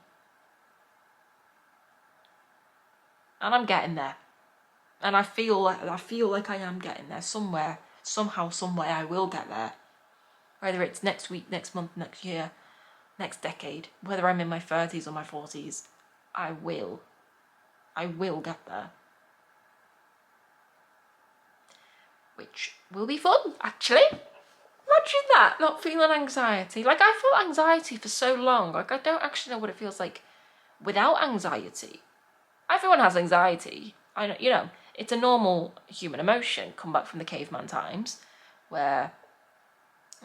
And I'm getting there. And I feel like I am getting there somewhere. Somehow, somewhere I will get there. Whether it's next week, next month, next year, next decade, whether I'm in my 30s or my 40s, I will get there. Which will be fun, actually. Imagine that, not feeling anxiety. Like, I felt anxiety for so long. Like, I don't actually know what it feels like without anxiety. Everyone has anxiety. I know, you know, it's a normal human emotion, come back from the caveman times, where,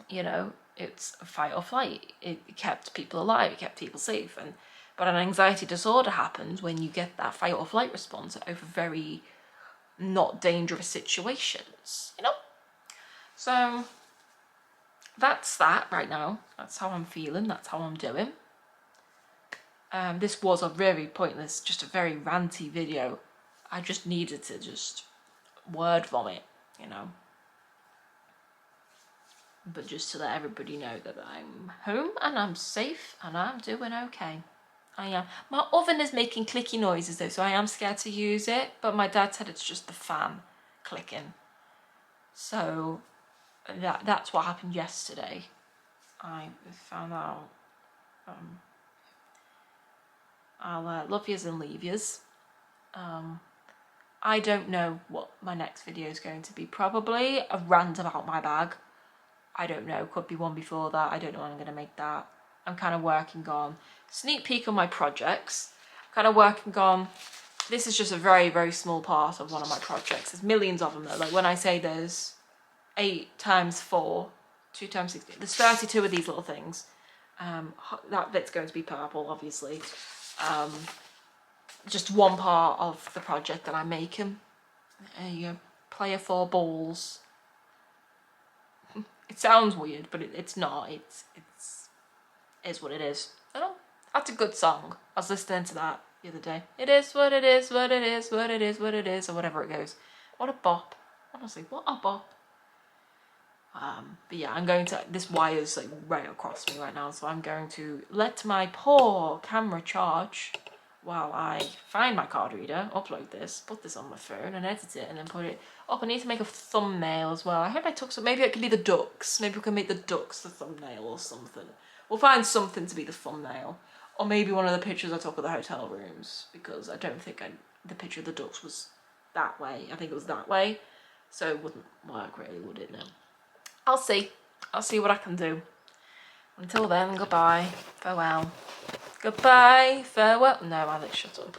you know, it's a fight or flight. It kept people alive, it kept people safe. But an anxiety disorder happens when you get that fight or flight response over very not dangerous situations, you know? So that's that right now. That's how I'm feeling, that's how I'm doing. This was a very pointless, just a very ranty video. I just needed to just word vomit, you know. But just to let everybody know that I'm home and I'm safe and I'm doing okay. I am. My oven is making clicky noises though, so I am scared to use it. But my dad said it's just the fan clicking. So that's what happened yesterday. I found out. I'll love yous and leave yous. I don't know what my next video is going to be. Probably a rant about my bag. I don't know, could be one before that. I don't know when I'm going to make that. I'm kind of working on sneak peek on my projects. Kind of working on, this is just a very, very small part of one of my projects. There's millions of them though. Like when I say there's 8 times 4, 2 times 16, there's 32 of these little things. That bit's going to be purple, obviously. Just one part of the project that I'm making. You player 4 balls. It sounds weird, but it's not. It's what it is. I don't know. That's a good song. I was listening to that the other day. It is what it is, what it is, what it is, what it is, or whatever it goes. What a bop. Honestly, what a bop. But yeah, I'm going to, this wire's like right across me right now, so I'm going to let my poor camera charge while I find my card reader, upload this, put this on my phone and edit it and then put it up. I need to make a thumbnail as well. I hope I took some, maybe it could be the ducks. Maybe we can make the ducks the thumbnail or something. We'll find something to be the thumbnail. Or maybe one of the pictures I took of the hotel rooms, because I don't think the picture of the ducks was that way. I think it was that way. So it wouldn't work really, would it? No. I'll see. I'll see what I can do. Until then, goodbye, farewell. Goodbye, farewell. No, Alex, shut up.